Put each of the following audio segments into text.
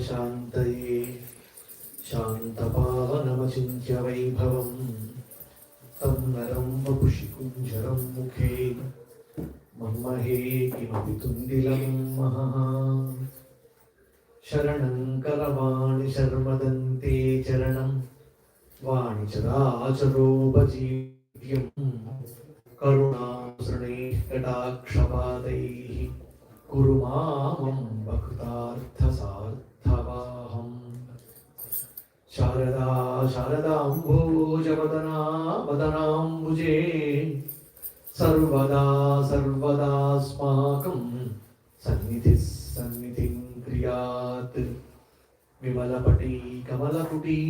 शान्तये शान्तपावनमचिन्त्य वैभवं तं नरं वपुषि कुञ्जरं मुखे मन्महे किमपि तुन्दिलं महः शरणं करवाणि शर्मदन्ते चरणं वाणिचराचरोपजीव्यं करुणासृणैः कटाक्षपादैः कुरु मामं भक्तार्थसार्थवाहम् शारदा शारदाम्भोजवदना वदनाम्बुजे सर्वदा सर्वदास्माकं सन्निधिः सन्निधिं क्रियात् विमलपटी कमलपुटी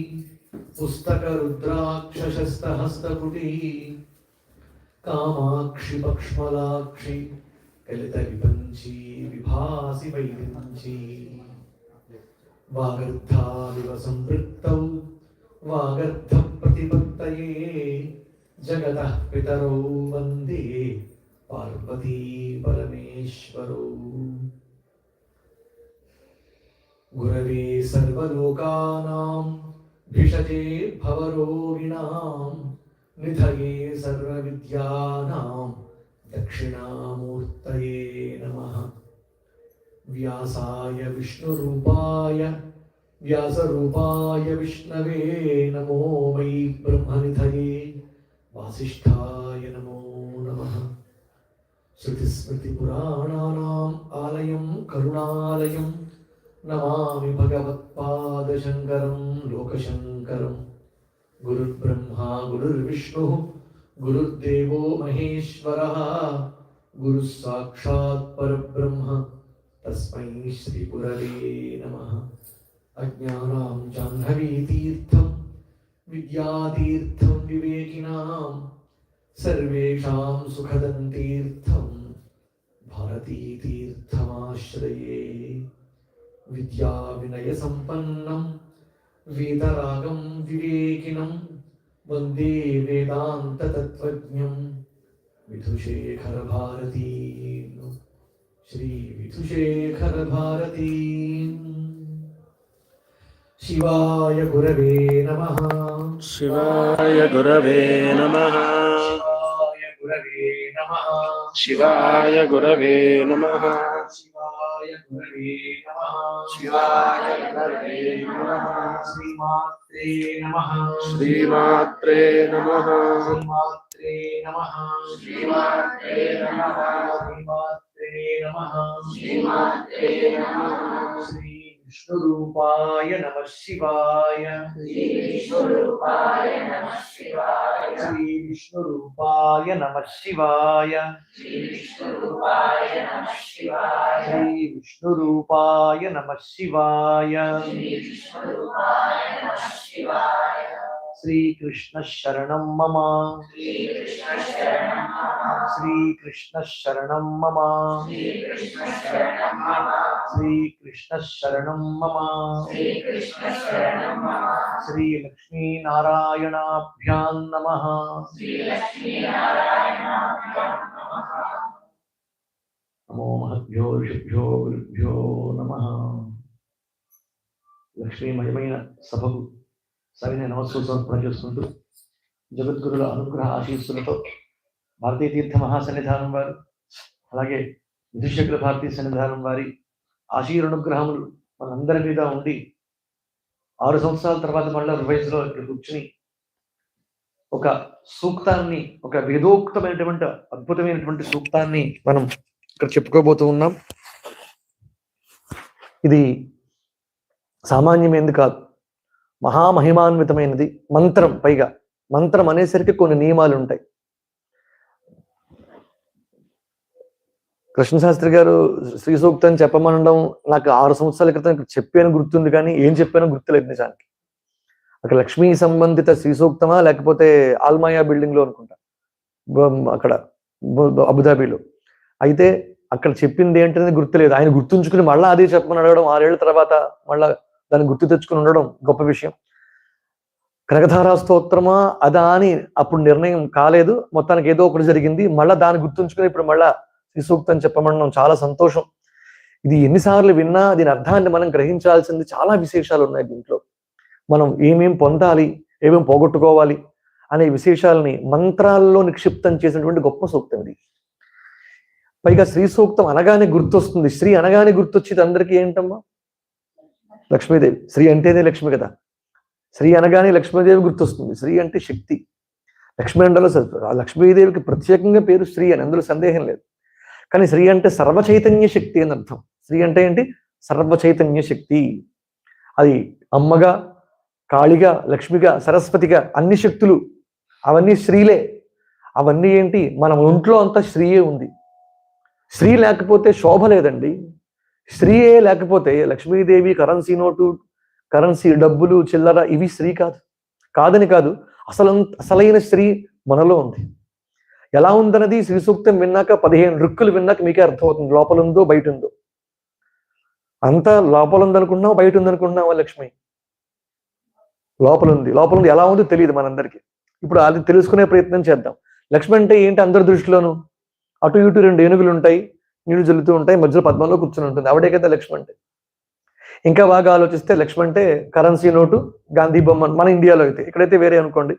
पुस्तकरुद्राक्षशस्तहस्तपुटी कामाक्षि पक्ष्मलाक्षि कलितविपञ्ची विभासि वैरिञ्ची वागर्धाविव संवृत्तौ वागर्धप्रतिपत्तये जगतः पितरौ वन्दे पार्वती परमेश्वरौ गुरवे सर्वलोकानां भिषजे भवरोगिणां निधये सर्वविद्यानां दक्षिणामूर्तये नमः व्यासाय विष्णुरूपाय व्यासरूपाय विष्णवे नमो वै ब्रह्मनिधये वासिष्ठाय नमो नमः श्रुतिस्मृतिपुराणानाम् आलयं करुणालयं नमामि भगवत्पादशङ्करं लोकशङ्करं गुरुर्ब्रह्मा गुरुर्विष्णुः गुरुर्देवो महेश्वरः गुरुः साक्षात् परब्रह्म तस्मै श्रीगुरवे नमः अज्ञानां जाह्नवीतीर्थं विद्यातीर्थं विवेकिनां सर्वेषां सुखदं तीर्थं भारतीतीर्थमाश्रये विद्याविनयसम्पन्नं वेदरागं विवेकिनं वन्दे वेदान्ततत्त्वज्ञं विधुशेखरभारतीं श्रीविधुशेखरभारतीं शिवाय गुरवे नमः शिवाय गुरवे नमः शिवाय गुरवे नमः शिवाय गुरवे नमः शिवाय गुरवे नमः शिवाय गुरवे नमः श्रीमात्रे नमः श्रीमात्रे नमः श्रीमात्रे नमः श्रीमात्रे नमः श्रीमात्रे नमः श्रीमात्रे नमः श्री विष्णुरूपाय नमः शिवाय श्री विष्णुरूपाय नमः शिवाय श्री विष्णुरूपाय नमः शिवाय श्री विष्णुरूपाय नमः शिवाय श्री विष्णुरूपाय नमः शिवाय श्री विष्णुरूपाय नमः शिवाय श्रीकृष्ण शरणं मम श्रीकृष्ण शरणं मम श्रीकृष्ण शरणं मम श्रीकृष्ण शरणं मम श्रीकृष्ण शरणं मम श्रीकृष्ण शरणं मम श्रीलक्ष्मीनारायणाभ्यां नमः श्रीलक्ष्मीनारायणाभ्यां नमः नमो महद्भ्यो ऋषिभ्यो गुरुभ्यो नमः లక్ష్మీమయమైన సభకు సరైన నమస్సు సమర్పణ చేస్తుంటూ జగద్గురుల అనుగ్రహ ఆశీస్సులతో భారతీయ తీర్థ మహాసన్నిధానం వారు అలాగే విధుశేఖర భారతీయ సన్నిధానం వారి ఆశీర్వనుగ్రహములు మనందరి మీద ఉండి 6 సంవత్సరాల తర్వాత మళ్ళీ రివైజ్లో ఇక్కడ కూర్చుని ఒక సూక్తాన్ని ఒక వేదోక్తమైనటువంటి అద్భుతమైనటువంటి సూక్తాన్ని మనం ఇక్కడ చెప్పుకోబోతూ ఉన్నాం. ఇది సామాన్యమైనది కాదు, మహామహిమాన్వితమైనది. మంత్రం, పైగా మంత్రం అనేసరికి కొన్ని నియమాలు ఉంటాయి. కృష్ణశాస్త్రి గారు శ్రీ సూక్తం చెప్పమనడం నాకు 6 సంవత్సరాల క్రితం చెప్పాను గుర్తుంది, కానీ ఏం చెప్పానో గుర్తులేదు నిజానికి. అక్కడ లక్ష్మీ సంబంధిత శ్రీ సూక్తమా లేకపోతే ఆల్మాయా బిల్డింగ్ లో అనుకుంటా, అక్కడ అబుదాబిలో. అయితే అక్కడ చెప్పింది ఏంటనేది గుర్తులేదు. ఆయన గుర్తుంచుకుని మళ్ళీ అదే చెప్పమని అడగడం, 6 ఏళ్ల తర్వాత మళ్ళా దాన్ని గుర్తు తెచ్చుకుని ఉండడం గొప్ప విషయం. కనకధారా స్తోత్రమా అదా అని అప్పుడు నిర్ణయం కాలేదు, మొత్తానికి ఏదో ఒకటి జరిగింది. మళ్ళీ దాన్ని గుర్తుంచుకుని ఇప్పుడు మళ్ళా శ్రీ సూక్తం చెప్పమనడం చాలా సంతోషం. ఇది ఎన్నిసార్లు విన్నా దీని అర్థాన్ని మనం గ్రహించాల్సింది చాలా విశేషాలు ఉన్నాయి దీంట్లో. మనం ఏమేం పొందాలి, ఏమేం పోగొట్టుకోవాలి అనే విశేషాలని మంత్రాల్లో నిక్షిప్తం చేసినటువంటి గొప్ప సూక్తం ఇది. పైగా శ్రీ సూక్తం అనగానే గుర్తొస్తుంది, శ్రీ అనగానే గుర్తొచ్చేది అందరికీ ఏంటమ్మా? లక్ష్మీదేవి. శ్రీ అంటేనే లక్ష్మి కదా. శ్రీ అనగానే లక్ష్మీదేవి గుర్తొస్తుంది. శ్రీ అంటే శక్తి. లక్ష్మీ అండలో ఆ లక్ష్మీదేవికి ప్రత్యేకంగా పేరు శ్రీ అని, అందులో సందేహం లేదు. కానీ శ్రీ అంటే సర్వచైతన్య శక్తి అని అర్థం. శ్రీ అంటే ఏంటి? సర్వచైతన్య శక్తి. అది అమ్మగా, కాళిగా, లక్ష్మిగా, సరస్వతిగా అన్ని శక్తులు అవన్నీ శ్రీలే. అవన్నీ ఏంటి? మన ఒంట్లో అంతా శ్రీయే ఉంది. శ్రీ లేకపోతే శోభ లేదండి. శ్రీయే లేకపోతే లక్ష్మీదేవి, కరెన్సీ నోటు, కరెన్సీ, డబ్బులు, చిల్లర ఇవి శ్రీ కాదు. కాదని కాదు, అసలైన శ్రీ మనలో ఉంది. ఎలా ఉందన్నది శ్రీ సూక్తం విన్నాక 15 రుక్కులు విన్నాక మీకే అర్థమవుతుంది. లోపల ఉందో బయట ఉందో. అంతా లోపల ఉందనుకుంటున్నాం, బయట ఉందనుకుంటున్నావా? లక్ష్మి లోపల ఉంది. లోపల ఉంది ఎలా ఉందో తెలియదు మనందరికీ. ఇప్పుడు అది తెలుసుకునే ప్రయత్నం చేద్దాం. లక్ష్మి అంటే ఏంటి అందరి దృష్టిలోనూ? అటు ఇటు 2 ఏనుగులు ఉంటాయి, నీళ్లు జల్లుతూ ఉంటాయి, మధ్యలో పద్మంలో కూర్చుని ఉంటుంది. ఆవిడే కదా లక్ష్మి అంటే. ఇంకా బాగా ఆలోచిస్తే లక్ష్మి అంటే కరెన్సీ నోటు, గాంధీ బొమ్మ మన ఇండియాలో అయితే. ఇక్కడైతే వేరే అనుకోండి.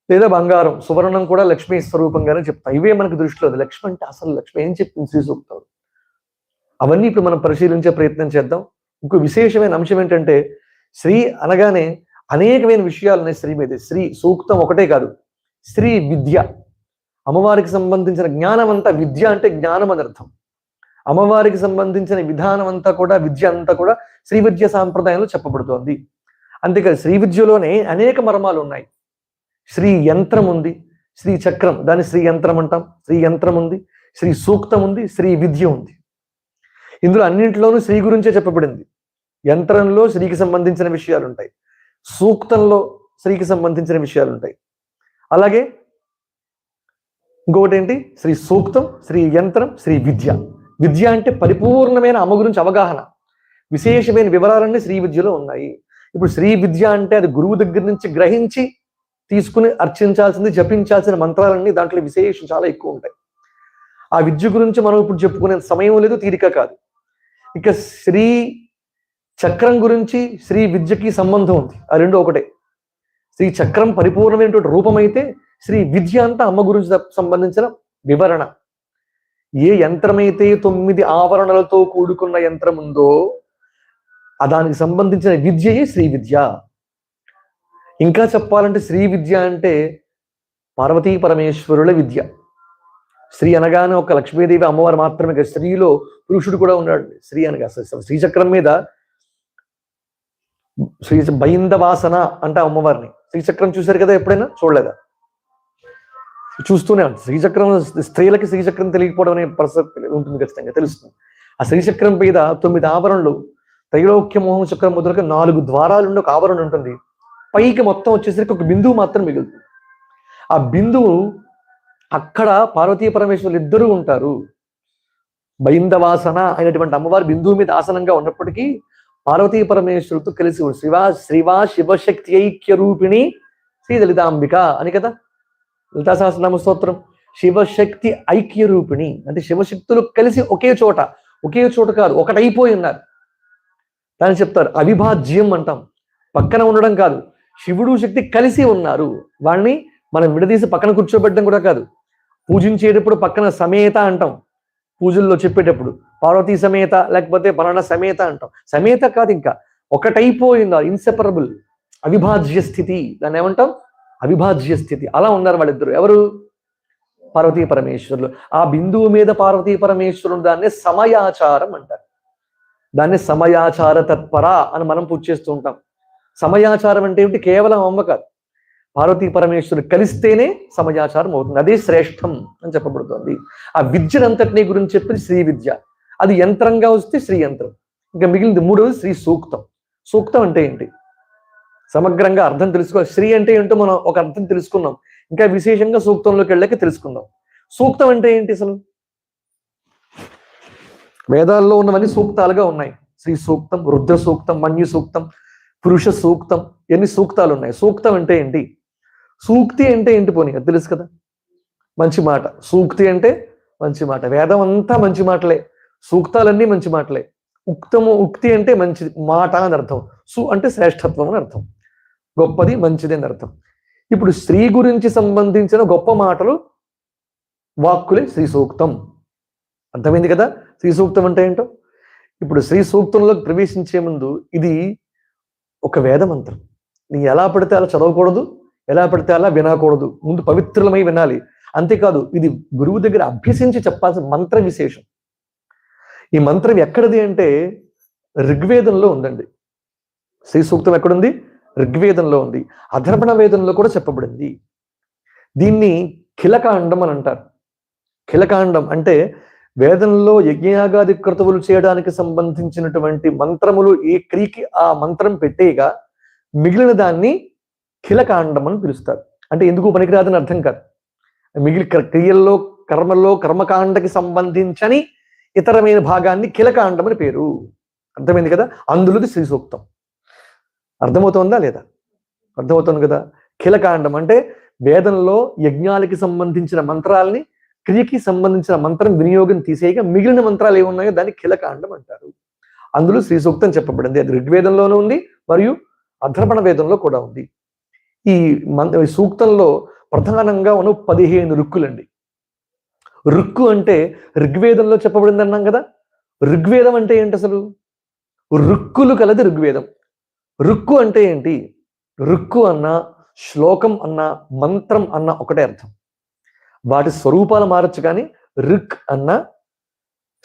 లేదా బంగారం, సువర్ణం కూడా లక్ష్మీ స్వరూపంగానే చెప్తాం. ఇవే మనకు దృష్టిలో. లక్ష్మి అంటే అసలు లక్ష్మి ఏం చెప్పింది శ్రీ సూక్తం? అవన్నీ ఇప్పుడు మనం పరిశీలించే ప్రయత్నం చేద్దాం. ఇంకో విశేషమైన అంశం ఏంటంటే, శ్రీ అనగానే అనేకమైన విషయాలు ఉన్నాయి శ్రీ మీద. శ్రీ సూక్తం ఒకటే కాదు, శ్రీ విద్య, అమ్మవారికి సంబంధించిన జ్ఞానం అంతా. విద్య అంటే జ్ఞానం అని అర్థం. అమ్మవారికి సంబంధించిన విధానం అంతా కూడా, విద్య అంతా కూడా శ్రీ విద్య సాంప్రదాయంలో చెప్పబడుతోంది. అంతేకాదు, శ్రీ విద్యలోనే అనేక మర్మాలు ఉన్నాయి. శ్రీ యంత్రం ఉంది, శ్రీ చక్రం, దాన్ని శ్రీ యంత్రం అంటాం. శ్రీ యంత్రం ఉంది, శ్రీ సూక్తం ఉంది, శ్రీ విద్య ఉంది. ఇందులో అన్నింటిలోనూ శ్రీ గురించే చెప్పబడింది. యంత్రంలో శ్రీకి సంబంధించిన విషయాలు ఉంటాయి, సూక్తంలో శ్రీకి సంబంధించిన విషయాలు ఉంటాయి. అలాగే ఇంకొకటి ఏంటి? శ్రీ సూక్తం, శ్రీ యంత్రం, శ్రీ విద్య. విద్య అంటే పరిపూర్ణమైన అమ్మ గురించి అవగాహన, విశేషమైన వివరాలన్నీ శ్రీ విద్యలో ఉన్నాయి. ఇప్పుడు శ్రీ విద్య అంటే అది గురువు దగ్గర నుంచి గ్రహించి తీసుకుని అర్చించాల్సింది, జపించాల్సిన మంత్రాలన్నీ దాంట్లో విశేషం చాలా ఎక్కువ ఉంటాయి. ఆ విద్య గురించి మనం ఇప్పుడు చెప్పుకునే సమయం లేదు, తీరిక కాదు. ఇక శ్రీ చక్రం గురించి శ్రీ విద్యకి సంబంధం ఉంది. ఆ రెండు ఒకటే. శ్రీ చక్రం పరిపూర్ణమైనటువంటి రూపమైతే, శ్రీ విద్య అంతా అమ్మ గురించి సంబంధించిన వివరణ. ఏ యంత్రమైతే 9 ఆవరణలతో కూడుకున్న యంత్రం ఉందో దానికి సంబంధించిన విద్యయే శ్రీ విద్య. ఇంకా చెప్పాలంటే శ్రీ విద్య అంటే పార్వతీ పరమేశ్వరుల విద్య. శ్రీ అనగానే ఒక లక్ష్మీదేవి అమ్మవారు మాత్రమే కాదు, స్త్రీలో పురుషుడు కూడా ఉన్నాడు. శ్రీ అనగా శ్రీచక్రం మీద శ్రీ బైందవాసన అంటే అమ్మవారిని. శ్రీచక్రం చూశారు కదా ఎప్పుడైనా? చూడలేదా? చూస్తూనే ఉంటుంది. శ్రీచక్రం, స్త్రీలకి శ్రీచక్రం తెలియకపోవడం అనే పరిస్థితి ఉంటుంది, ఖచ్చితంగా తెలుస్తుంది. ఆ శ్రీచక్రం మీద 9 ఆవరణలు, త్రైలోక్య మోహన చక్రం మొదలుగా 4 ద్వారాలు ఉండే ఒక ఆవరణ ఉంటుంది. పైకి మొత్తం వచ్చేసరికి ఒక బిందువు మాత్రం మిగులుతుంది. ఆ బిందువు అక్కడ పార్వతీ పరమేశ్వరులు ఇద్దరు ఉంటారు. బైందవాసన అయినటువంటి అమ్మవారి బిందువు మీద ఆసనంగా ఉన్నప్పటికీ పార్వతీ పరమేశ్వరులతో కలిసి శ్రీవా శివశక్తి ఐక్య రూపిణి శ్రీ లలితాంబిక అని కదా లలితా సహస్రనామ స్తోత్రం. శివశక్తి ఐక్య రూపిణి అంటే శివశక్తులు కలిసి ఒకే చోట కాదు, ఒకటైపోయి ఉన్నారు. దాన్ని చెప్తారు అవిభాజ్యం అంటాం. పక్కన ఉండడం కాదు, శివుడు శక్తి కలిసి ఉన్నారు. వాళ్ళని మనం విడదీసి పక్కన కూర్చోబెట్టడం కూడా కాదు. పూజించేటప్పుడు పక్కన సమేత అంటాం, పూజల్లో చెప్పేటప్పుడు పార్వతీ సమేత లేకపోతే పలానా సమేత అంటాం. సమేత కాదు, ఇంకా ఒకటైపోయింది, ఇన్సెపరబుల్, అవిభాజ్య స్థితి. దాన్ని ఏమంటాం? అవిభాజ్య స్థితి. అలా ఉన్నారు వాళ్ళిద్దరు. ఎవరు? పార్వతీ పరమేశ్వరులు. ఆ బిందువు మీద పార్వతీ పరమేశ్వరుడు, దాన్నే సమయాచారం అంటారు. దాన్ని సమయాచార తత్పర అని మనం పూజ చేస్తూ ఉంటాం. సమయాచారం అంటే ఏమిటి? కేవలం అమ్మ కాదు, పార్వతీ పరమేశ్వరుడు కలిస్తేనే సమయాచారం అవుతుంది. అదే శ్రేష్టం అని చెప్పబడుతుంది. ఆ విద్యనంతటినీ గురించి చెప్పింది శ్రీ విద్య. అది యంత్రంగా వస్తే శ్రీ యంత్రం. ఇంకా మిగిలింది 3వది శ్రీ సూక్తం. సూక్తం అంటే ఏంటి? సమగ్రంగా అర్థం తెలుసుకోవాలి. శ్రీ అంటే ఏంటో మనం ఒక అర్థం తెలుసుకున్నాం. ఇంకా విశేషంగా సూక్తంలోకి వెళ్ళాక తెలుసుకుందాం. సూక్తం అంటే ఏంటి అసలు? వేదాల్లో ఉన్నవన్నీ సూక్తాలుగా ఉన్నాయి. శ్రీ సూక్తం, రుద్ర సూక్తం, మన్యు సూక్తం, పురుష సూక్తం, ఎన్ని సూక్తాలు ఉన్నాయి. సూక్తం అంటే ఏంటి? సూక్తి అంటే ఏంటి? పోనీ అది తెలుసు కదా, మంచి మాట. సూక్తి అంటే మంచి మాట. వేదం అంతా మంచి మాటలే. సూక్తాలన్నీ మంచి మాటలే. ఉక్తి అంటే మంచిది మాట అని అర్థం. అంటే శ్రేష్టత్వం అని అర్థం. గొప్పది, మంచిది అని అర్థం. ఇప్పుడు స్త్రీ గురించి సంబంధించిన గొప్ప మాటలు వాక్కులే శ్రీ సూక్తం. అర్థమైంది కదా శ్రీ సూక్తం అంటే ఏంటో. ఇప్పుడు శ్రీ సూక్తంలోకి ప్రవేశించే ముందు ఇది ఒక వేద మంత్రం. నీ ఎలా పడితే అలా చదవకూడదు, ఎలా పడితే అలా వినకూడదు. ముందు పవిత్రులమై వినాలి. అంతేకాదు ఇది గురువు దగ్గర అభ్యసించి చెప్పాల్సిన మంత్ర విశేషం. ఈ మంత్రం ఎక్కడిది అంటే ఋగ్వేదంలో ఉందండి. శ్రీ సూక్తం ఎక్కడుంది? ఋగ్వేదంలో ఉంది. అధర్వణ వేదంలో కూడా చెప్పబడింది. దీన్ని కిలకాండం అని అంటారు. కిలకాండం అంటే వేదంలో యజ్ఞయాగాది క్రతువులు చేయడానికి సంబంధించినటువంటి మంత్రములు ఏ క్రియకి ఆ మంత్రం పెట్టేగా మిగిలిన దాన్ని కిలకాండం అని పిలుస్తారు. అంటే ఎందుకు పనికిరాదని అర్థం కాదు. మిగిలిన క్రియల్లో కర్మల్లో కర్మకాండకి సంబంధించని ఇతరమైన భాగాన్ని కిలకాండం అని పేరు. అర్థమైంది కదా. అందులోది శ్రీ సూక్తం. అర్థమవుతోందా లేదా? అర్థమవుతుంది కదా. కిలకాండం అంటే వేదంలో యజ్ఞాలకి సంబంధించిన మంత్రాలని క్రియకి సంబంధించిన మంత్రం వినియోగం తీసేయగా మిగిలిన మంత్రాలు ఏమున్నాయో దాన్ని కిలకాండం అంటారు. అందులో శ్రీ సూక్తం చెప్పబడింది. అది ఋగ్వేదంలోనూ ఉంది మరియు అధర్వణ వేదంలో కూడా ఉంది. ఈ సూక్తంలో ప్రధానంగా ఉన్న 15 రుక్కులండి. రుక్కు అంటే ఋగ్వేదంలో చెప్పబడింది అన్నాం కదా. ఋగ్వేదం అంటే ఏంటి అసలు? రుక్కులు కలది ఋగ్వేదం. రుక్కు అంటే ఏంటి? రుక్కు అన్న, శ్లోకం అన్న, మంత్రం అన్న ఒకటే అర్థం. వాటి స్వరూపాలు మారచ్చు కానీ రుక్ అన్న,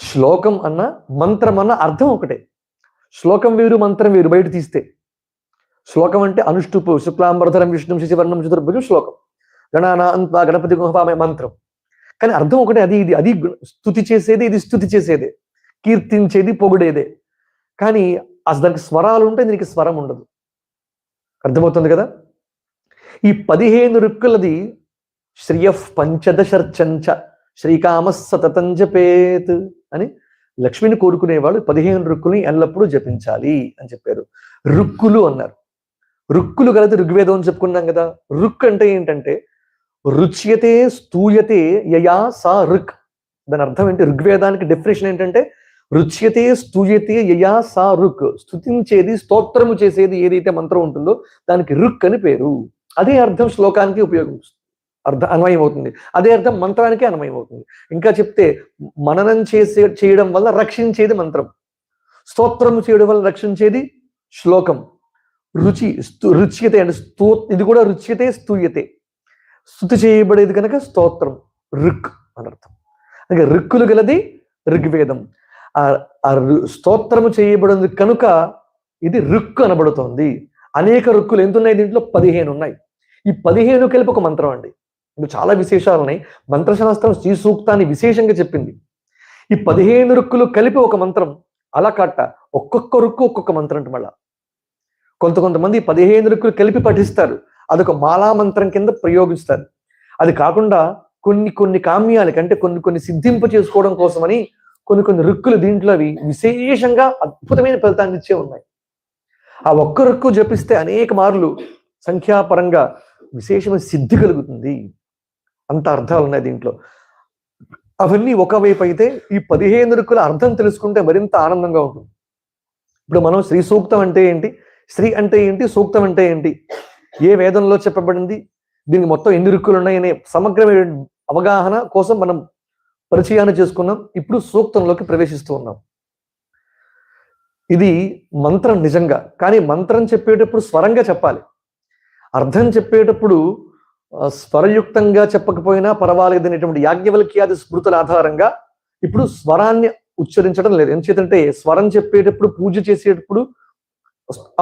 శ్లోకం అన్న, మంత్రం అన్న అర్థం ఒకటే. శ్లోకం వేరు, మంత్రం వేరు బయట తీస్తే. శ్లోకం అంటే అనుష్టుపు శుక్లాంబరధరం విష్ణు శశివర్ణం చతుర్భుజం శ్లోకం. గణానాన్వా గణపతి గుహపామే మంత్రం. కానీ అర్థం ఒకటే. అది స్తుతి చేసేది, ఇది స్తుతి చేసేదే, కీర్తించేది, పొగిడేదే. కానీ అసలు దానికి స్వరాలు ఉంటే దీనికి స్వరం ఉండదు. అర్థమవుతుంది కదా. ఈ 15 రుక్కులది శ్రియః పంచదశర్చంచ శ్రీకామ సతతం జపేత్ అని లక్ష్మిని కోరుకునేవాళ్ళు 15 రుక్కుల్ని ఎల్లప్పుడూ జపించాలి అని చెప్పారు. రుక్కులు అన్నారు. రుక్కులు కలిసి ఋగ్వేదం అని చెప్పుకున్నాం కదా. రుక్ అంటే ఏంటంటే రుచ్యతే స్తూయతే యయా సా రుక్. దాని అర్థం ఏంటి? ఋగ్వేదానికి డెఫినేషన్ ఏంటంటే రుచ్యతే స్తూయతే యయా సా రుక్. స్తుతించేది, స్తోత్రము చేసేది ఏదైతే మంత్రం ఉంటుందో దానికి రుక్ అని పేరు. అదే అర్థం శ్లోకానికి అన్వయం అవుతుంది. అదే అర్థం మంత్రానికి అన్వయం అవుతుంది. ఇంకా చెప్తే మననం చేయడం వల్ల రక్షించేది మంత్రం, స్తోత్రము చేయడం వల్ల రక్షించేది శ్లోకం. రుచ్యతే అంటే ఇది కూడా రుచ్యతే స్తూయతే, స్తుతి చేయబడేది కనుక స్తోత్రం, రుక్ అనర్థం. అంటే రుక్కులు గలది ఋగ్వేదం. ఆ స్తోత్రము చేయబడింది కనుక ఇది రుక్ అనబడుతోంది. అనేక రుక్కులు ఎంత ఉన్నాయి దీంట్లో? 15 ఉన్నాయి. ఈ 15 కలిపి ఒక మంత్రం అండి. ఇప్పుడు చాలా విశేషాలు ఉన్నాయి. మంత్రశాస్త్రం శ్రీ సూక్తాన్ని విశేషంగా చెప్పింది. ఈ 15 రుక్కులు కలిపి ఒక మంత్రం. అలా కట్ట ఒక్కొక్క రుక్కు ఒక్కొక్క మంత్రం అంటే మళ్ళా కొంతమంది 15 రుక్కులు కలిపి పఠిస్తారు. అదొక మాలా మంత్రం కింద ప్రయోగిస్తారు. అది కాకుండా కొన్ని కామ్యాలకి అంటే కొన్ని సిద్ధింప చేసుకోవడం కోసమని కొన్ని రుక్కులు దీంట్లో అవి విశేషంగా అద్భుతమైన ఫలితాన్ని ఇచ్చే ఉన్నాయి. ఆ ఒక్క రుక్కు జపిస్తే అనేక మార్లు సంఖ్యాపరంగా విశేషమైన సిద్ధి కలుగుతుంది. అంత అర్థాలు ఉన్నాయి దీంట్లో. అవన్నీ ఒకవైపు అయితే ఈ 15 రుక్కుల అర్థం తెలుసుకుంటే మరింత ఆనందంగా ఉంటుంది. ఇప్పుడు మనం శ్రీ సూక్తం అంటే ఏంటి, శ్రీ అంటే ఏంటి, సూక్తం అంటే ఏంటి, ఏ వేదంలో చెప్పబడింది, దీనికి మొత్తం ఎన్ని రుక్కులు ఉన్నాయనే సమగ్రమైన అవగాహన కోసం మనం పరిచయాన్ని చేసుకున్నాం. ఇప్పుడు సూక్తంలోకి ప్రవేశిస్తూ ఉన్నాం. ఇది మంత్రం నిజంగా. కానీ మంత్రం చెప్పేటప్పుడు స్వరంగా చెప్పాలి. అర్థం చెప్పేటప్పుడు స్వరయుక్తంగా చెప్పకపోయినా పర్వాలేదనేటువంటి యాజ్ఞవల్క్యాది స్మృతుల ఆధారంగా ఇప్పుడు స్వరాన్ని ఉచ్చరించడం లేదు. ఎందుచేతంటే స్వరం చెప్పేటప్పుడు, పూజ చేసేటప్పుడు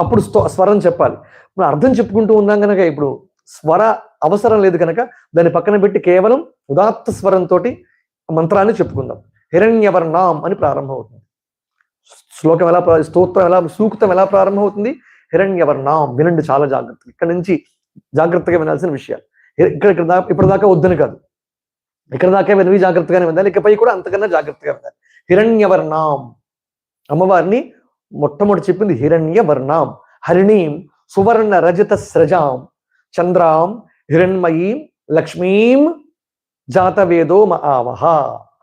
అప్పుడు స్వరం చెప్పాలి. ఇప్పుడు అర్థం చెప్పుకుంటూ ఉన్నాం కనుక ఇప్పుడు స్వర అవసరం లేదు కనుక దాన్ని పక్కన పెట్టి కేవలం ఉదాత్త స్వరంతో మంత్రాన్ని చెప్పుకుందాం. హిరణ్యవర్ణాం అని ప్రారంభమవుతుంది. శ్లోకం ఎలా, స్తోత్రం ఎలా, సూక్తం ఎలా ప్రారంభమవుతుంది? హిరణ్యవర్ణాం. వినండి చాలా జాగ్రత్తగా. ఇక్కడ నుంచి జాగ్రత్తగా వినాల్సిన విషయాలు. ఇప్పటిదాకా వద్దని కాదు, ఇక్కడ దాకా వినవి జాగ్రత్తగానే వినాలి. ఇకపై కూడా అంతకన్నా జాగ్రత్తగా వినాలి. హిరణ్యవర్ణాం, అమ్మవారిని మొట్టమొదటి చెప్పింది హిరణ్యవర్ణాం. హరిణీం సువర్ణ రజత స్రజాం చంద్రాం హిరణ్మయీం లక్ష్మీం జాతవేదో ఆవహ.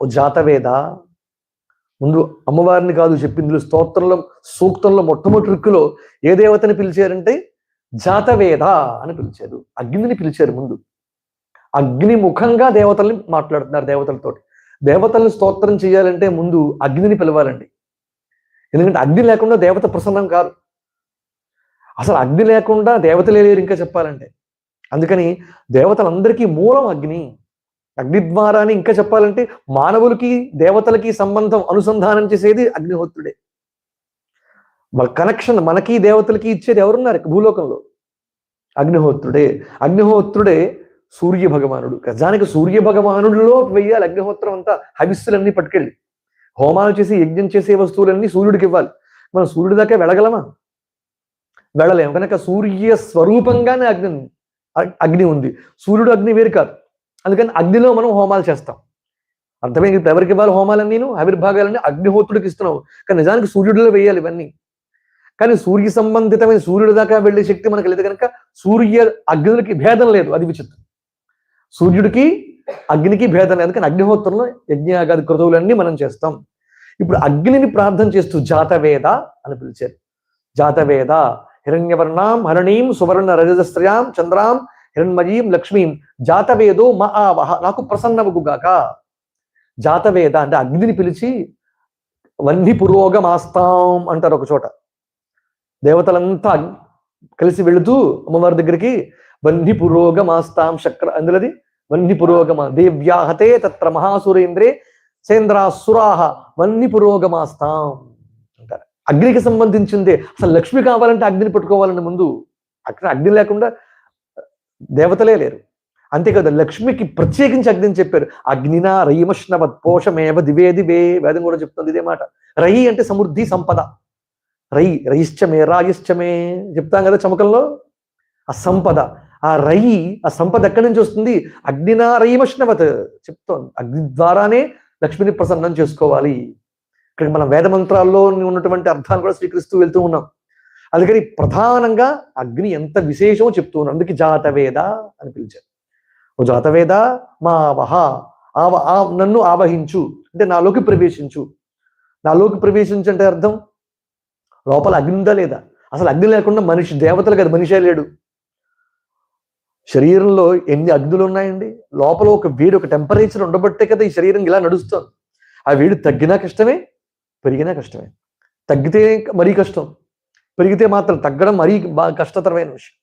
ఓ జాతవేద, ముందు అమ్మవారిని కాదు చెప్పింది, స్తోత్రంలో సూక్తంలో మొట్టమొదటి రిక్కులో ఏ దేవతని పిలిచారంటే జాతవేద అని పిలిచారు, అగ్నిని పిలిచారు ముందు. అగ్ని ముఖంగా దేవతల్ని మాట్లాడుతున్నారు దేవతలతోటి. దేవతల్ని స్తోత్రం చేయాలంటే ముందు అగ్నిని పిలవాలండి. ఎందుకంటే అగ్ని లేకుండా దేవత ప్రసన్నం కాదు. అసలు అగ్ని లేకుండా దేవతలే లేరు ఇంకా చెప్పాలంటే. అందుకని దేవతలందరికీ మూలం అగ్ని. అగ్ని ద్వారానే ఇంకా చెప్పాలంటే మానవులకి దేవతలకి సంబంధం అనుసంధానం చేసేది అగ్నిహోత్రుడే. మన కనెక్షన్ మనకి దేవతలకి ఇచ్చేది ఎవరున్నారు భూలోకంలో? అగ్నిహోత్రుడే. అగ్నిహోత్రుడే సూర్య భగవానుడు. నిజానికి సూర్య భగవానుడిలో వెయ్యాలి అగ్నిహోత్రం అంతా, హవిస్సులన్నీ పట్టుకెళ్ళి హోమాలు చేసి యజ్ఞం చేసే వస్తువులన్నీ సూర్యుడికి ఇవ్వాలి. మనం సూర్యుడి దాకా వెళ్ళగలమా? వెళ్ళలేము. కనుక సూర్య స్వరూపంగానే అగ్ని ఉంది. సూర్యుడు అగ్ని వేరు కాదు. అందుకని అగ్నిలో మనం హోమాలు చేస్తాం. అర్థమైంది? ఇప్పుడు ఎవరికి ఇవ్వాలి హోమాలన్నీ? ఆవిర్భాగాలన్నీ అగ్నిహోత్రుడికి ఇస్తున్నావు. కానీ నిజానికి సూర్యుడిలో వేయాలి ఇవన్నీ. కానీ సూర్య సంబంధితమైన సూర్యుడి దాకా వెళ్ళే శక్తి మనకు లేదు కనుక సూర్య అగ్నులకి భేదం లేదు. అది విచిత్రం. సూర్యుడికి అగ్నికి భేదం లేదు. అందుకని అగ్నిహోత్రంలో యజ్ఞయాగాది క్రతువులన్నీ మనం చేస్తాం. ఇప్పుడు అగ్నిని ప్రార్థన చేస్తూ జాతవేద అని పిలిచారు. జాతవేద హిరణ్యవర్ణాం హరణీం సువర్ణ రజతశ్రయాం చంద్రాం హిరణ్మయీం లక్ష్మీం జాతవేదో మా ఆవహ, నాకు ప్రసన్నమగుగాక. జాతవేద అంటే అగ్నిని పిలిచి వహ్ని పురోగమాస్తాం అంటారు ఒక చోట. దేవతలంతా కలిసి వెళుతూ అమ్మవారి దగ్గరికి వహ్ని పురోగమాస్తాం శక్ర అందులోది వహ్ని పురోగమ దేవ్యాహతే తత్ర మహాసురేంద్రే సేంద్రాసురాహ వహ్ని పురోగమాస్తాం అంటారు. అగ్నికి సంబంధించిందే. అసలు లక్ష్మి కావాలంటే అగ్నిని పట్టుకోవాలని ముందు. అక్కడ అగ్ని లేకుండా దేవతలే లేరు. అంతేకాదు లక్ష్మికి ప్రత్యేకించి అగ్నిని చెప్పారు. అగ్నినా రయిమష్ణవత్ పోషమేవ దివే దివే, వేదం కూడా చెప్తుంది ఇదే మాట. రయి అంటే సమృద్ధి సంపద. రయిశ్చమే రాయిశ్చమే చెప్తాం కదా చమకంలో. ఆ సంపద, ఆ రయి, ఆ సంపద ఎక్కడి నుంచి వస్తుంది? అగ్నినా రయిమష్ణవత్ చెప్తోంది. అగ్ని ద్వారానే లక్ష్మిని ప్రసన్నం చేసుకోవాలి. ఇక్కడ మనం వేద మంత్రాల్లో ఉన్నటువంటి అర్థాలు కూడా స్వీకరిస్తూ వెళ్తూ ఉన్నాం. అందుకని ప్రధానంగా అగ్ని ఎంత విశేషమో చెప్తూ ఉన్నాం. అందుకే జాతవేద అని పిలిచారు. ఓ జాతవేద మా వహ, నన్ను ఆవహించు అంటే నాలోకి ప్రవేశించు. నాలోకి ప్రవేశించు అంటే అర్థం లోపల అగ్ని ఉందా లేదా? అసలు అగ్ని లేకుండా మనిషి దేవతలు కదా, మనిషే లేడు. శరీరంలో ఎన్ని అగ్నులు ఉన్నాయండి? లోపల ఒక వేడి, ఒక టెంపరేచర్ ఉండబట్టే కదా ఈ శరీరం ఇలా నడుస్తుంది. ఆ వేడి తగ్గినా కష్టమే, పెరిగినా కష్టమే. తగ్గితే మరీ కష్టం, పెరిగితే మాత్రం తగ్గడం మరీ బాగా కష్టతరమైన విషయం.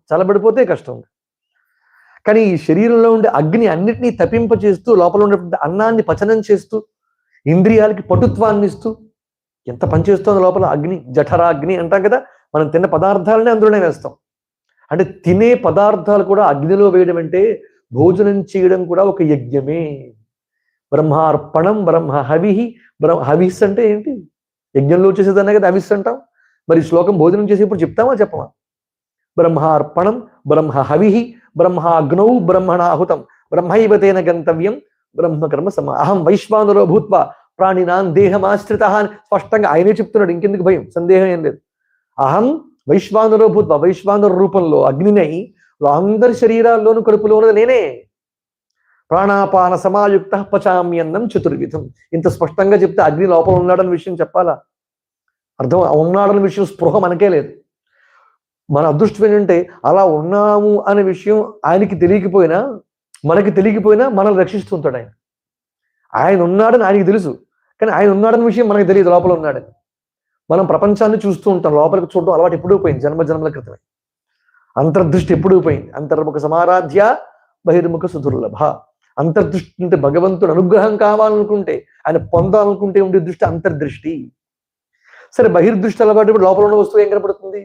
చల్లబడిపోతే కష్టం. కానీ ఈ శరీరంలో ఉండే అగ్ని అన్నిటినీ తప్పింపచేస్తూ, లోపల ఉన్నటువంటి అన్నాన్ని పచనం చేస్తూ, ఇంద్రియాలకి పటుత్వాన్ని ఇస్తూ ఎంత పనిచేస్తుంది లోపల అగ్ని. జఠరాగ్ని అంటాం కదా. మనం తిన్న పదార్థాలనే అందులోనే వేస్తాం. అంటే తినే పదార్థాలు కూడా అగ్నిలో వేయడం అంటే భోజనం చేయడం కూడా ఒక యజ్ఞమే. బ్రహ్మార్పణం బ్రహ్మ హవిహి. హవిస్ అంటే ఏంటి? యజ్ఞంలో చేసేదన్నా కదా హవిస్ అంటాం. మరి శ్లోకం భోజనం చేసేప్పుడు చెప్తామా చెప్పమా? బ్రహ్మార్పణం బ్రహ్మ హవిహి బ్రహ్మాగ్నౌ బ్రహ్మణాహుతం బ్రహ్మైవ తేన గంతవ్యం బ్రహ్మకర్మ సమ అహం వైశ్వానురో భూత్వా ప్రాణినాం దేహమాశ్రిత అని స్పష్టంగా ఆయనే చెప్తున్నాడు. ఇంకెందుకు భయం? సందేహం ఏం లేదు. అహం వైశ్వానురో భూత్వా, వైశ్వానుర రూపంలో అగ్నినై అందరి శరీరాల్లోనూ కడుపులో ఉన్నది నేనే. ప్రాణాపాన సమాయుక్త పచామ్యన్నం చతుర్విధం. ఇంత స్పష్టంగా చెప్తే అగ్ని లోపల ఉన్నాడని విషయం చెప్పాలా? అర్థం ఉన్నాడని విషయం స్పృహ మనకే లేదు. మన అదృష్టం ఏంటంటే అలా ఉన్నాము అనే విషయం ఆయనకి తెలియకపోయినా, మనకి తెలియకపోయినా మనల్ని రక్షిస్తుంటాడు ఆయన. ఆయన ఉన్నాడని ఆయనకి తెలుసు, కానీ ఆయన ఉన్నాడని విషయం మనకి తెలియదు లోపల ఉన్నాడని. మనం ప్రపంచాన్ని చూస్తూ ఉంటాం, లోపలికి చూడడం అలవాటు ఎప్పుడూ పోయింది, జన్మల క్రితమే. అంతర్దృష్టి ఎప్పుడూ పోయింది. అంతర్ముఖ సమారాధ్య బహిర్ముఖ సుదుర్లభ. అంతర్దృష్టి అంటే భగవంతుడు అనుగ్రహం కావాలనుకుంటే, ఆయన పొందాలనుకుంటే ఉండే దృష్టి అంతర్దృష్టి. సరే, బహిర్దృష్టి అలవాటు లోపల ఉన్న వస్తువు ఏం కనపడుతుంది?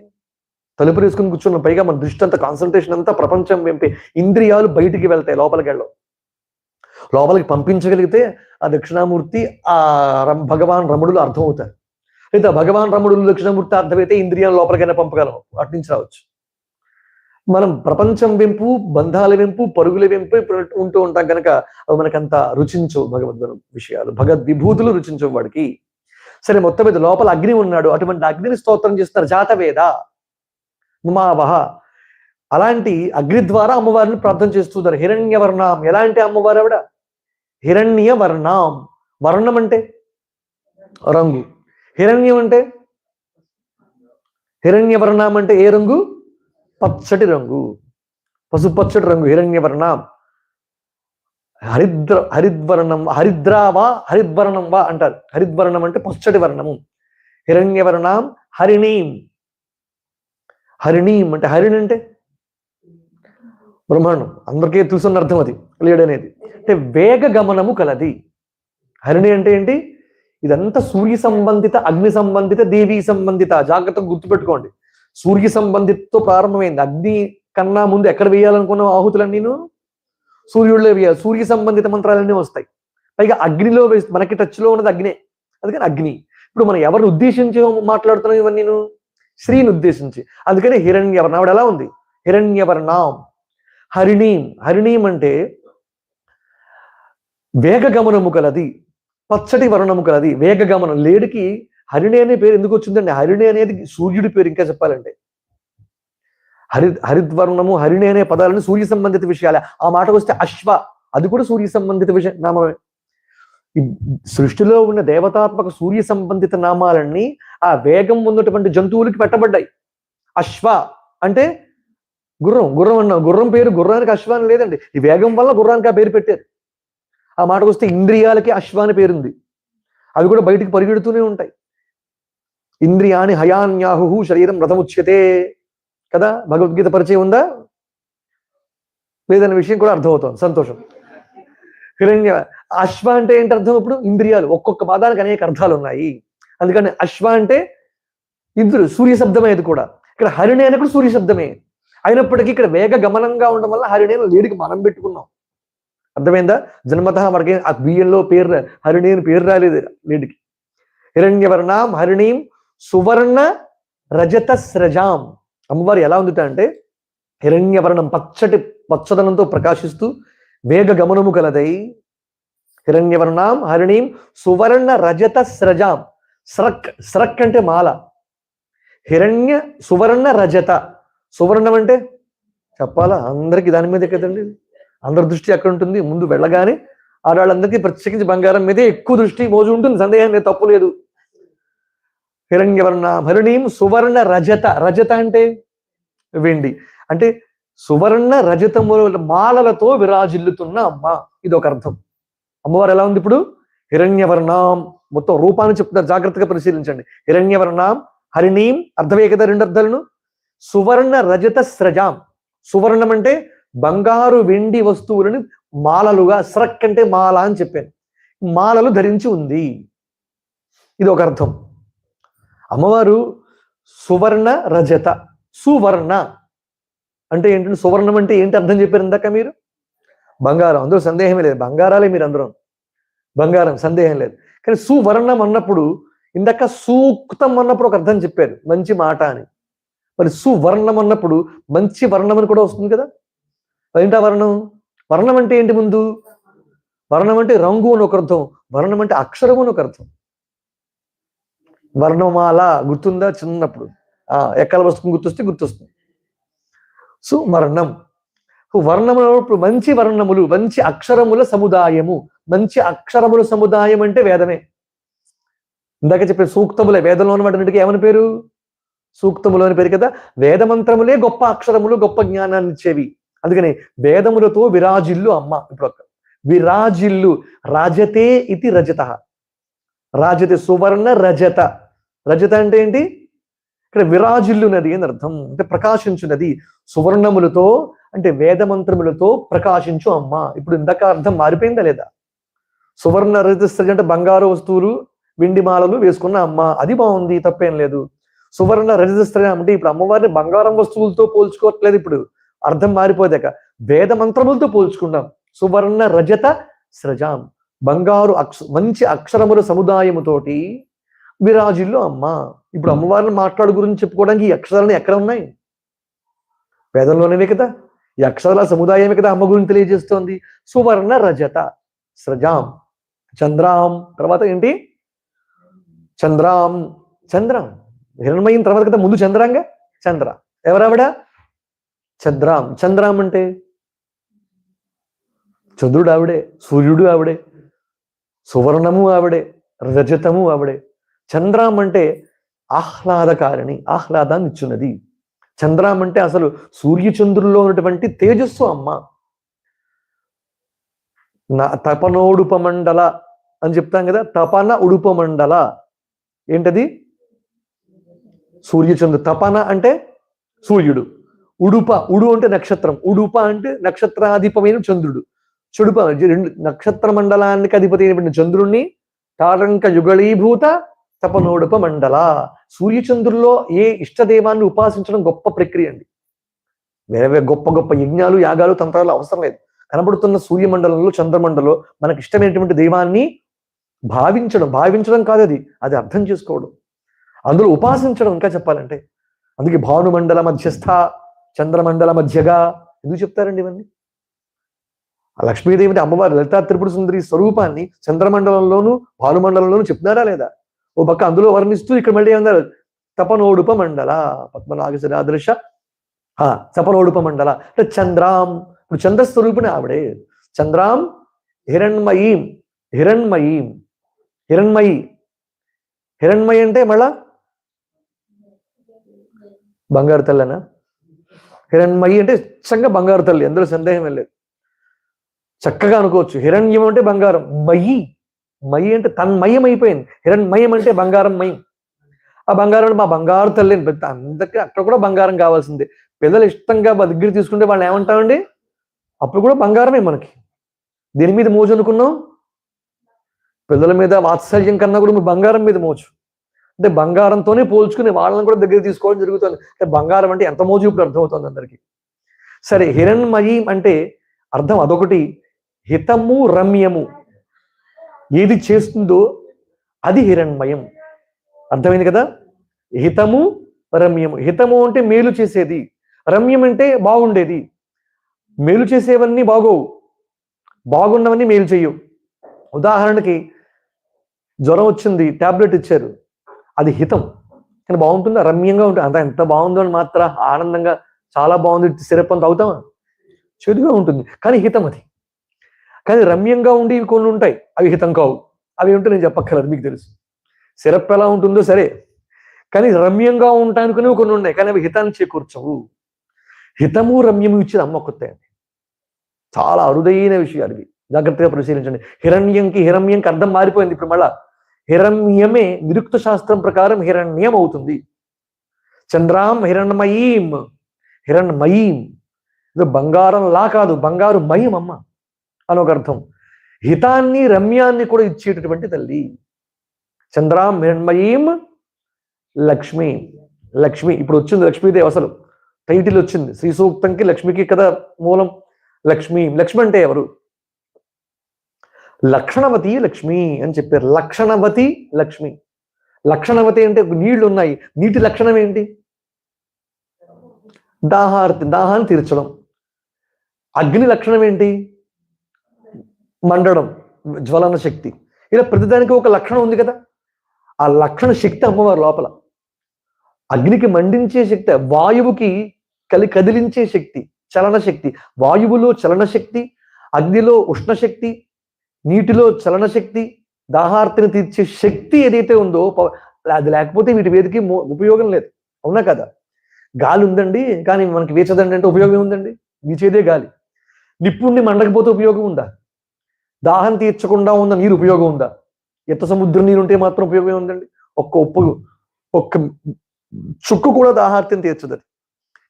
తలుపు వేసుకుని కూర్చున్నాం, పైగా మన దృష్టి అంతా, కాన్సన్ట్రేషన్ అంతా ప్రపంచం వెంపే. ఇంద్రియాలు బయటికి వెళ్తాయి, లోపలికి వెళ్ళవు. లోపలికి పంపించగలిగితే ఆ దక్షిణామూర్తి, ఆ భగవాన్ రమణులు అర్థమవుతారు. అయితే భగవాన్ రమణులు దక్షిణామూర్తి అర్థమైతే ఇంద్రియాలు లోపలికైనా పంపగలం, అటు నుంచి రావచ్చు. మనం ప్రపంచం వెంపు, బంధాల వెంపు, పరుగుల వెంపు ఉంటూ ఉంటాం కనుక అవి మనకంత రుచించవు. భగవద్ విషయాలు, భగవద్ విభూతులు రుచించవు వాడికి. సరే, మొత్తం మీద లోపల అగ్ని ఉన్నాడు. అటువంటి అగ్నిని స్తోత్రం చేస్తున్నారు. జాతవేద ఉమావహ. అలాంటి అగ్ని ద్వారా అమ్మవారిని ప్రార్థన చేస్తున్నారు. హిరణ్యవర్ణం. ఎలాంటి అమ్మవారు ఆవిడ? హిరణ్యవర్ణం. వర్ణం అంటే రంగు. హిరణ్యం అంటే హిరణ్యవర్ణం అంటే ఏ రంగు? పచ్చటి రంగు, పసుపచ్చటి రంగు హిరణ్యవర్ణం. హరిద్వర్ణం, హరిద్రావా హరిద్వర్ణం వా అంటారు. హరిద్వర్ణం అంటే పచ్చటి వర్ణము. హిరణ్యవర్ణం హరిణీం. హరిణీం అంటే హరిణి అంటే బ్రహ్మాండం, అందరికీ తెలుసున్న అర్థం అది. లేడనేది అంటే వేగ గమనము కలది. హరిణి అంటే ఏంటి? ఇదంతా సూర్య సంబంధిత, అగ్ని సంబంధిత, దేవీ సంబంధిత. జాగ్రత్తగా గుర్తుపెట్టుకోండి. సూర్య సంబంధితతో ప్రారంభమైంది. అగ్ని కన్నా ముందు ఎక్కడ వేయాలనుకున్న ఆహుతులన్నీ సూర్యుడిలో వేయాలి. సూర్య సంబంధిత మంత్రాలన్నీ వస్తాయి. పైగా అగ్నిలో వేస్తే మనకి టచ్లో ఉన్నది అగ్నే, అందుకని అగ్ని. ఇప్పుడు మనం ఎవరిని ఉద్దేశించి మాట్లాడుతున్నాం? ఇవన్నీ శ్రీని ఉద్దేశించి. అందుకని హిరణ్యవర్ణ. ఆవిడ ఎలా ఉంది? హిరణ్యవర్ణం. హరిణీం. హరిణీం అంటే వేగగమనము కలది, పచ్చటి వర్ణము కలది, వేగగమనం. లేడికి హరిణి అనే పేరు ఎందుకు వచ్చిందండి? హరిణి అనేది సూర్యుడి పేరు. ఇంకా చెప్పాలంటే హరిద్వర్ణము, హరిణి అనే పదాలను సూర్య సంబంధిత విషయాలే. ఆ మాటకు వస్తే అశ్వ, అది కూడా సూర్య సంబంధిత నామమే. ఈ సృష్టిలో ఉన్న దేవతాత్మక సూర్య సంబంధిత నామాలన్నీ ఆ వేగం ఉన్నటువంటి జంతువులకి పెట్టబడ్డాయి. అశ్వ అంటే గుర్రం. గుర్రం అన్నా, గుర్రం పేరు గుర్రానికి అశ్వ అని లేదండి. ఈ వేగం వల్ల గుర్రానికి ఆ పేరు పెట్టారు. ఆ మాటకు వస్తే ఇంద్రియాలకి అశ్వ అని పేరుంది. అవి కూడా బయటికి పరిగెడుతూనే ఉంటాయి. ఇంద్రియాని హయాన్యాహు శరీరం రథముచ్యతే కదా. భగవద్గీత పరిచయం ఉందా? లేదన్న విషయం కూడా అర్థమవుతుంది. సంతోషం. హిరణ్య అశ్వ అంటే ఏంటి అర్థం? ఇప్పుడు ఇంద్రియాలు. ఒక్కొక్క పదానికి అనేక అర్థాలు ఉన్నాయి. అందుకని అశ్వ అంటే ఇంద్రుడు, సూర్య శబ్దమే. అది కూడా ఇక్కడ హరిణి అని కూడా సూర్య శబ్దమే. అయినప్పటికీ ఇక్కడ వేగ గమనంగా ఉండడం వల్ల హరిణి లేడికి మనం పెట్టుకున్నాం. అర్థమైందా? జన్మత మనకి ఆ బియ్యంలో పేరు హరిణి అని పేరు రాలేదు లేడికి. హిరణ్యవర్ణాం హరిణీం సువర్ణ రజత స్రజాం. అమ్మవారు ఎలా ఉందిట అంటే హిరణ్యవర్ణం, పచ్చటి పచ్చదనంతో ప్రకాశిస్తూ వేగ గమనము కలదై. హిరణ్యవర్ణాం హరిణీం సువర్ణ రజత స్రజాం. స్రక్, స్రక్ అంటే మాల. హిరణ్య సువర్ణ రజత. సువర్ణం అంటే చెప్పాలా? అందరికీ దాని మీదే కదండి. అందరి దృష్టి ఎక్కడ ఉంటుంది? ముందు వెళ్ళగానే ఆడవాళ్ళందరికీ ప్రత్యేకించి బంగారం మీదే ఎక్కువ దృష్టి మోజు ఉంటుంది. సందేహం లేదు, తప్పు లేదు. హిరణ్యవర్ణాం హరిణీం సువర్ణ రజత. రజత అంటే వెండి. అంటే సువర్ణ రజతముల మాలలతో విరాజిల్లుతున్న అమ్మ. ఇది ఒక అర్థం. అమ్మవారు ఎలా ఉంది ఇప్పుడు? హిరణ్యవర్ణాం. మొత్తం రూపాన్ని చెప్తున్నారు, జాగ్రత్తగా పరిశీలించండి. హిరణ్యవర్ణాం హరిణీం అర్థమే కదా, రెండు అర్థాలను. సువర్ణ రజత స్రజాం. సువర్ణం అంటే బంగారు వెండి వస్తువులను మాలలుగా, స్రక్ అంటే మాల అని చెప్పాను, మాలలు ధరించి ఉంది. ఇది ఒక అర్థం. అమ్మవారు సువర్ణ రజత. సువర్ణ అంటే ఏంటంటే సువర్ణం అంటే ఏంటి అర్థం చెప్పారు ఇందాక మీరు? బంగారం. అందులో సందేహమే లేదు, బంగారాలే మీరు అందరం. బంగారం, సందేహం లేదు. కానీ సువర్ణం అన్నప్పుడు, ఇందాక సూక్తం అన్నప్పుడు ఒక అర్థం చెప్పారు, మంచి మాట అని. మరి సువర్ణం అన్నప్పుడు మంచి వర్ణం అని కూడా వస్తుంది కదా. ఏంటా వర్ణం? వర్ణం అంటే ఏంటి? ముందు వర్ణం అంటే రంగు అని ఒక అర్థం, వర్ణం అంటే అక్షరము అని ఒక అర్థం. వర్ణమాల గుర్తుందా? చిన్నప్పుడు ఎక్కల వస్తుంది, గుర్తొస్తుంది. సువర్ణం. వర్ణములు మంచి వర్ణములు, మంచి అక్షరముల సముదాయము. మంచి అక్షరముల సముదాయం అంటే వేదమే. ఇందాక చెప్పే సూక్తములే. వేదంలో ఉన్నవాటికి ఏమని పేరు? సూక్తములు అని పేరు కదా. వేదమంత్రములే గొప్ప అక్షరములు, గొప్ప జ్ఞానాన్ని ఇచ్చేవి. అందుకని వేదములతో విరాజిల్లు అమ్మ. ఇప్పుడు విరాజిల్లు. రాజతే ఇది రజత. రాజతే సువర్ణ రజత. రజత అంటే ఏంటి? ఇక్కడ విరాజిల్లునది అని అర్థం, అంటే ప్రకాశించున్నది. సువర్ణములతో అంటే వేదమంత్రములతో ప్రకాశించు అమ్మ. ఇప్పుడు ఇందాక అర్థం మారిపోయిందా లేదా? సువర్ణ రజత అంటే బంగారు వస్తువులు, వెండి మాలలు వేసుకున్న అమ్మ. అది బాగుంది, తప్పేం లేదు. సువర్ణ రజత అంటే ఇప్పుడు అమ్మవారిని బంగారం వస్తువులతో పోల్చుకోవట్లేదు. ఇప్పుడు అర్థం మారిపోయాక వేద మంత్రములతో పోల్చుకున్నాం. సువర్ణ రజత స్రజాం. బంగారు మంచి అక్షరముల సముదాయముతోటి విరాజిల్లు అమ్మ. ఇప్పుడు అమ్మవారిని మాట్లాడు గురించి చెప్పుకోవడానికి ఈ అక్షరాలను ఎక్కడ ఉన్నాయి? వేదంలోనే కదా. ఈ అక్షరాల సముదాయమే కదా అమ్మ గురించి తెలియజేస్తోంది. సువర్ణ రజత స్రజాం. చంద్రాం. తర్వాత ఏంటి? చంద్రాం. చంద్రం. హిరణ్మయం తర్వాత కదా, ముందు చంద్రాంగ. చంద్ర. ఎవరావిడ? చంద్రాం. చంద్రాం అంటే చంద్రుడు ఆవిడే, సూర్యుడు ఆవిడే, సువర్ణము ఆవిడే, రజతము ఆవిడే. చంద్రాం అంటే ఆహ్లాదకారిణి, ఆహ్లాదాన్ని ఇచ్చున్నది. చంద్రాం అంటే అసలు సూర్యచంద్రుల్లో ఉన్నటువంటి తేజస్సు అమ్మ. నా తపనోడుపమండల అని చెప్తాం కదా, తపన ఉడుపమండల ఏంటది? సూర్యచంద్రుడు. తపన అంటే సూర్యుడు, ఉడుప ఉడు అంటే నక్షత్రం, ఉడుప అంటే నక్షత్రాధిపమైన చంద్రుడు. చుడుప రెండు నక్షత్ర మండలానికి అధిపతి అయినటువంటి చంద్రుణ్ణి తారంక యుగళీభూత తపనోడుప మండల. సూర్యచంద్రుల్లో ఏ ఇష్టదేవాన్ని ఉపాసించడం గొప్ప ప్రక్రియ అండి. వేరే గొప్ప గొప్ప యజ్ఞాలు, యాగాలు, తంత్రాలు అవసరం లేదు. కనబడుతున్న సూర్యమండలంలో, చంద్రమండలంలో మనకి ఇష్టమైనటువంటి దైవాన్ని భావించడం కాదు, అది అర్థం చేసుకోవడం, అందులో ఉపాసించడం ఇంకా చెప్పాలంటే. అందుకే భానుమండల మధ్యస్థ, చంద్రమండల మధ్యగా ఎందుకు చెప్తారండి ఇవన్నీ? ఆ లక్ష్మీదేవి అమ్మవారి లలితా త్రిపుర సుందరి స్వరూపాన్ని చంద్రమండలంలోను భానుమండలంలోనూ చెప్తున్నారా లేదా? ఓ పక్క అందులో వర్ణిస్తూ ఇక్కడ మళ్ళీ ఏమన్నారు? తపనోడుప మండల పద్మనాగశరాదృశ తపనోడుప మండల అంటే చంద్రాం. ఇప్పుడు చంద్రస్వరూపిణి ఆవిడే. చంద్రాం హిరణ్మయీం, హిరణ్మయీం, హిరణ్మయి. హిరణ్మయి అంటే మళ్ళా బంగారు తల్లనా? హిరణ్మయి అంటే చక్కగా బంగారు తల్లి, అందులో సందేహం లేదు, చక్కగా అనుకోవచ్చు. హిరణ్యం అంటే బంగారం, మయి, మయి అంటే తన్మయం అయిపోయింది. హిరణ్మయం అంటే బంగారం మయం. ఆ బంగారం మా బంగారు తల్లి అందరికీ అక్కడ కూడా బంగారం కావాల్సిందే. పిల్లలు ఇష్టంగా దగ్గర తీసుకుంటే వాళ్ళు ఏమంటామండి? అప్పుడు కూడా బంగారమే మనకి. దేని మీద మోజు అనుకున్నాం? పిల్లల మీద వాత్సల్యం కన్నా కూడా బంగారం మీద మోజు. అంటే బంగారంతోనే పోల్చుకుని వాళ్ళని కూడా దగ్గర తీసుకోవడం జరుగుతుంది. అంటే బంగారం అంటే ఎంత మోజు ఇప్పుడు అర్థమవుతుంది అందరికీ. సరే, హిరణ్మయి అంటే అర్థం అదొకటి. హితము రమ్యము ఏది చేస్తుందో అది హిరణ్మయం. అర్థమైంది కదా? హితము రమ్యము. హితము అంటే మేలు చేసేది, రమ్యం అంటే బాగుండేది. మేలు చేసేవన్నీ బాగోవు, బాగున్నవన్నీ మేలు చెయ్యవు. ఉదాహరణకి జ్వరం వచ్చింది, టాబ్లెట్ ఇచ్చారు, అది హితం కానీ బాగుంటుందా? రమ్యంగా ఉంటుంది. అంత ఎంత బాగుందో అని మాత్ర ఆనందంగా చాలా బాగుంది సిరప్ అంత అవుతామా? చెడుగా ఉంటుంది, కానీ హితం అది. కానీ రమ్యంగా ఉండి కొన్ని ఉంటాయి, అవి హితం కావు. అవి ఉంటే నేను చెప్పక్కర్లేదు, మీకు తెలుసు. సిరప్ ఎలా ఉంటుందో సరే, కానీ రమ్యంగా ఉంటాయనుకునేవి కొన్ని ఉన్నాయి, కానీ అవి హితాన్ని చేకూర్చవు. హితము రమ్యము ఇచ్చిన అమ్మ కొత్త. చాలా అరుదైన విషయాలు ఇవి, జాగ్రత్తగా పరిశీలించండి. హిరణ్యంకి అర్థం మారిపోయింది ఇప్పుడు. మళ్ళా హిరణ్యమే నిరుక్త శాస్త్రం ప్రకారం హిరణ్యం అవుతుంది. చంద్రాం హిరణ్మయీం, హిరణ్మయీం. ఇది బంగారంలా కాదు, బంగారు మయం అమ్మ అని ఒక అర్థం. హితాన్ని రమ్యాన్ని కూడా ఇచ్చేటటువంటి తల్లి. చంద్రాం హిరణ్మయీం లక్ష్మి. లక్ష్మి ఇప్పుడు వచ్చింది, లక్ష్మీదేవి అసలు టైటిల్ వచ్చింది. శ్రీ సూక్తంకి లక్ష్మికి కదా మూలం. లక్ష్మి, లక్ష్మి అంటే ఎవరు? లక్షణవతి లక్ష్మి అని చెప్పారు. లక్షణవతి లక్ష్మి. లక్షణవతి అంటే నీళ్లు ఉన్నాయి, నీటి లక్షణం ఏంటి? దాహాన్ని తీర్చడం. అగ్ని లక్షణం ఏంటి? మండడం, జ్వలన శక్తి. ఇలా ప్రతిదానికి ఒక లక్షణం ఉంది కదా. ఆ లక్షణ శక్తి అమ్మవారు లోపల. అగ్నికి మండించే శక్తి, వాయువుకి కదిలించే శక్తి, చలన శక్తి. వాయువులో చలన శక్తి, అగ్నిలో ఉష్ణశక్తి, నీటిలో చలన శక్తి, దాహార్తిని తీర్చే శక్తి ఏదైతే ఉందో అది లేకపోతే వీటి వేదికి ఉపయోగం లేదు. అవునా కదా? గాలి ఉందండి కానీ మనకి వేచదండి అంటే ఉపయోగం ఉందండి? వీచేదే గాలి. నిప్పుండి మండకపోతే ఉపయోగం ఉందా? దాహం తీర్చకుండా ఉన్న నీరు ఉపయోగం ఉందా? ఎత్త సముద్ర నీరు ఉంటే మాత్రం ఉపయోగం ఉందండి? ఒక్క చుక్కు కూడా దాహార్తిని తీర్చదు.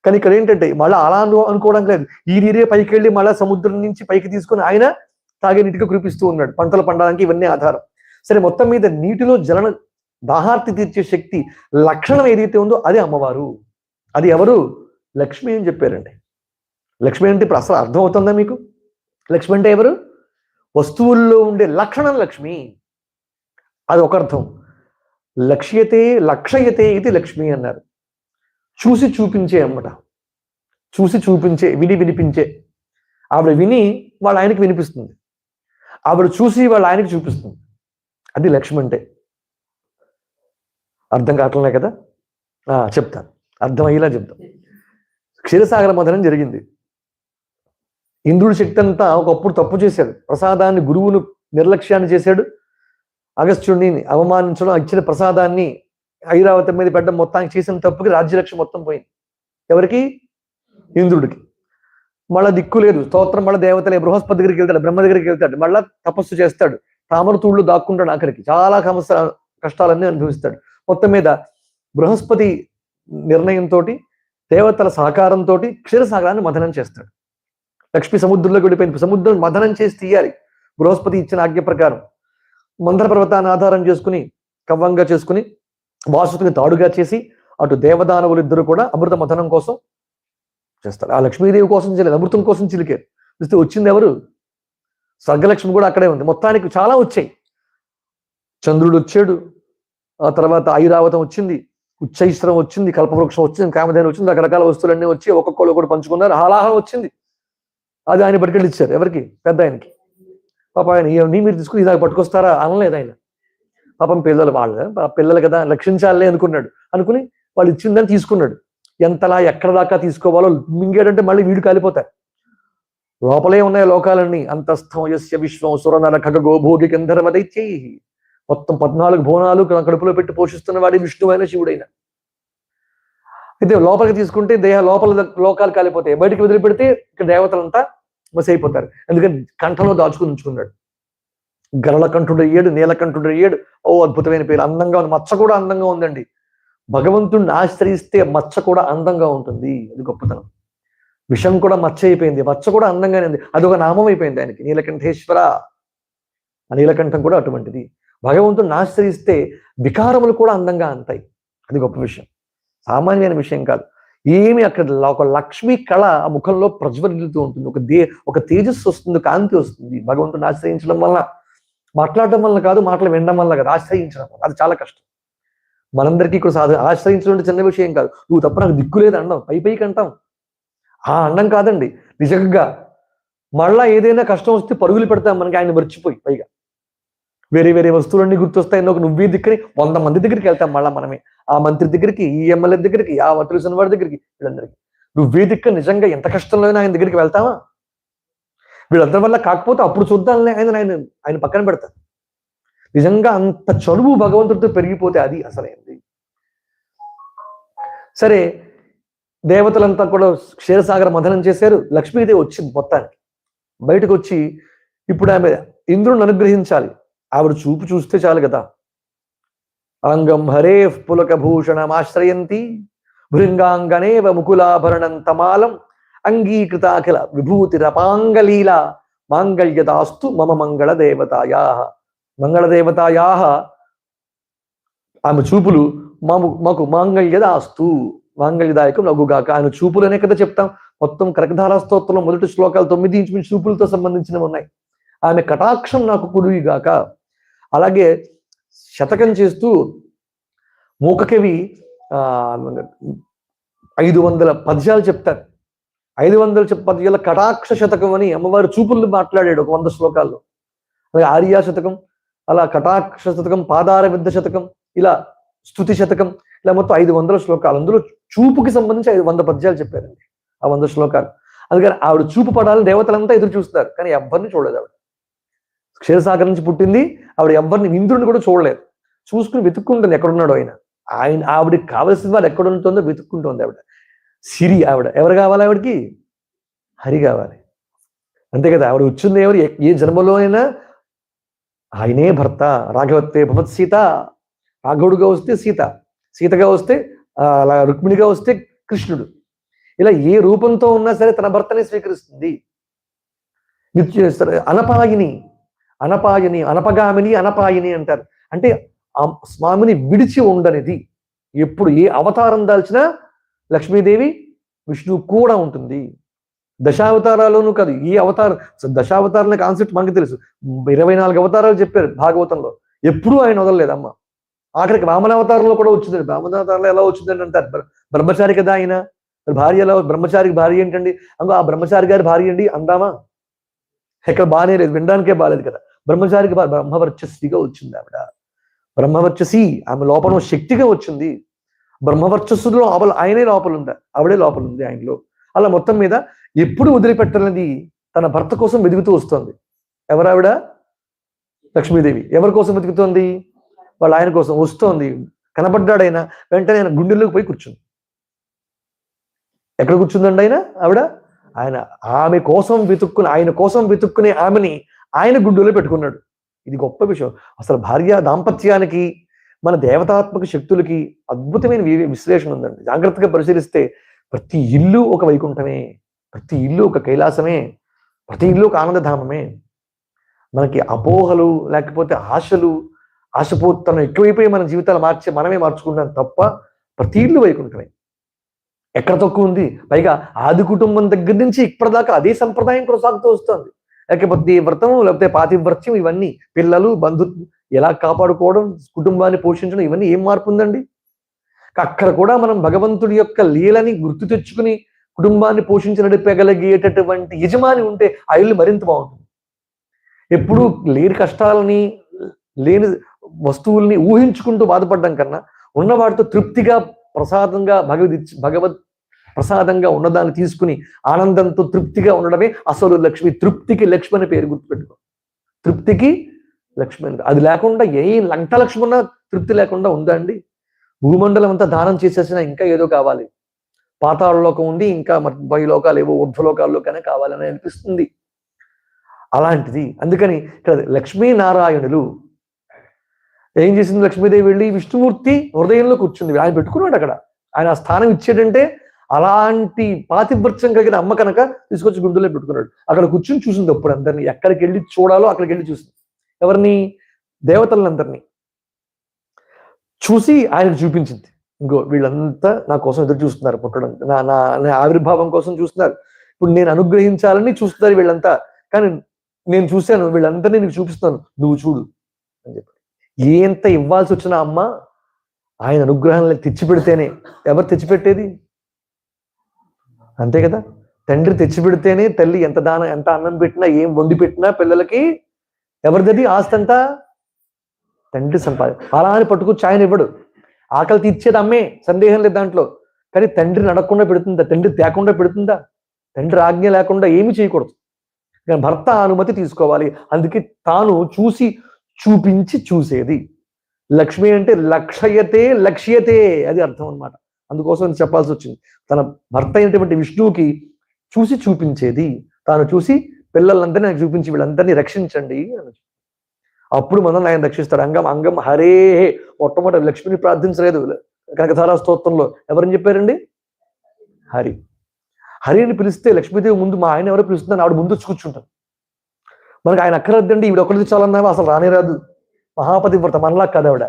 కానీ ఇక్కడ ఏంటంటే మళ్ళీ అలా అనుకోవడం లేదు. ఈ నీరే పైకి వెళ్ళి మళ్ళీ సముద్రం నుంచి పైకి తీసుకొని ఆయన తాగే నీటిగా కురిపిస్తూ ఉన్నాడు. పంటలు పండడానికి ఇవన్నీ ఆధారం. సరే, మొత్తం మీద నీటిలో దాహార్తి తీర్చే శక్తి లక్షణం ఏదైతే ఉందో అదే అమ్మవారు. అది ఎవరు? లక్ష్మి అని చెప్పారండి. లక్ష్మి అంటే ఇప్పుడు అసలు అర్థమవుతుందా మీకు? లక్ష్మి అంటే ఎవరు? వస్తువుల్లో ఉండే లక్షణం లక్ష్మి. అది ఒక అర్థం. లక్ష్యతే ఇది లక్ష్మి అన్నారు. చూసి చూపించే అమ్మట. చూసి చూపించే, వినిపించే. ఆవిడ విని వాళ్ళ ఆయనకి వినిపిస్తుంది, ఆవిడ చూసి వాళ్ళ ఆయనకి చూపిస్తుంది. అది లక్ష్మి అంటే. అర్థం కావట్లే కదా? చెప్తాను, అర్థమయ్యేలా చెప్తాం. క్షీరసాగర మథనం జరిగింది. ఇంద్రుడి శక్తి అంతా ఒకప్పుడు తప్పు చేశాడు. ప్రసాదాన్ని, గురువును నిర్లక్ష్యాన్ని చేశాడు. అగస్త్యుడిని అవమానించడం, ఇచ్చిన ప్రసాదాన్ని ఐరావతం మీద పెట్టడం, మొత్తానికి చేసిన తప్పుకి రాజ్యరక్ష మొత్తం పోయింది. ఎవరికి? ఇంద్రుడికి. మళ్ళా దిక్కు లేదు, స్తోత్రం మళ్ళీ దేవతలే. బృహస్పతి దగ్గరికి వెళ్తాడు, బ్రహ్మ దగ్గరికి వెళ్తాడు, మళ్ళా తపస్సు చేస్తాడు, తామరతూళ్ళు దాక్కుంటాడు, అక్కడికి చాలా కష్టాలన్నీ అనుభవిస్తాడు. మొత్తం మీద బృహస్పతి నిర్ణయంతో, దేవతల సహకారంతో క్షీరసాగరాన్ని మథనం చేస్తాడు. లక్ష్మి సముద్రంలోకి వెళ్ళిపోయింది. సముద్రం మథనం చేసి తీయాలి బృహస్పతి ఇచ్చిన ఆజ్ఞ ప్రకారం. మందర పర్వతాన్ని ఆధారం చేసుకుని, కవ్వంగా చేసుకుని, వాసుని తాడుగా చేసి, అటు దేవదానవులు ఇద్దరు కూడా అమృత మథనం కోసం చేస్తారు. ఆ లక్ష్మీదేవి కోసం చేయలేదు, అమృతం కోసం చిలికారు. చూస్తే వచ్చింది ఎవరు? స్వర్గలక్ష్మి కూడా అక్కడే ఉంది. మొత్తానికి చాలా వచ్చాయి. చంద్రుడు వచ్చాడు, ఆ తర్వాత ఐరావతం వచ్చింది, ఉచ్చైశ్వరం వచ్చింది, కల్పవృక్షం వచ్చింది, కామధేను వచ్చింది, రకరకాల వస్తువులన్నీ వచ్చి ఒక్కొక్కరు కూడా పంచుకున్నారు. హాలాహలం వచ్చింది. అది ఆయన పట్టుకెళ్ళి ఇచ్చారు. ఎవరికి? పెద్ద ఆయనకి. పాప ఆయన నీ మీరు తీసుకుని ఇదాక పట్టుకొస్తారా అనలేదు ఆయన. పాపం పిల్లలు పిల్లలు కదా, రక్షించాలే అనుకుని వాళ్ళు ఇచ్చిందని తీసుకున్నాడు. ఎంతలా ఎక్కడ దాకా తీసుకోవాలో మింగేటంటే మళ్ళీ వీడు కాలిపోతారు. లోపలే ఉన్నాయి లోకాలన్నీ. అంతస్థం యస్య విశ్వం సురనర ఖగో భోగి గంధర్వ దైత్యై. మొత్తం 14 భువనాలు కడుపులో పెట్టి పోషిస్తున్న వాడి విష్ణువైన శివుడైన. అయితే లోపలికి తీసుకుంటే దేహ లోపల లోకాలు కాలిపోతాయి, బయటికి వదిలిపెడితే ఇక్కడ దేవతలంతా మసైపోతారు. ఎందుకని కంఠంలో దాచుకుని ఉంచుకున్నాడు. గరళ కంఠుడయ్యాడు, నీలకంఠుడయ్యాడు. ఓ అద్భుతమైన పేరు, అందంగా ఉంది. మచ్చ కూడా అందంగా ఉందండి. భగవంతుడిని ఆశ్రయిస్తే మచ్చ కూడా అందంగా ఉంటుంది. అది గొప్పతనం. విషం కూడా మచ్చ అయిపోయింది, మచ్చ కూడా అందంగానే ఉంది. అదొక నామం అయిపోయింది ఆయనకి, నీలకంఠేశ్వర. ఆ నీలకంఠం కూడా అటువంటిది. భగవంతుడిని ఆశ్రయిస్తే వికారములు కూడా అందంగా అంతాయి. అది గొప్ప విషయం, సామాన్యమైన విషయం కాదు. ఏమి అక్కడ ఒక లక్ష్మీ కళ ఆ ముఖంలో ప్రజ్వలిల్లుతూ ఉంటుంది. ఒక తేజస్సు వస్తుంది, కాంతి వస్తుంది. భగవంతుని ఆశ్రయించడం వల్ల, మాట్లాడడం వల్ల కాదు, మాటలు వినడం వల్ల కాదు, ఆశ్రయించడం వల్ల. అది చాలా కష్టం. మనందరికీ కూడా ఆశ్రయించడం చిన్న విషయం కాదు. నువ్వు తప్ప నాకు దిక్కు లేదు అండం, పైకి అంటాం. ఆ అండం కాదండి, నిజంగా. మళ్ళా ఏదైనా కష్టం వస్తే పరుగులు పెడతాం మనకి ఆయన మర్చిపోయి. పైగా వేరే వేరే వస్తువులన్నీ గుర్తొస్తాయి. నువ్వే దిక్కుని 100 మంది దగ్గరికి వెళ్తాం. మళ్ళా మనమే ఆ మంత్రి దగ్గరికి, ఈ ఎమ్మెల్యే దగ్గరికి, ఆ తెలిసిన వాడి దగ్గరికి, వీళ్ళందరికీ నువ్వే దిక్కు. నిజంగా ఎంత కష్టంలో ఆయన దగ్గరికి వెళ్తావా? వీళ్ళందరి వల్ల కాకపోతే అప్పుడు చూద్దాంలే ఆయన పక్కన పెడతారు. నిజంగా అంత చనువు భగవంతుడితో పెరిగిపోతే అది అసలైంది. సరే, దేవతలంతా కూడా క్షీరసాగర మథనం చేశారు. లక్ష్మీదేవి వచ్చింది మొత్తానికి. బయటకు వచ్చి ఇప్పుడు ఆమె ఇంద్రుడిని అనుగ్రహించాలి. ఆవిడ చూపు చూస్తే చాలు కదా. అంగం హరే పులక భూషణమాశ్రయంతి భృంగాంగనేవ ముకులాభరణం తమాలం అంగీకృతాఖిల విభూతిరపాంగలీల మాంగళ్యదాస్తు మమ మంగళదేవతాయా. ఆమె చూపులు మాకు మాంగళ్యదాస్తు, మాంగళ్యదాయకం నగుగాక. ఆయన చూపులనే కదా చెప్తాం. మొత్తం కనకధారా స్తోత్రంలో మొదటి శ్లోకాలు 9 ఇంచుమించు చూపులతో సంబంధించినవి ఉన్నాయి. ఆమె కటాక్షం నాకు కురువిగాక. అలాగే శతకం చేస్తూ మూకకవి 500 పద్యాలు చెప్తారు. 500 పద్యాల కటాక్ష శతకం అని అమ్మవారి చూపులు మాట్లాడాడు ఒక 100 శ్లోకాల్లో. అలాగే ఆర్యా శతకం, అలా కటాక్ష శతకం, పాదార విద్ద శతకం, ఇలా స్తుతి శతకం, ఇలా మొత్తం 500 శ్లోకాలు. అందులో చూపుకి సంబంధించి 100 పద్యాలు చెప్పారండి ఆ 100 శ్లోకాలు. అందుకని ఆవిడ చూపు పడాలని దేవతలంతా ఎదురు చూస్తారు, కానీ ఎవ్వరిని చూడలేదు. ఆవిడ క్షీరసాగర్ నుంచి పుట్టింది. ఆవిడ ఎవ్వరిని, ఇంద్రుడిని కూడా చూడలేదు. చూసుకుని వెతుక్కుంటుంది ఎక్కడున్నాడో ఆవిడకి కావలసిన వాళ్ళు ఎక్కడ ఉంటుందో వెతుక్కుంటుంది ఆవిడ. సిరి ఆవిడ. ఎవరు కావాలి ఆవిడకి? హరి కావాలి. అంతే కదా. ఆవిడ వచ్చింది ఎవరు? ఏ జన్మలో అయినా ఆయనే భర్త. రాఘవత్తే భవత్ సీత. రాఘవుడుగా వస్తే సీత, సీతగా వస్తే అలా రుక్మిణిగా వస్తే కృష్ణుడు. ఇలా ఏ రూపంతో ఉన్నా సరే తన భర్తనే స్వీకరిస్తుంది. అనపాయిని, అనపగామిని, అనపాయిని అంటారు. అంటే ఆ స్వామిని విడిచి ఉండనిది. ఎప్పుడు ఏ అవతారం దాల్చినా లక్ష్మీదేవి విష్ణువు కూడా ఉంటుంది. దశావతారాల్లోనూ కాదు, ఈ అవతారం, దశావతారాల కాన్సెప్ట్ మనకు తెలుసు. 24 అవతారాలు చెప్పారు భాగవతంలో. ఎప్పుడూ ఆయన వదలలేదు అమ్మ. ఆఖరికి వామనావతారంలో కూడా వచ్చింది. వామనావతారంలో ఎలా వచ్చిందని అంటారు, బ్రహ్మచారి కదా ఆయన. భార్య ఎలా? బ్రహ్మచారికి భార్య ఏంటండి? ఆ బ్రహ్మచారి గారి భార్య అండి అందామా? ఎక్కడ బాగానే లేదు, వినడానికే బాగాలేదు కదా. బ్రహ్మచారికి బ్రహ్మవర్చస్సిగా వచ్చింది ఆవిడ. బ్రహ్మవర్చసి, ఆమె లోపల శక్తిగా వచ్చింది. బ్రహ్మవర్చస్సులో ఆయనే లోపల ఉందా, ఆవిడే లోపల ఉంది ఆయనలో. అలా మొత్తం మీద ఎప్పుడు వదిలిపెట్టనది తన భర్త కోసం వెతుకుతూ వస్తుంది. ఎవరావిడ? లక్ష్మీదేవి ఎవరి కోసం వెతుకుతోంది? వాళ్ళ ఆయన కోసం. వస్తోంది, కనబడ్డాడైనా వెంటనే ఆయన గుండెల్లోకి పోయి కూర్చుంది. ఎక్కడ కూర్చుందండి ఆవిడ? ఆమె కోసం వెతుక్కుని, ఆయన కోసం వెతుక్కునే ఆమెని ఆయన గుండెలో పెట్టుకున్నాడు. ఇది గొప్ప విషయం. అసలు భార్య దాంపత్యానికి మన దేవతాత్మక శక్తులకి అద్భుతమైన విశ్లేషణ ఉందండి. జాగ్రత్తగా పరిశీలిస్తే ప్రతి ఇల్లు ఒక వైకుంఠమే, ప్రతి ఇల్లు ఒక కైలాసమే, ప్రతి ఇల్లు ఒక ఆనందధామమే. మనకి అపోహలు లేకపోతే ఆశలు, ఆశపోతనం ఎక్కువైపోయి మన జీవితాలు మనమే మార్చుకుంటాం తప్ప ప్రతి ఇల్లు వైకుంఠమే. ఎక్కడ తక్కువ ఉంది? పైగా ఆది కుటుంబం దగ్గర నుంచి ఇప్పటిదాకా అదే సంప్రదాయం కొనసాగుతూ వస్తుంది. లేకపోతే వ్రతం, లేకపోతే పాతివ్రత్యం, ఇవన్నీ పిల్లలు, బంధుత్వం ఎలా కాపాడుకోవడం, కుటుంబాన్ని పోషించడం, ఇవన్నీ ఏం మార్పు ఉందండి? అక్కడ కూడా మనం భగవంతుడి యొక్క లీలని గుర్తు తెచ్చుకుని కుటుంబాన్ని పోషించి నడిపగలిగేటటువంటి యజమాని ఉంటే ఆ ఇల్లు మరింత బాగుంటుంది. ఎప్పుడు లేని కష్టాలని, లేని వస్తువుల్ని ఊహించుకుంటూ బాధపడడం కన్నా ఉన్న వాటితో తృప్తిగా ప్రసాదంగా భగవత్ ప్రసాదంగా ఉన్నదాన్ని తీసుకుని ఆనందంతో తృప్తిగా ఉండడమే అసలు లక్ష్మి. తృప్తికి లక్ష్మి అనే పేరు గుర్తుపెట్టుకో. తృప్తికి లక్ష్మి అని. అది లేకుండా ఏ లంట లక్ష్మి ఉన్నా తృప్తి లేకుండా ఉందా అండి? భూమండలం అంతా దానం చేసేసినా ఇంకా ఏదో కావాలి. పాతాళ లోకం ఉంది, ఇంకా లోకాలు ఏవో ఊర్ధ్వలోకాల్లోకనే కావాలని అనిపిస్తుంది. అలాంటిది. అందుకని ఇక్కడ లక్ష్మీనారాయణులు ఏం చేసింది? లక్ష్మీదేవి వెళ్ళి విష్ణుమూర్తి హృదయంలో కూర్చుంది. ఆయన పెట్టుకున్నాడు అక్కడ. ఆయన ఆ స్థానం ఇచ్చేటంటే అలాంటి పాతివ్రత్యం కలిగిన అమ్మ కనుక తీసుకొచ్చి గుండెలో పెట్టుకున్నాడు. అక్కడ కూర్చుని చూసింది అప్పుడు అందరినీ. ఎక్కడికి వెళ్ళి చూడాలో అక్కడికి వెళ్ళి చూసింది. ఎవరిని? దేవతలందరినీ చూసి ఆయనకు చూపించింది. ఇంకో వీళ్ళంతా నా కోసం ఎదురు చూస్తున్నారు, పుట్టడం నా ఆవిర్భావం కోసం చూస్తున్నారు. ఇప్పుడు నేను అనుగ్రహించాలని చూస్తున్నారు వీళ్ళంతా. కానీ నేను చూశాను, వీళ్ళందరినీ నీకు చూపిస్తాను, నువ్వు చూడు అని చెప్పి. ఎంత ఇవ్వాల్సి వచ్చిన అమ్మ ఆయన అనుగ్రహాన్ని తెచ్చిపెడితేనే. ఎవరు తెచ్చిపెట్టేది? అంతే కదా. తండ్రి తెచ్చిపెడితేనే తల్లి ఎంత దానం, ఎంత అన్నం పెట్టినా, ఏం వండి పెట్టినా పిల్లలకి ఎవరిది ఆస్తి అంతా? తండ్రి సంపాదన. అలా అని పట్టుకొచ్చి ఆయన ఇవ్వడు. ఆకలి తీర్చేది అమ్మే, సందేహం లేదు దాంట్లో. కానీ తండ్రిని అడగకుండా పెడుతుందా? తండ్రి తేకుండా పెడుతుందా? తండ్రి ఆజ్ఞ లేకుండా ఏమి చేయకూడదు. కానీ భర్త అనుమతి తీసుకోవాలి. అందుకే తాను చూసి చూపించి చూసేది. లక్ష్మి అంటే లక్ష్యతే లక్ష్యతే, అది అర్థం అనమాట. అందుకోసం చెప్పాల్సి వచ్చింది. తన భర్త అయినటువంటి విష్ణువుకి చూసి చూపించేది. తాను చూసి పిల్లలందరినీ నాకు చూపించి వీళ్ళందరినీ రక్షించండి అని. అప్పుడు మనం ఆయన రక్షిస్తాడు. అంగం అంగం హరే. మొట్టమొదటి లక్ష్మిని ప్రార్థించలేదు కనకధారా స్తోత్రంలో. ఎవరని చెప్పారండి? హరి. హరిని పిలిస్తే లక్ష్మీదేవి ముందు మా ఆయన ఎవరో పిలుస్తుందని ఆవిడ ముందు వచ్చి కూర్చుంటాను. మనకు ఆయన అక్కర్లేదండి, ఈవిడ ఒక్కడిది చాలన్నావా? అసలు రానే రాదు. మహాపతివ్రత, మనలా కాదు ఆవిడ.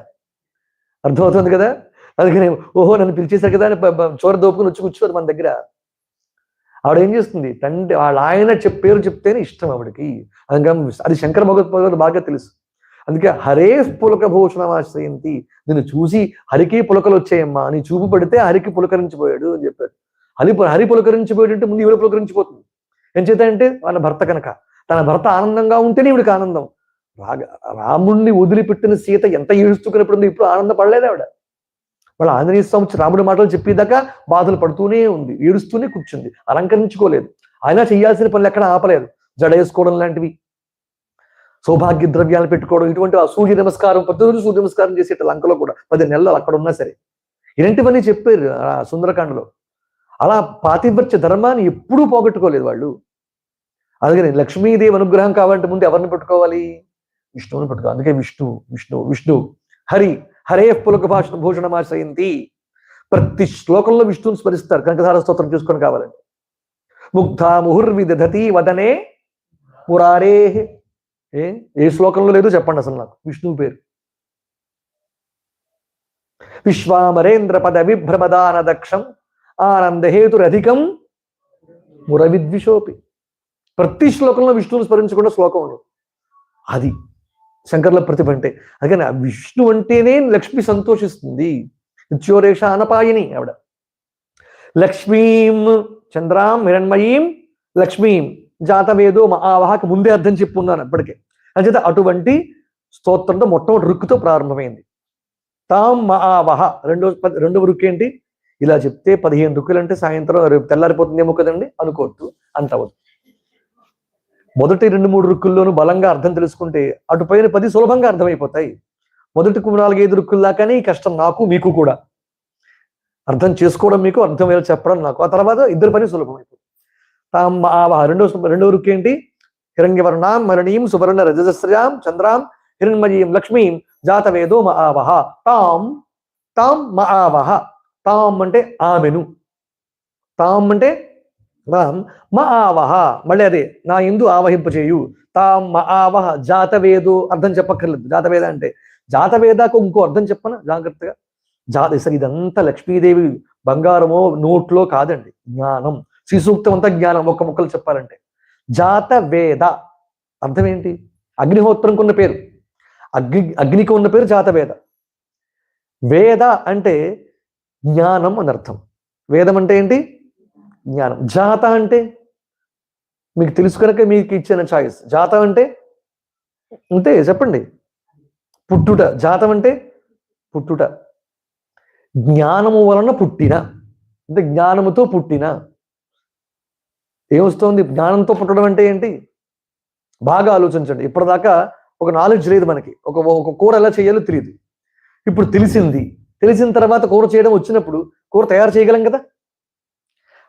అర్థమవుతుంది కదా. అందుకని ఓహో నన్ను పిలిచేశారు కదా అని చోర దోపుకుని వచ్చి కూర్చోదు మన దగ్గర. ఆవిడ ఏం చేస్తుంది? తండ్రి వాళ్ళ ఆయన పేరు చెప్తేనే ఇష్టం ఆవిడకి. అది శంకర భగవత్ బాగా తెలుసు. అందుకే హరే పులక భూషణమాశ్రయంతి. నిన్ను చూసి హరికి పులకలు వచ్చాయమ్మా, నీ చూపు పడితే హరికి పులకరించిపోయాడు అని చెప్పారు. హరి పులకరించిపోయాడంటే ముందు ఈవిడ పులకరించిపోతుంది. ఏం చేద్దామంటే వాళ్ళ భర్త కనుక. తన భర్త ఆనందంగా ఉంటేనే ఈవిడికి ఆనందం. రాముడిని వదిలిపెట్టిన సీత ఎంత ఏడుస్తున్నప్పుడు ఇప్పుడు ఆనందపడలేదు ఆవిడ. వాళ్ళ ఆంజనేయ స్వామి రాముడి మాటలు చెప్పేదాకా బాధలు పడుతూనే ఉంది, ఏడుస్తూనే కూర్చుంది, అలంకరించుకోలేదు. ఆయన చేయాల్సిన పనులు ఎక్కడ ఆపలేదు. జడ వేసుకోవడం లాంటివి, సౌభాగ్య ద్రవ్యాలు పెట్టుకోవడం, ఇటువంటి సూర్య నమస్కారం, ప్రతిరోజు సూర్య నమస్కారం చేసేట లంకలో కూడా 10 నెలలు అక్కడ ఉన్నా సరే ఇలాంటివన్నీ చెప్పారు సుందరకాండలో. అలా పాతివ్రత్య ధర్మాన్ని ఎప్పుడూ పోగొట్టుకోలేదు వాళ్ళు. అందుకని లక్ష్మీదేవి అనుగ్రహం కావాలంటే ముందు ఎవరిని పెట్టుకోవాలి? విష్ణువుని పెట్టుకోవాలి. అందుకే విష్ణు విష్ణు విష్ణు హరి హరే పులక భూషణమాశ్రయంతి. ప్రతి శ్లోకంలో విష్ణువుని స్మరిస్తారు. కనకధార స్తోత్రం చూసుకొని కావాలండి. ముగ్ధా ముహుర్విదధతి వదనే మురారే. ఏ శ్లోకంలో లేదు చెప్పండి అసలు నాకు విష్ణువు పేరు. విశ్వామరేంద్ర పద విభ్రమదాన దక్షం ఆనందహేతురధికం మురవిద్విషోపి. ప్రతి శ్లోకంలో విష్ణువుని స్మరించకుండా శ్లోకం ఉండదు. అది శంకర్ల ప్రతిభ అంటే. అందుకని ఆ విష్ణు అంటేనే లక్ష్మి సంతోషిస్తుంది. నిత్యోరేష అనపాయిని ఆవిడ. లక్ష్మీం చంద్రాం హిరణ్మయీం లక్ష్మీం జాతవేదో మహావహకు ముందే అర్థం చెప్పున్నాను అప్పటికే. అంచేత అటువంటి స్తోత్రంతో మొట్టమొదటి రుక్కుతో ప్రారంభమైంది. తాం మహావహ రెండవ రుక్కు ఏంటి? ఇలా చెప్తే 15 రుక్కులు అంటే సాయంత్రం రేపు తెల్లారిపోతుందేమో కదండి అనుకోవద్దు. అంత అవద్దు. మొదటి 2-3 రుక్కుల్లోనూ బలంగా అర్థం తెలుసుకుంటే అటుపైన 10 సులభంగా అర్థమైపోతాయి. మొదటి 4-5 రుక్కుల దాకానే ఈ కష్టం నాకు మీకు కూడా. అర్థం చేసుకోవడం మీకు, అర్థమయ్యేలా చెప్పడం నాకు. ఆ తర్వాత ఇద్దరు పని సులభమైపోతుంది. రెండో రుక్కు ఏంటి? హిరణ్యవర్ణాం మరణీం సువర్ణ రజస్రజాం చంద్రాం హిరణ్మయీం లక్ష్మీం జాతవేదో మఆవహ తాం తాం మఆవహ. తాం అంటే ఆమెను, తాం అంటే రామ్, మఆవహ మళ్ళీ అదే నా యందు ఆవహింపచేయు. తాం మఆవహ జాతవేదో అర్థం చెప్పక్కర్లేదు. జాతవేద అంటే జాతవేదకు ఇంకో అర్థం చెప్పనా జాగ్రత్తగా. అసలు ఇదంతా లక్ష్మీదేవి బంగారమో నోట్లో కాదండి, జ్ఞానం. శ్రీ సూక్తం అంతా జ్ఞానం. ఒక్క ముక్కలు చెప్పాలంటే జాతవేద అర్థం ఏంటి? అగ్నిహోత్రంకు ఉన్న పేరు, అగ్నికి ఉన్న పేరు జాతవేద. వేద అంటే జ్ఞానం అని అర్థం. వేదం అంటే ఏంటి? జ్ఞానం. జాత అంటే మీకు తెలుసు కనుక మీకు ఇచ్చిన చాయిస్. జాతం అంటే అంతే, చెప్పండి. పుట్టుట. జాతం అంటే పుట్టుట. జ్ఞానము వలన పుట్టిన, అంటే జ్ఞానముతో పుట్టిన. ఏమొస్తోంది? జ్ఞానంతో పుట్టడం అంటే ఏంటి? బాగా ఆలోచించండి. ఇప్పటిదాకా ఒక నాలెడ్జ్ లేదు మనకి. ఒక కూర ఎలా చేయాలో తెలియదు. ఇప్పుడు తెలిసింది. తెలిసిన తర్వాత కూర చేయడం వచ్చినప్పుడు కూర తయారు చేయగలం కదా.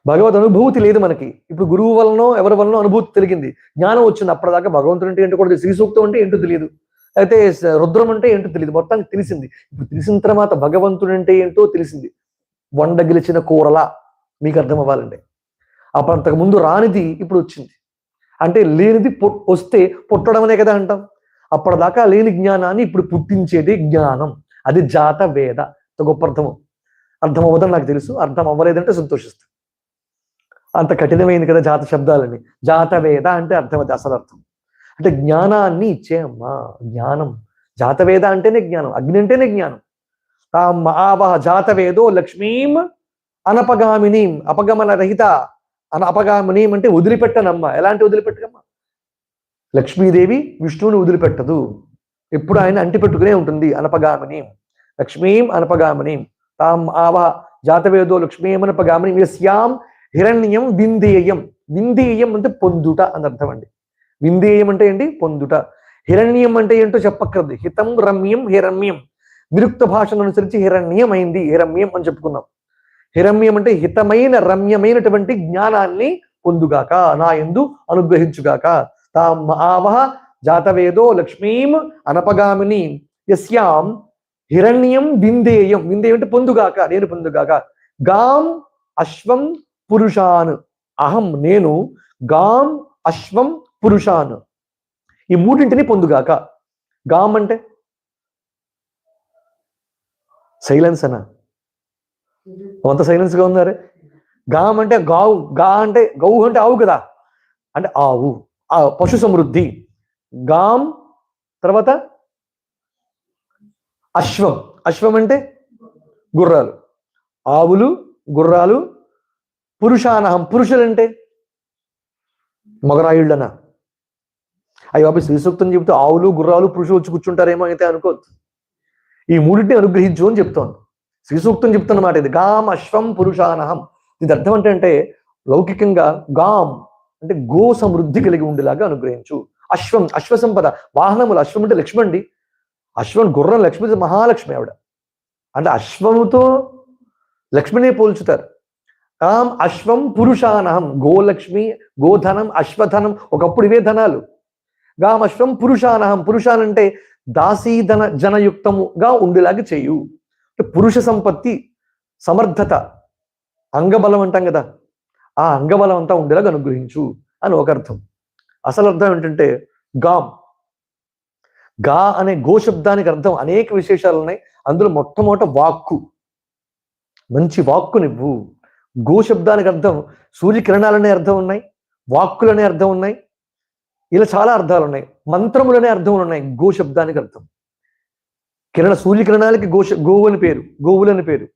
భగవద్ అనుభూతి లేదు మనకి. ఇప్పుడు గురువు వలనో ఎవరి వలనో అనుభూతి తెలిగింది, జ్ఞానం వచ్చింది. అప్పటిదాకా భగవంతుడు అంటే ఏంటో కూడా, శ్రీ సూక్తం అంటే ఏంటో తెలియదు, అయితే రుద్రం అంటే ఏంటో తెలియదు. మొత్తానికి తెలిసింది. ఇప్పుడు తెలిసిన తర్వాత భగవంతుడు అంటే ఏంటో తెలిసింది. వండ గెలిచిన కూరలా మీకు అర్థం అవ్వాలండి. అప్పుడు అంతకు ముందు రానిది ఇప్పుడు వచ్చింది. అంటే లేనిది వస్తే పుట్టడం అనే కదా అంటాం. అప్పటిదాకా లేని జ్ఞానాన్ని ఇప్పుడు పుట్టించేది జ్ఞానం. అది జాత వేద. గొప్ప అర్థము. అర్థం అవ్వదని నాకు తెలుసు. అర్థం అవ్వలేదంటే సంతోషిస్తాను. అంత కఠినమైంది కదా జాత శబ్దాలని. జాత వేద అంటే అర్థం, అది అసలు అర్థం. అంటే జ్ఞానాన్ని ఇచ్చే అమ్మా, జ్ఞానం. జాతవేద అంటేనే జ్ఞానం, అగ్ని అంటేనే జ్ఞానం. తాం మఆవహ జాతవేదో లక్ష్మీం అనపగామినీం, అపగమన రహిత. అపగామినీం అంటే వదిలిపెట్టనమ్మ. ఎలాంటి వదిలిపెట్టకమ్మా? లక్ష్మీదేవి విష్ణువుని వదిలిపెట్టదు, ఎప్పుడు ఆయన అంటిపెట్టుకునే ఉంటుంది. అనపగామినీం లక్ష్మీం అనపగామినీం. తాం ఆవహ జాతవేదో లక్ష్మీం అనపగామినీం యస్యాం హిరణ్యం విందేయం. విందేయం అంటే పొందుట అని అర్థం అండి. విందేయం అంటే ఏంటి? పొందుట. హిరణ్యం అంటే ఏంటో చెప్పక్కర్ది. హితం రమ్యం హిరణ్యం. విరుక్త భాషను అనుసరించి హిరణ్యం అయింది, హిరణ్యం అని చెప్పుకున్నాం. హిరణ్యం అంటే హితమైన రమ్యమైనటువంటి జ్ఞానాన్ని పొందుగాక, నా యందు అనుగ్రహించుగాక. తాం ఆవహ జాతవేదో లక్ష్మీం అనపగామిని యస్యాం హిరణ్యం విందేయం. విందేయం అంటే పొందుగాక, నేను పొందుగాక. గాం అశ్వం పురుషాన్. అహం నేను, గాం అశ్వం పురుషాన్, ఈ మూడింటిని పొందుగాక. గాం అంటే సైలెన్స్ అనా? కొంత సైలెన్స్ గా ఉన్నారే. గాం అంటే గావు. గా అంటే గౌ అంటే ఆవు కదా, అంటే ఆవు, ఆ పశు సమృద్ధి. గాం తర్వాత అశ్వం. అశ్వం అంటే గుర్రాలు, ఆవులు, గుర్రాలు. పురుషానహం. పురుషులంటే మగరాయుళ్ళనా? అయ్యో బాబు, శ్రీ సూక్తం చెబుతూ ఆవులు, గుర్రాలు, పురుషులు వచ్చి కూర్చుంటారేమో అయితే అనుకోవద్దు. ఈ మూడింటిని అనుగ్రహించు అని చెప్తాను. శ్రీ సూక్తం చెప్తున్నమాట ఇది. గాం అశ్వం పురుషానహం. ఇది అర్థం అంటే లౌకికంగా గాం అంటే గో సమృద్ధి కలిగి ఉండేలాగా అనుగ్రహించు. అశ్వం, అశ్వ సంపద, వాహనములు. అశ్వం అంటే లక్ష్మి అండి. అశ్వం గుర్రం లక్ష్మి, మహాలక్ష్మి ఆవిడ. అంటే అశ్వముతో లక్ష్మినే పోల్చుతారు. కాం అశ్వం పురుషానహం. గోలక్ష్మి, గోధనం, అశ్వధనం, ఒకప్పుడు ఇవే ధనాలు. గాం అశ్వం పురుషానహం. పురుషానంటే దాసీధన జనయుక్తముగా ఉండేలాగా చేయు. పురుష సంపత్తి, సమర్థత, అంగబలం అంటాం కదా, ఆ అంగబలం అంతా ఉండేలాగా అనుగ్రహించు అని ఒక అర్థం. అసలు అర్థం ఏంటంటే గాం. గా అనే గో శబ్దానికి అర్థం అనేక విశేషాలు ఉన్నాయి. అందులో మొట్టమొదట వాక్కు, మంచి వాక్కునివ్వు. గో శబ్దానికి అర్థం సూర్యకిరణాలనే అర్థం ఉన్నాయి, వాక్కులనే అర్థం ఉన్నాయి, ఇలా చాలా అర్థాలు ఉన్నాయి. మంత్రములనే అర్థములు ఉన్నాయి గో శబ్దానికి అర్థం. సూర్యకిరణాలకి గోవులని పేరు, గోవులని పేరు.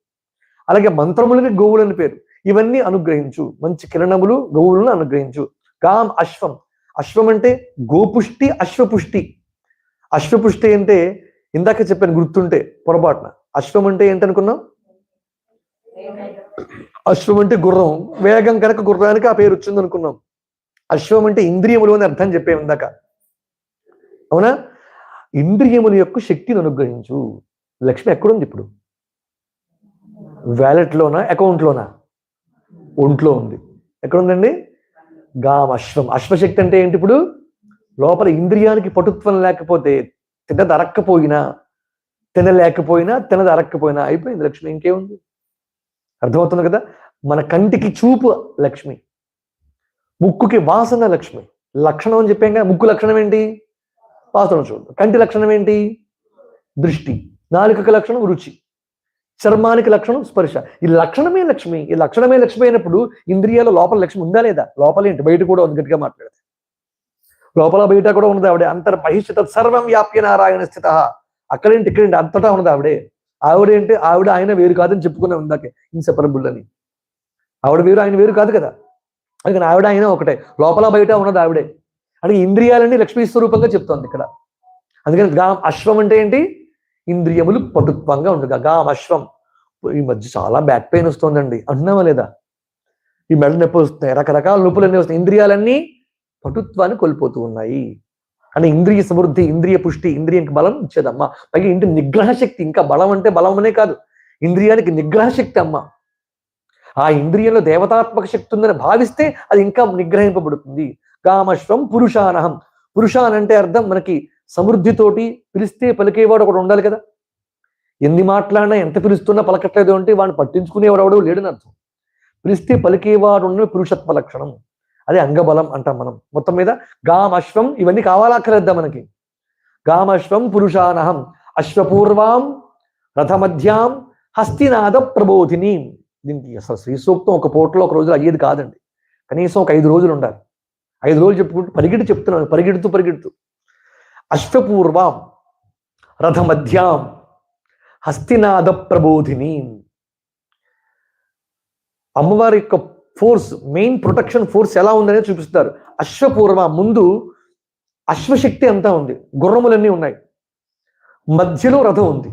అలాగే మంత్రములకి గోవులని పేరు. ఇవన్నీ అనుగ్రహించు. మంచి కిరణములు, గోవులను అనుగ్రహించు. గాం అశ్వం. అశ్వం అంటే గోపుష్టి, అశ్వపుష్టి. అశ్వపుష్టి అంటే ఇందాక చెప్పాను గుర్తుంటే పొరపాటున. అశ్వం అంటే ఏంటనుకున్నాం? అశ్వం అంటే గుర్రం, వేగం కనుక గుర్రానికి ఆ పేరు వచ్చింది అనుకున్నాం. అశ్వం అంటే ఇంద్రియములు అని అర్థం చెప్పే ఇందాక, అవునా? ఇంద్రియముల యొక్క శక్తిని అనుగ్రహించు. లక్ష్మి ఎక్కడుంది ఇప్పుడు? వ్యాలెట్లోనా, అకౌంట్లోనా? ఒంట్లో ఉంది. ఎక్కడుందండి? అశ్వం. అశ్వశక్తి అంటే ఏంటి? ఇప్పుడు లోపల ఇంద్రియానికి పటుత్వం లేకపోతే, తినది అరక్కపోయినా, తినది అరక్కపోయినా అయిపోయింది లక్ష్మి. ఇంకేముంది? అర్థమవుతుంది కదా? మన కంటికి చూపు లక్ష్మి, ముక్కుకి వాసన లక్ష్మి. లక్షణం అని చెప్పాం కదా. ముక్కు లక్షణం ఏంటి? వాసన చూడు. కంటి లక్షణం ఏంటి? దృష్టి. నాలుకకి లక్షణం రుచి. చర్మానికి లక్షణం స్పర్శ. ఈ లక్షణమే లక్ష్మి. ఈ లక్షణమే లక్ష్మి అయినప్పుడు ఇంద్రియాల లోపల లక్ష్మి ఉందా లేదా? లోపల ఏంటి? బయట కూడా ఉంది. గట్టిగా మాట్లాడితే లోపల బయట కూడా ఉన్నది ఆవిడే. అంతర్బహిష్ట సర్వం వ్యాప్య నారాయణ స్థిత. అక్కడేంటి ఇక్కడేంటి అంతటా ఉన్నది ఆవిడే. ఆవిడేంటి? ఆవిడ ఆయన వేరు కాదని చెప్పుకున్నాం ఇందాకే, ఇన్సెపరబుల్ అని. ఆవిడ వేరు ఆయన వేరు కాదు కదా. అందుకని ఆవిడ ఆయన ఒకటే, లోపల బయట ఉన్నది ఆవిడే. అంటే ఇంద్రియాలన్నీ లక్ష్మీ స్వరూపంగా చెప్తోంది ఇక్కడ. అందుకని అశ్వం అంటే ఏంటి? ఇంద్రియములు పటుత్వంగా ఉంటుంది. అశ్వం. ఈ మధ్య చాలా బ్యాక్ పెయిన్ వస్తుందండి అంటున్నావా లేదా? ఈ మెడ నొప్పి వస్తున్నాయి, రకరకాల నొప్పులన్నీ వస్తాయి. ఇంద్రియాలన్నీ పటుత్వాన్ని కోల్పోతూ ఉన్నాయి. అంటే ఇంద్రియ సమృద్ధి, ఇంద్రియ పుష్టి, ఇంద్రియానికి బలం ఇచ్చేదమ్మా. పైగా ఇంటి నిగ్రహ శక్తి. ఇంకా బలం అంటే బలం అనే కాదు, ఇంద్రియానికి నిగ్రహ శక్తి అమ్మ. ఆ ఇంద్రియంలో దేవతాత్మక శక్తి ఉందని భావిస్తే అది ఇంకా నిగ్రహింపబడుతుంది. కామశ్వం పురుషానహం. పురుషాన్ అంటే అర్థం మనకి సమృద్ధితోటి పిలిస్తే పలికేవాడు ఒకడు ఉండాలి కదా. ఎన్ని మాట్లాడినా ఎంత పిలుస్తున్నా పలకట్లేదు అంటే వాడిని పట్టించుకునేవాడు ఎవడో లేడని అర్థం. పిలిస్తే పలికేవాడు ఉన్న పురుషత్వ లక్షణం. అదే అంగబలం అంటాం మనం. మొత్తం మీద గామశ్వం ఇవన్నీ కావాలక్కర్లేద్దా మనకి. గామశ్వం పురుషానహం అశ్వపూర్వాం రథమధ్యాం హస్తినాద ప్రబోధిని. దీనికి అసలు శ్రీ సూక్తం ఒక పూటలో ఒక రోజులో అయ్యేది కాదండి. కనీసం ఒక 5 రోజులు ఉండాలి. 5 రోజులు చెప్పుకుంటూ చెప్తున్నాను, పరిగెడుతూ అశ్వపూర్వాం రథమధ్యాం హస్తినాద ప్రబోధిని. అమ్మవారి యొక్క ఫోర్స్, మెయిన్ ప్రొటెక్షన్ ఫోర్స్ ఎలా ఉందనేది చూపిస్తారు. అశ్వపూర్వ ముందు అశ్వశక్తి అంతా ఉంది, గుర్రములన్నీ ఉన్నాయి. మధ్యలో రథం ఉంది.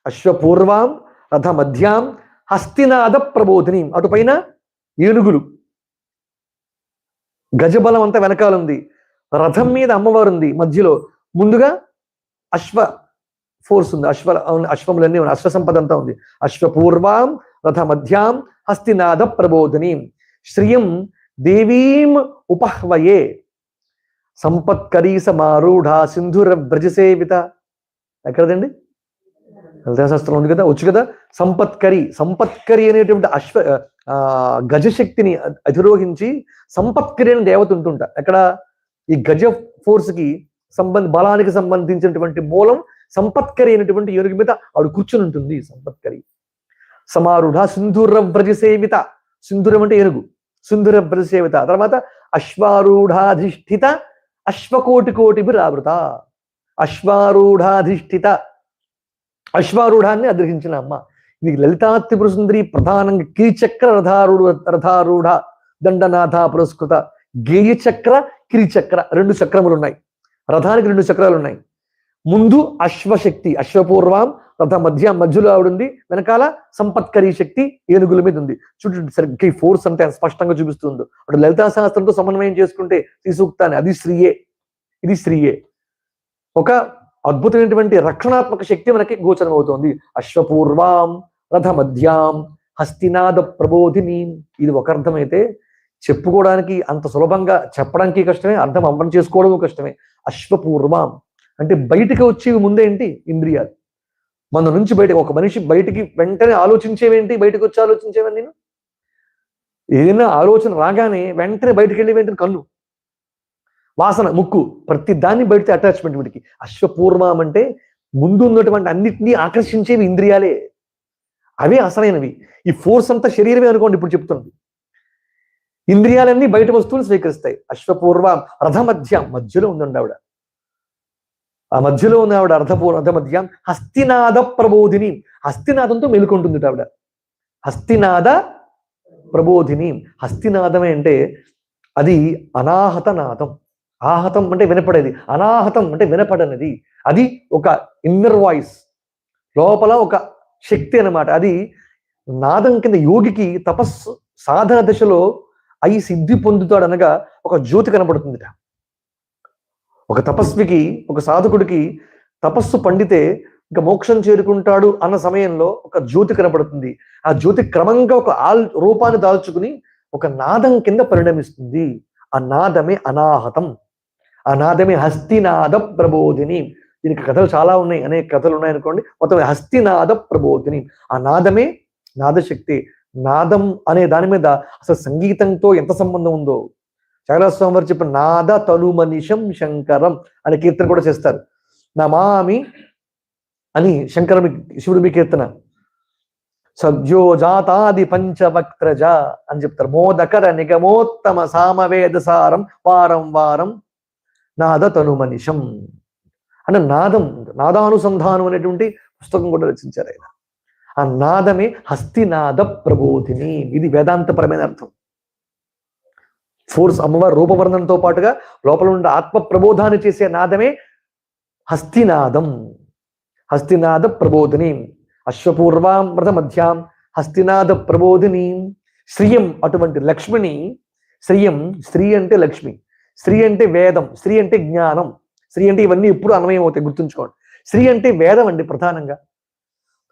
అశ్వపూర్వాం రథ మధ్యాం హస్తినాద ప్రబోధిని. అటుపైన ఏనుగులు, గజబలం అంతా వెనకాల ఉంది. రథం మీద అమ్మవారు ఉంది మధ్యలో. ముందుగా అశ్వ ఫోర్స్ ఉంది, అశ్వములన్నీ ఉన్నాయి, అశ్వ సంపద అంతా ఉంది. అశ్వపూర్వాం రథ మధ్యాం హస్తినాద ప్రబోధిని. శ్రియం దేవీం ఉపహ్వయే సంపత్కరీ సమారూఢ సింధుర వ్రజసేవిత. ఎక్కడదండి? లలితాశాస్త్రం ఉంది కదా, వచ్చు కదా. సంపత్కరి అనేటువంటి గజశక్తిని అధిరోహించి సంపత్కరి అనే దేవత ఉంటుంట. ఎక్కడ? ఈ గజ ఫోర్స్ కి బలానికి సంబంధించినటువంటి మూలం సంపత్కరి అయినటువంటి ఏనుగు మీద ఆవిడ కూర్చుని ఉంటుంది. సంపత్కరి సమారూఢ సింధుర వ్రజసేవిత. సింధురం అంటే ఏనుగు, సింధుర వ్రజసేవిత. తర్వాత అశ్వారూఢాధిష్ఠిత అశ్వకోటిభిరావృత. అశ్వారూఢాధిష్ఠిత, అశ్వారూఢాన్ని అధిరోహించిన అమ్మ. ఇది లలితా త్రిపుర సుందరి ప్రధానంగా కిరిచక్ర రథారూఢ దండనాథ పురస్కృత. గేయచక్ర కిరిచక్ర 2 చక్రములు ఉన్నాయి. రథానికి 2 చక్రాలు ఉన్నాయి. ముందు అశ్వశక్తి, అశ్వపూర్వం రథ మధ్యలో ఆవిడుంది. వెనకాల సంపత్కరీ శక్తి ఏనుగుల మీద ఉంది. చూడండి సరిగ్గా ఈ ఫోర్స్ అంటే స్పష్టంగా చూపిస్తుంది. అటు లలితా శాస్త్రంతో సమన్వయం చేసుకుంటే శ్రీ సూక్తాన్ని, అది స్త్రీయే, ఇది స్త్రీయే. ఒక అద్భుతమైనటువంటి రక్షణాత్మక శక్తి మనకి గోచరం అవుతోంది. అశ్వపూర్వాం రథ మధ్యాం హస్తినాద ప్రబోధిని. ఇది ఒక అర్థమైతే చెప్పుకోవడానికి అంత సులభంగా చెప్పడానికి కష్టమే, అర్థం అర్థం చేసుకోవడం కష్టమే. అశ్వపూర్వం అంటే బయటికి వచ్చేవి ముందేంటి? ఇంద్రియాలు. మన నుంచి బయటకు ఒక మనిషి బయటికి వెంటనే ఆలోచించేవేంటి? బయటకు వచ్చి ఆలోచించేవని నేను ఏదైనా ఆలోచన రాగానే వెంటనే బయటకు వెళ్ళి వెంటనే కళ్ళు, వాసన, ముక్కు, ప్రతి దాన్ని బయటతో అటాచ్మెంట్. వీటికి అశ్వపూర్వం అంటే ముందు ఉన్నటువంటి అన్నిటినీ ఆకర్షించేవి ఇంద్రియాలే, అవే అసలైనవి. ఈ ఫోర్స్ అంతా శరీరమే అనుకోండి. ఇప్పుడు చెప్తుంది ఇంద్రియాలన్నీ బయట వస్తువులు స్వీకరిస్తాయి. అశ్వపూర్వ రథ మధ్యలో ఉందండి ఆవిడ. ఆ మధ్యలో ఉన్న ఆవిడ రథ మధ్యం హస్తినాద ప్రబోధిని. హస్తినాదంతో మేలుకుంటుంది ఆవిడ. హస్తినాద ప్రబోధిని. హస్తినాదమే అంటే అది అనాహత నాదం. ఆహతం అంటే వినపడేది, అనాహతం అంటే వినపడనిది. అది ఒక ఇన్నర్ వాయిస్, లోపల ఒక శక్తి అన్నమాట. అది నాదం కింద యోగికి తపస్సు సాధన దశలో అయి సిద్ధి పొందుతాడు అనగా ఒక జ్యోతి కనపడుతుందిట. ఒక తపస్వికి, ఒక సాధకుడికి తపస్సు పండితే ఇంకా మోక్షం చేరుకుంటాడు అన్న సమయంలో ఒక జ్యోతి కనపడుతుంది. ఆ జ్యోతి క్రమంగా ఒక రూపాన్ని దాల్చుకుని ఒక నాదం కింద పరిణమిస్తుంది. ఆ నాదమే అనాహతం, ఆ నాదమే హస్తినాద ప్రబోధిని. దీనికి కథలు చాలా ఉన్నాయి, అనేక కథలు ఉన్నాయనుకోండి. మొత్తం హస్తినాద ప్రబోధిని, ఆ నాదమే నాదశక్తి. నాదం అనే దాని మీద అసలు సంగీతంతో ఎంత సంబంధం ఉందో శంకరస్వామి వారు చెప్పిన నాద తనుమనిషం శంకరం అనే కీర్తన కూడా చేస్తారు. నమామి అని శివుడి కీర్తన. సద్యో జాతాది పంచవక్త్రజ అని చెప్తారు. మోదకర నిగమోత్తమ సామవేద సారం వారం వారం నాద తనుమనిషం అంటే నాదం, నాదానుసంధానం అనేటువంటి పుస్తకం కూడా రచించారు ఆయన. ఆ నాదమే హస్తినాద ప్రబోధిని. ఇది వేదాంతపరమైన అర్థం. ఫోర్స్ అమ్మవారి రూపవర్ణంతో పాటుగా లోపల ఉండే ఆత్మ ప్రబోధాన్ని చేసే నాదమే హస్తినాదం. హస్తినాద ప్రబోధిని. అశ్వపూర్వామృత మధ్యాం హస్తినాద ప్రబోధిని. శ్రియం అటువంటి లక్ష్మిని. శ్రియం, స్త్రీ అంటే లక్ష్మి, స్త్రీ అంటే వేదం, స్త్రీ అంటే జ్ఞానం, స్త్రీ అంటే ఇవన్నీ ఎప్పుడు అన్వయం అవుతాయి, గుర్తుంచుకోండి. స్త్రీ అంటే వేదం అండి ప్రధానంగా.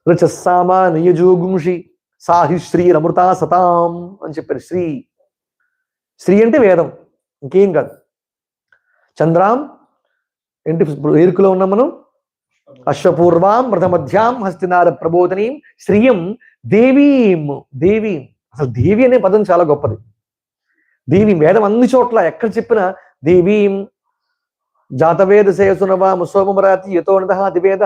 రుచస్సామా నియజోగుంషి సాహి శ్రీ రమృతా సతాం అని చెప్పారు. శ్రీ, స్త్రీ అంటే వేదం, ఇంకేం కాదు. చంద్రాం ఏంటి ఏరుకులో ఉన్నాం మనం. అశ్వపూర్వాం మృతమధ్యాం హస్తినాద ప్రబోధనీం శ్రియం దేవీం. దేవీం, అసలు దేవి అనే పదం చాలా గొప్పది. దేవి వేదం అన్ని చోట్ల ఎక్కడ చెప్పినా దేవీం. జాతవేద సేసునవామ సోమరాతి యతోనద దివేద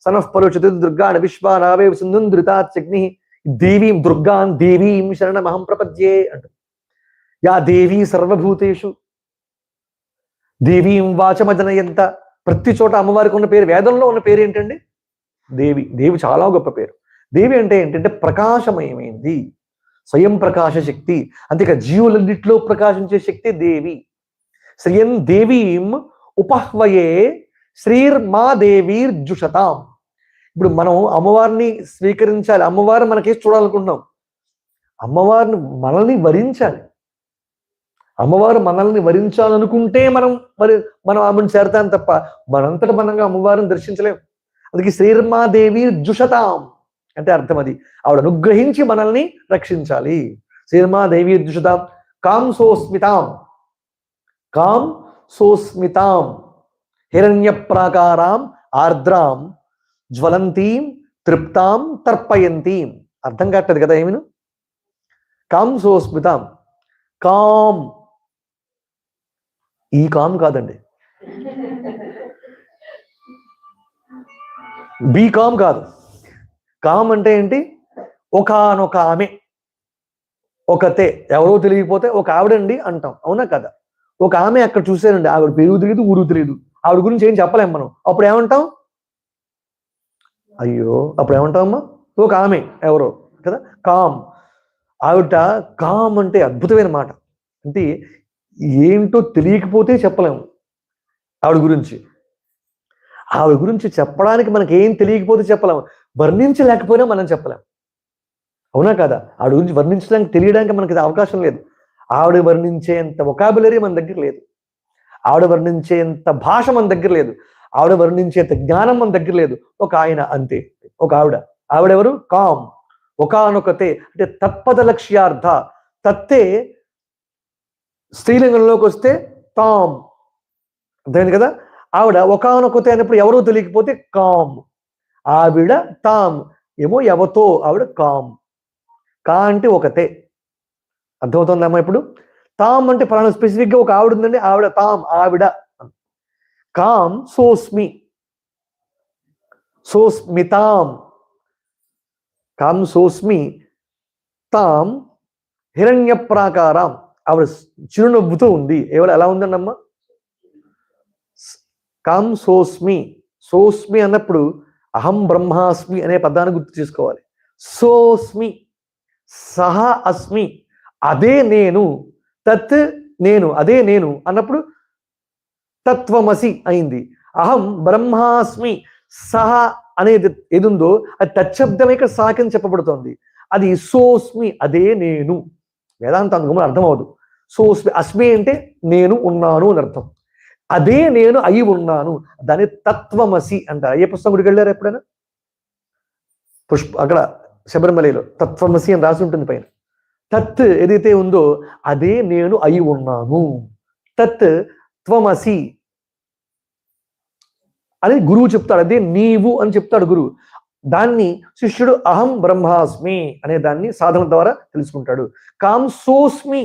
సనఃపరుషతు దుర్గాణ విశ్వానావే సింధుంధృతాగ్ని దేవీం దుర్గాన్ దేవీం శరణమహం ప్రపద్యే అంట. యా దేవీ సర్వభూతేషు దేవీం వాచమజనయంత. ప్రతి చోట అమ్మవారికి ఉన్న పేరు, వేదంలో ఉన్న పేరు ఏంటండి? దేవి. దేవి చాలా గొప్ప పేరు. దేవి అంటే ఏంటంటే ప్రకాశమయమైంది, స్వయం ప్రకాశ శక్తి. అంతేకా జీవులన్నింటిలో ప్రకాశించే శక్తి దేవి. శ్రీయం దేవీం ఉపహ్వయే శ్రీర్మా దేవీర్జుషతాం. ఇప్పుడు మనం అమ్మవారిని స్వీకరించాలి, అమ్మవారిని మనకేసి చూడాలనుకుంటున్నాం. అమ్మవారిని మనల్ని వరించాలి. అమ్మవారు మనల్ని వరించాలనుకుంటే మనం ఆమెను చేరతాం తప్ప మనంతట మనంగా అమ్మవారిని దర్శించలేం. అందుకే శ్రీర్మాదేవి జుషతాం అంటే అర్థం అది, ఆవిడ అనుగ్రహించి మనల్ని రక్షించాలి. శ్రీర్మాదేవి జుషతాం కాం సోస్మితాం. కాం సోస్మితాం హిరణ్య ప్రాకారాం ఆర్ద్రాం జ్వలంతీం తృప్తాం తర్పయంతీం. అర్థం కావట్లేదు కదా ఏమిను? కాం సోస్మితాం. కాం, ఈ కామ్ కాదండి, బీ కామ్ కాదు. కామ్ అంటే ఏంటి? ఒకానొక ఆమె, ఒకతే, ఎవరో తెలియకపోతే ఒక ఆవిడండి అంటాం, అవునా కదా? ఒక ఆమె అక్కడ చూసారండి, ఆవిడ పేరు తెలియదు, ఊరు తెలియదు, ఆవిడ గురించి ఏం చెప్పలేం మనం. అప్పుడు ఏమంటాం? అయ్యో, అప్పుడు ఏమంటామమ్మా? ఒక ఆమె ఎవరో కదా, కామ్. ఆవిడ కామ్ అంటే అద్భుతమైన మాట. అంటే ఏంటో తెలియకపోతే చెప్పలేము ఆవిడ గురించి. ఆవిడ గురించి చెప్పడానికి మనకి ఏం తెలియకపోతే చెప్పలేము, వర్ణించలేకపోయినా మనం చెప్పలేం, అవునా కదా? ఆవిడ గురించి వర్ణించడానికి, తెలియడానికి మనకి అవకాశం లేదు. ఆవిడ వర్ణించేంత వొకాబులరీ మన దగ్గర లేదు, ఆవిడ వర్ణించేంత భాష మన దగ్గర లేదు, ఆవిడ వర్ణించేంత జ్ఞానం మన దగ్గర లేదు. ఒక ఆయన అంతే, ఒక ఆవిడ. ఆవిడెవరు? కామ్. ఒకానొకతే అంటే తత్పద లక్ష్యార్థ. తత్తే స్త్రీలింగంలోకి వస్తే తామ్, అర్థమైంది కదా? ఆవిడ ఒకానొకతే అన్నప్పుడు ఎవరో తెలియకపోతే కామ్. ఆవిడ తామ్ ఏమో ఎవతో, ఆవిడ కామ్. కా అంటే ఒకతే, అర్థమవుతుందమ్మా ఇప్పుడు? తామ్ అంటే పలానా స్పెసిఫిక్ గా ఒక ఆవిడ ఉందండి, ఆవిడ తామ్, ఆవిడ. కామ్ సోస్మి, సోస్మితాం. కామ్ సోస్మి తాం హిరణ్య ప్రాకారం. ఆవిడ చిరునవ్వుతూ ఉంది. ఎలా ఉందండి అమ్మ? కామ్ సోస్మి. సోస్మి అన్నప్పుడు అహం బ్రహ్మాస్మి అనే పదాన్ని గుర్తు చేసుకోవాలి. సోస్మి, సహ అస్మి, అదే నేను. తత్ నేను, అదే నేను అన్నప్పుడు తత్వమసి అయింది. అహం బ్రహ్మాస్మి, సహ అనేది ఏది ఉందో అది తచ్చబ్దమే ఇక్కడ సాకిని చెప్పబడుతోంది. అది సోస్మి, అదే నేను. వేదాంత అనుగమనం అర్థమవదు. సోస్మి, అస్మి అంటే నేను ఉన్నాను అని అర్థం. అదే నేను అయి ఉన్నాను, దాన్ని తత్వమసి అంటారు. అయ్యే పుస్తకం గుడికి వెళ్ళారు ఎప్పుడైనా? అక్కడ శబరిమలలో తత్వమసి అని రాసి ఉంటుంది పైన. తత్ ఏదైతే ఉందో అదే నేను అయి ఉన్నాను. తత్ త్వమసి అని గురువు చెప్తాడు. అదే నీవు అని చెప్తాడు గురువు. దాన్ని శిష్యుడు అహం బ్రహ్మాస్మి అనే దాన్ని సాధన ద్వారా తెలుసుకుంటాడు. కాంసోస్మి,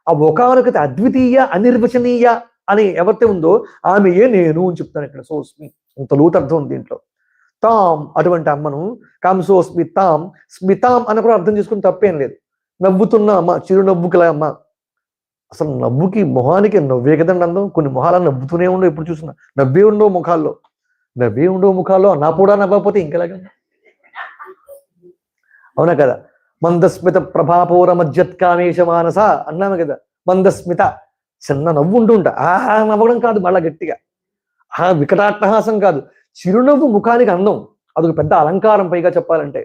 ఆ ఒకానొక అద్వితీయ అనిర్వచనీయ అని ఎవరైతే ఉందో ఆమెయే నేను అని చెప్తాను ఇక్కడ. సోస్మి అంత లోతర్థం ఉంది దీంట్లో. తాం, అటువంటి అమ్మను కాంసోస్మి తాం, స్మితాం అని కూడా అర్థం చేసుకుని తప్పేం లేదు. నవ్వుతున్న అమ్మ, చిరునవ్వుకల అమ్మ. అసలు నవ్వుకి మొహానికి నవ్వే కదండి అందం. కొన్ని మొహాలను నవ్వుతూనే ఉండవు, ఎప్పుడు చూసినా నవ్వే ఉండవు ముఖాల్లో. నవ్వే ఉండవు ముఖాల్లో, నా కూడా నవ్వకపోతే ఇంకెలాగా? అవునా కదా? మందస్మిత ప్రభాపూర మధ్యత్కామేశ మానస అన్నాము కదా. మందస్మిత, చిన్న నవ్వు ఉంటుంటా, ఆహా నవ్వడం కాదు, మళ్ళా గట్టిగా వికటాట్టహాసం కాదు, చిరునవ్వు ముఖానికి అందం. అదొక పెద్ద అలంకారం పైగా చెప్పాలంటే.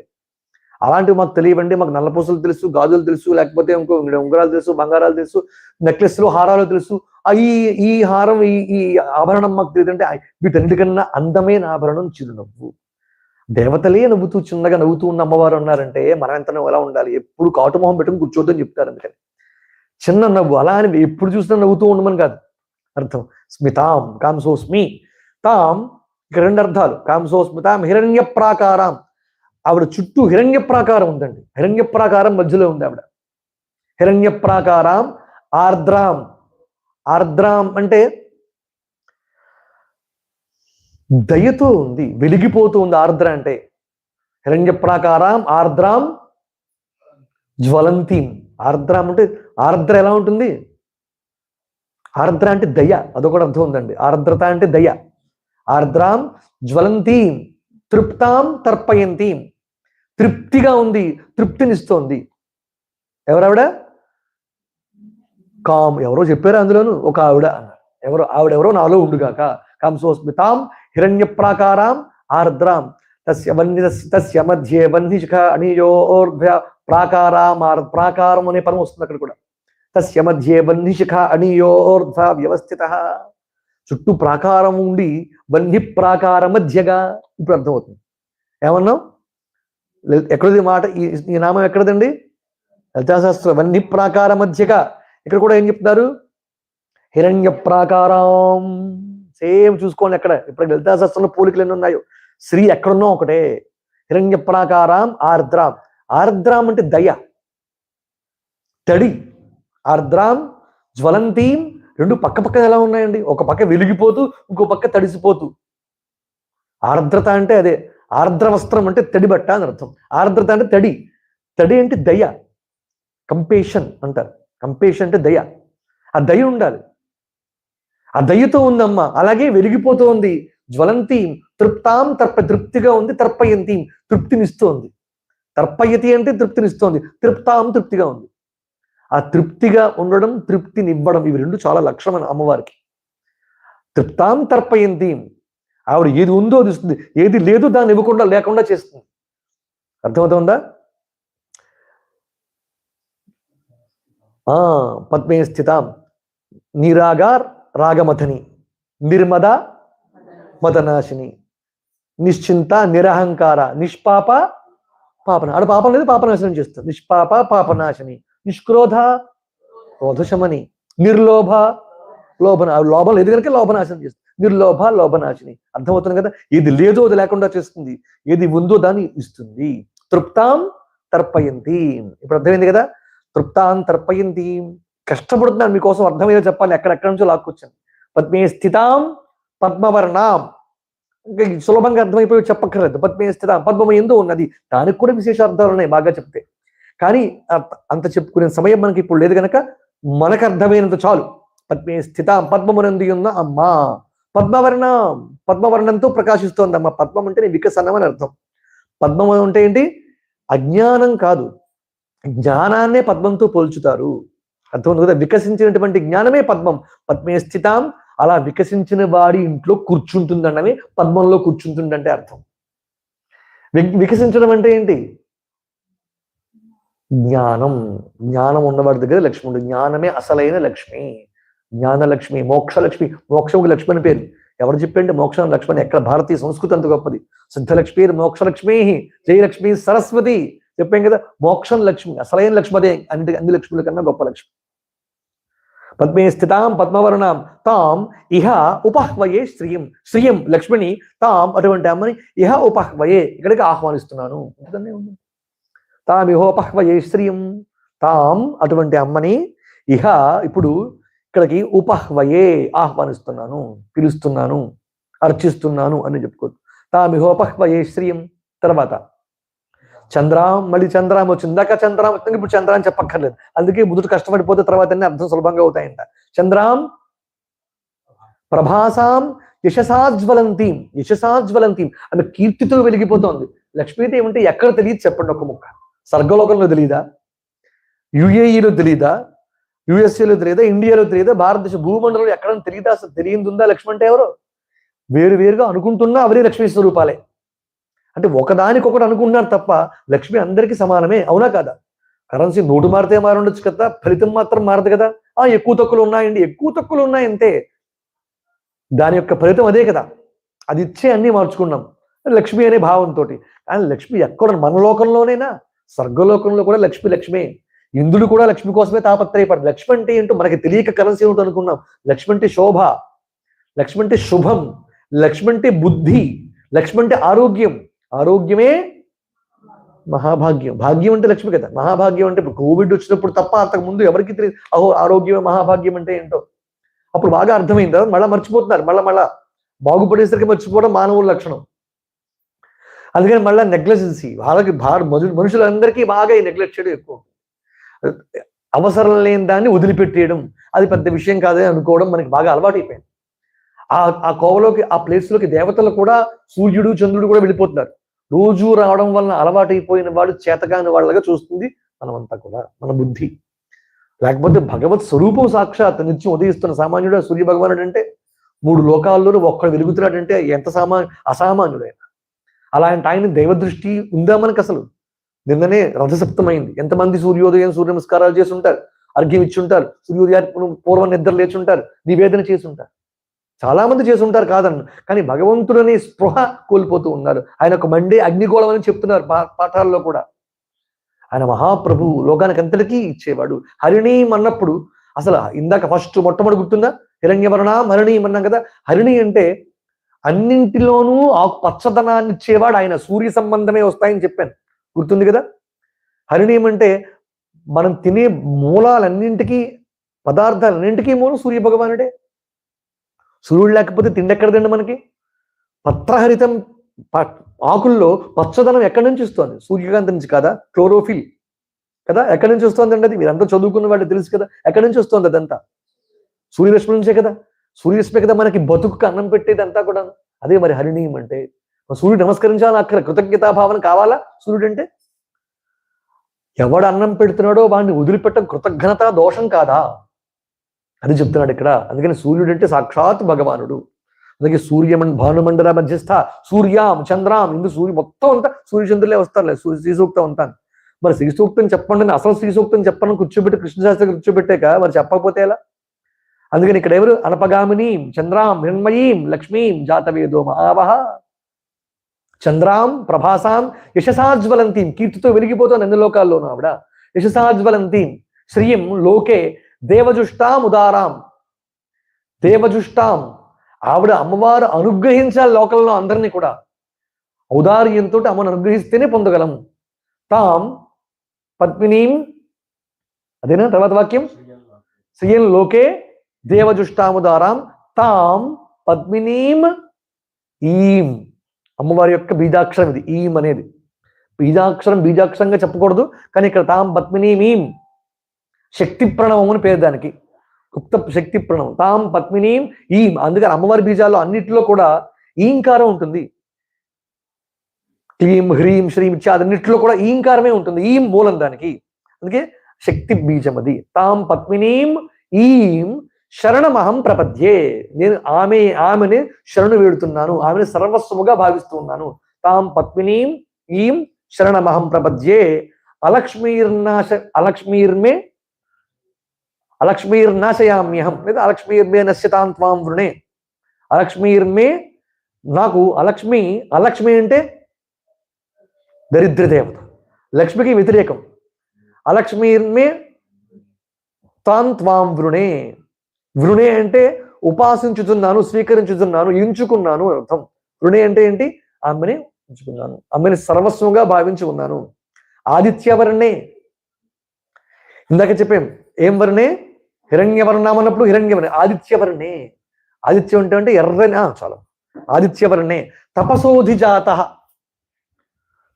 అలాంటివి మాకు తెలియవండి. మాకు నల్లపూసలు తెలుసు, గాజులు తెలుసు, లేకపోతే ఇంకో ఉంగరాలు తెలుసు, బంగారాలు తెలుసు, నెక్లెస్లు, హారాలు తెలుసు. ఈ హారం, ఈ ఆభరణం మాకు తెలియదంటే వీటన్నిటికన్నా అందమైన ఆభరణం చిరునవ్వు. దేవతలే నవ్వుతూ, చిన్నగా నవ్వుతూ ఉన్న అమ్మవారు ఉన్నారంటే మనం ఎంత ఎలా ఉండాలి? ఎప్పుడు కాటుమొహం పెట్టుకుని కూర్చోద్దని చెప్తారు. అందుకని చిన్న నవ్వు, అలా అని ఎప్పుడు చూసినా నవ్వుతూ ఉండమని కాదు అర్థం. స్మితాం కాంసోస్మి తాం, ఇక రెండు అర్థాలు. కాంసోస్మితాం హిరణ్య ప్రాకారం, ఆవిడ చుట్టూ హిరణ్య ప్రాకారం ఉందండి. హిరణ్య ప్రాకారం మధ్యలో ఉంది ఆవిడ. హిరణ్య ప్రాకారం ఆర్ద్రాం. ఆర్ద్రాం అంటే దయతో ఉంది, వెలిగిపోతూ ఉంది. ఆర్ద్ర అంటే హిరణ్య ప్రాకారం ఆర్ద్రాం జ్వలంతీం. ఆర్ద్రాం అంటే ఆర్ద్ర ఎలా ఉంటుంది? ఆర్ద్ర అంటే దయ, అదొకటి అర్థం ఉందండి. ఆర్ద్రత అంటే దయ. ఆర్ద్రాం జ్వలంతీం తృప్తాం తర్పయంతీం. తృప్తిగా ఉంది, తృప్తినిస్తోంది. ఎవరావిడ? ఎవరో చెప్పారు అందులోను, ఒక ఆవిడ. ఆవిడెవరో నాలో ఉండుగాక. కాంసోస్మితాం హిరణ్య ప్రాకారాం ఆర్ద్రాం తస్య మధ్యే వన్నిశిఖ అణియోర్ధ్వ ప్రాకారాం. ప్రాకారం అనే పదం వస్తుంది అక్కడ కూడా. తస్య మధ్యే వన్నిశిఖ అణియోర్ధ్వ వ్యవస్థిత. చుట్టూ ప్రాకారం ఉండి వన్య ప్రాకార మధ్యగా. ఇప్పుడు అర్థమవుతుంది. ఏమన్నాం? ఎక్కడది మాట? ఈ నామం ఎక్కడదండి? లలితాశాస్త్రం. వన్య ప్రాకార మధ్యగా. ఇక్కడ కూడా ఏం చెప్తున్నారు? హిరణ్య ప్రాకారం. సేమ్ చూసుకోండి ఎక్కడ. ఇప్పుడు లలితాశాస్త్రంలో పోలికలు ఎన్ని ఉన్నాయో. శ్రీ ఎక్కడున్నా ఒకటే. హిరణ్య ప్రాకారం ఆర్ద్రాం. ఆర్ద్రాం అంటే దయ, తడి. ఆర్ద్రాం జ్వలంతీం. రెండు పక్క పక్క ఎలా ఉన్నాయండి? ఒక పక్క వెలిగిపోతూ, ఇంకో పక్క తడిసిపోతూ. ఆర్ద్రత అంటే అదే. ఆర్ద్ర వస్త్రం అంటే తడి బట్ట అని అర్థం. ఆర్ద్రత అంటే తడి. తడి అంటే దయ, కంపేషన్ అంటారు. కంపేషన్ అంటే దయ. ఆ దయ ఉండాలి. ఆ దయతో ఉందమ్మ. అలాగే వెలిగిపోతూ ఉంది. జ్వలంతీం తృప్తాం తృప్తిగా ఉంది. తర్పయంతీం తృప్తినిస్తోంది. తర్పయతి అంటే తృప్తినిస్తోంది. తృప్తాం తృప్తిగా ఉంది. ఆ తృప్తిగా ఉండడం, తృప్తినివ్వడం, ఇవి రెండు చాలా లక్షణం అమ్మవారికి. తృప్తాం తర్పయంతీం. ఆవిడ ఏది ఉందో అది ఇస్తుంది, ఏది లేదో దాన్ని ఇవ్వకుండా లేకుండా చేస్తుంది. అర్థమవుతుందా? పద్మే స్థితాం నిరాగార్ రాగమథని నిర్మద మదనాశిని నిశ్చింత నిరహంకార నిష్పాప పాపన. ఆడ పాపం లేదు, పాపనాశనం చేస్తుంది. నిష్పాప పాపనాశిని నిష్క్రోధ క్రోధశమని నిర్లోభ లోభన. లోభం లేదు కనుక లోభనాశనం చేస్తుంది. నిర్లోభ లోభనాశిని. అర్థమవుతుంది కదా? ఏది లేదో అది లేకుండా చేస్తుంది, ఏది ఉందో దాన్ని ఇస్తుంది. తృప్తాం తర్పయంతి. ఇప్పుడు అర్థమైంది కదా? తృప్తాం తర్పయంతి. కష్టపడుతున్నాను మీకోసం అర్థమయ్యో చెప్పాలి. ఎక్కడెక్కడి నుంచో లాక్కొచ్చాను. పద్మే స్థితాం పద్మవర్ణాం. ఇంకా సులభంగా అర్థమైపోయి చెప్పక్కర్లేదు. పద్మే స్థితాం, పద్మము ఎందు ఉన్నది. దానికి కూడా విశేష అర్థాలు ఉన్నాయి బాగా చెప్తే. కానీ అంత చెప్పుకునే సమయం మనకి ఇప్పుడు లేదు కనుక మనకు అర్థమైనంత చాలు. పద్మే స్థితాం, పద్మమునందు ఉన్న అమ్మ. పద్మవర్ణం, పద్మవర్ణంతో ప్రకాశిస్తోంది అమ్మ. పద్మం అంటే వికసనం అని అర్థం. పద్మం అంటే ఏంటి? అజ్ఞానం కాదు, జ్ఞానాన్నే పద్మంతో పోల్చుతారు. అర్థమవుతుంది కదా? వికసించినటువంటి జ్ఞానమే పద్మం. పద్మే స్థితాం, అలా వికసించిన వాడి ఇంట్లో కూర్చుంటుందన్నమే పద్మంలో కూర్చుంటుందంటే అర్థం. వికసించడం అంటే ఏంటి? జ్ఞానం. జ్ఞానం ఉన్నవాడి దగ్గర లక్ష్మి. జ్ఞానమే అసలైన లక్ష్మి. జ్ఞానలక్ష్మి, మోక్షలక్ష్మి. మోక్షముకి లక్ష్మి అని పేరు. ఎవరు చెప్పండి మోక్షం లక్ష్మణి? ఎక్కడ? భారతీయ సంస్కృతి అంత గొప్పది. సిద్ధలక్ష్మి మోక్షలక్ష్మి, జయలక్ష్మి సరస్వతి చెప్పాం కదా. మోక్షం లక్ష్మి, అసలైన లక్ష్మి అదే. అన్ని లక్ష్ముల కన్నా గొప్ప లక్ష్మి. పద్మే స్థితాం పద్మవర్ణాం తాం ఇహ ఉపహ్వయే శ్రియం. శ్రియం లక్ష్మిని, తాం అటువంటి అమ్మని ఇహ ఉపహ్వయే ఇక్కడికి ఆహ్వానిస్తున్నాను. తాం ఇహోపహ్వయే శ్రియం. తాం అటువంటి అమ్మని ఇహ ఇప్పుడు ఇక్కడికి ఉపహ్వయే ఆహ్వానిస్తున్నాను, పిలుస్తున్నాను, అర్చిస్తున్నాను అని చెప్పుకోవచ్చు. తామిహోపహ్వయే శ్రియం. తర్వాత చంద్రాం, మళ్ళీ చంద్రాం వచ్చింది. ఇందాక చంద్రాం వచ్చింది, ఇప్పుడు చంద్రాం చెప్పక్కర్లేదు. అందుకే ముందు కష్టపడిపోతే తర్వాత అన్ని అర్థం సులభంగా అవుతాయంట. చంద్రాం ప్రభాసాం యశసాజ్వలంతీం. యశసాజ్వలంతీం ఆమె కీర్తితో వెలిగిపోతోంది. లక్ష్మీదేవి అంటే ఎక్కడ తెలియదు చెప్పండి ఒక ముక్క. స్వర్గలోకంలో తెలియదా? యుఏఈలో తెలియదా? యుఎస్ఏలో తెలియదా? ఇండియాలో తెలియదా? భారతదేశ భూమండలంలో ఎక్కడ తెలియదా? అసలు తెలియంది ఉందా లక్ష్మి అంటే ఎవరో? వేరుగా అనుకుంటున్నా అవరే లక్ష్మీ స్వరూపాలే. అంటే ఒకదానికొకటి అనుకుంటున్నారు తప్ప లక్ష్మి అందరికీ సమానమే. అవునా కాదా? కరెన్సీ నోటు మారితే మారి ఉండొచ్చు కదా, ఫలితం మాత్రం మారదు కదా. ఎక్కువ తక్కువలు ఉన్నాయండి, ఎక్కువ తక్కువలు ఉన్నాయి అంతే. దాని యొక్క ఫలితం అదే కదా. అది ఇచ్చే అన్ని మార్చుకున్నాం లక్ష్మి అనే భావంతో. కానీ లక్ష్మి ఎక్కడ? మన లోకంలోనేనా? స్వర్గలోకంలో కూడా లక్ష్మి. ఇంద్రుడు కూడా లక్ష్మి కోసమే తాపత్రయపడదు. లక్ష్మి అంటే ఏంటో మనకి తెలియక కరెన్సీ ఏమిటో అనుకున్నాం. లక్ష్మి అంటే శోభ, లక్ష్మి అంటే శుభం, లక్ష్మి అంటే బుద్ధి, లక్ష్మి అంటే ఆరోగ్యం. ఆరోగ్యమే మహాభాగ్యం. భాగ్యం అంటే లక్ష్మి కదా. మహాభాగ్యం అంటే ఇప్పుడు కోవిడ్ వచ్చినప్పుడు తప్ప అంతకు ముందు ఎవరికి తెలియదు ఆరోగ్యమే మహాభాగ్యం అంటే ఏంటో. అప్పుడు బాగా అర్థమైంది. మళ్ళీ మర్చిపోతున్నారు. మళ్ళా బాగుపడేసరికి మర్చిపోవడం మానవుల లక్షణం. అందుకని మళ్ళీ నెగ్లెజెన్సీ. వాళ్ళకి మనుషులందరికీ బాగా ఈ నెగ్లెక్ట్ చేయడం ఎక్కువ. అవసరం లేని దాన్ని వదిలిపెట్టేయడం అది పెద్ద విషయం కాదని అనుకోవడం మనకి బాగా అలవాటు అయిపోయింది. ఆ కోవలోకి, ఆ ప్లేస్లోకి దేవతలు కూడా, సూర్యుడు చంద్రుడు కూడా వెళ్ళిపోతున్నారు. రోజు రావడం వలన అలవాటైపోయిన వాడు చేతకాని వాళ్ళగా చూస్తుంది మనమంతా కూడా, మన బుద్ధి. లేకపోతే భగవత్ స్వరూపం సాక్షాత్ నిత్యం ఉదయిస్తున్న సామాన్యుడు సూర్య భగవానుడు అంటే 3 లోకాల్లోనూ ఒక్కడు వెలుగుతున్నాడంటే ఎంత అసామాన్యుడైన. అలాంటి ఆయన దైవదృష్టి ఉందా మనకు అసలు? నిన్ననే రథసప్తమైంది. ఎంతమంది సూర్యోదయం సూర్య నమస్కారాలు చేసి ఉంటారు, అర్ఘ్యం ఇచ్చి ఉంటారు, సూర్యోదయానికి పూర్వం నిద్ర లేచి ఉంటారు, నివేదన చేసి ఉంటారు. చాలా మంది చేసి ఉంటారు కాదన్ను. కానీ భగవంతుడనే స్పృహ కోల్పోతూ ఉన్నారు. ఆయన ఒక మండే అగ్నిగోళం అని చెప్తున్నారు పాఠాల్లో కూడా. ఆయన మహాప్రభు, లోకానికి అంతటికీ ఇచ్చేవాడు. హరిణీం అన్నప్పుడు అసలు ఇందాక మొట్టమొదటి గుర్తుందా? హిరణ్యవర్ణం హరిణీం అన్నాం కదా. హరిణి అంటే అన్నింటిలోనూ ఆ పచ్చదనాన్ని ఇచ్చేవాడు ఆయన. సూర్య సంబంధమే వస్తాయని చెప్పాను, గుర్తుంది కదా. హరిణీం అంటే మనం తినే మూలాలన్నింటికీ, పదార్థాలన్నింటికీ మూలం సూర్య భగవానుడే. సూర్యుడు లేకపోతే తిండి ఎక్కడ తిండి మనకి? పత్రహరితం ఆకుల్లో పచ్చదనం ఎక్కడి నుంచి వస్తుంది? సూర్యకాంతి నుంచి కదా. క్లోరోఫిల్ కదా, ఎక్కడి నుంచి వస్తుంది అండి? అది మీరంతా చదువుకున్న వాళ్ళు తెలుసు కదా. ఎక్కడి నుంచి వస్తుంది అదంతా? సూర్యరశ్మి నుంచే కదా. సూర్యరశ్మి కదా మనకి బతుకు అన్నం పెట్టేది అంతా కూడా. అదే మరి హరిణీయం అంటే. సూర్యుడు నమస్కరించాలి, అక్కడ కృతజ్ఞతాభావన కావాలా సూర్యుడు అంటే? ఎవడు అన్నం పెడుతున్నాడో వాడిని వదిలిపెట్టడం కృతజ్ఞత దోషం కాదా? అది చెప్తున్నాడు ఇక్కడ. అందుకని సూర్యుడు అంటే సాక్షాత్ భగవానుడు. అందుకే భానుమండల మధ్యస్థ సూర్యాం చంద్రాం. ఇందు సూర్యు మొత్తం అంతా సూర్యచంద్రులే వస్తారులే. శ్రీ సూక్తం అంతాను. మరి శ్రీ సూక్తం చెప్పండి, అసలు శ్రీ సూక్తం చెప్పని కూర్చోబెట్టి కృష్ణశాస్త్రి కూర్చోబెట్టాక మరి చెప్పకపోతే ఎలా? అందుకని ఇక్కడ ఎవరు? అనపగామినీం చంద్రాం హిరణ్మయీం లక్ష్మీం జాతవేదో మహావహ. చంద్రాం ప్రభాసాం యశసాజ్వలంతీం. కీర్తితో వెలిగిపోతుంది అన్ని లోకాల్లోనూ ఆవిడ. యశసాజ్వలంతీం శ్రీయం లోకే దేవజుష్టాం ఉదారాం. దేవజుష్టాం ఆవిడ అమ్మవారు అనుగ్రహించాలి లోకంలో అందరినీ కూడా. ఔదార్యంతో అమ్మను అనుగ్రహిస్తేనే పొందగలం. తాం పద్మినీం, అదేనా తర్వాత వాక్యం? శ్రీయం లోకే దేవజుష్టాముదారాం తాం పద్మినీం. ఈం అమ్మవారి యొక్క బీజాక్షరం ఇది. ఈం అనేది బీజాక్షరంగా చెప్పకూడదు, కానీ ఇక్కడ తాం పద్మినీం శక్తి ప్రణవం అని పేరు దానికి. గుప్త శక్తి ప్రణవం. తాం పద్మినీం ఈం. అందుకని అమ్మవారి బీజాల్లో అన్నిటిలో కూడా ఈంకారం ఉంటుంది. క్లీం హ్రీం శ్రీం ఇత్యాదన్నిటిలో కూడా ఈంకారమే ఉంటుంది. ఈం మూలం దానికి. అందుకే శక్తి బీజం అది. తాం పద్మినీం ఈం శరణమహం ప్రపద్యే. నేను ఆమెని శరణు వేడుతున్నాను, ఆమెను సర్వస్వముగా భావిస్తూ ఉన్నాను. తాం పద్మినీం ఈం శరణమహం ప్రపద్యే. అలక్ష్మీర్నాశయామ్యహం లేదా అలక్ష్మీర్మే నశ్యతాం త్వాం వృణే. అలక్ష్మీర్మే నాకు అలక్ష్మి అంటే దరిద్ర దేవత, లక్ష్మికి వ్యతిరేకం. అలక్ష్మీర్మే తాం త్వాం వృణే. వృణే అంటే ఉపాసించుతున్నాను, స్వీకరించుతున్నాను, ఎంచుకున్నాను అర్థం. వృణే అంటే ఏంటి? ఆమెని ఎంచుకున్నాను, ఆమెని సర్వస్వంగా భావించి ఉన్నాను. ఆదిత్యవర్ణే, ఇందాక చెప్పాం ఏం వర్ణే? హిరణ్యవర్ణం అన్నప్పుడు హిరణ్యవర్ణే. ఆదిత్యవర్ణే, ఆదిత్యం అంటే ఎర్రని చాలా. ఆదిత్యవర్ణే తపసోధిజాత,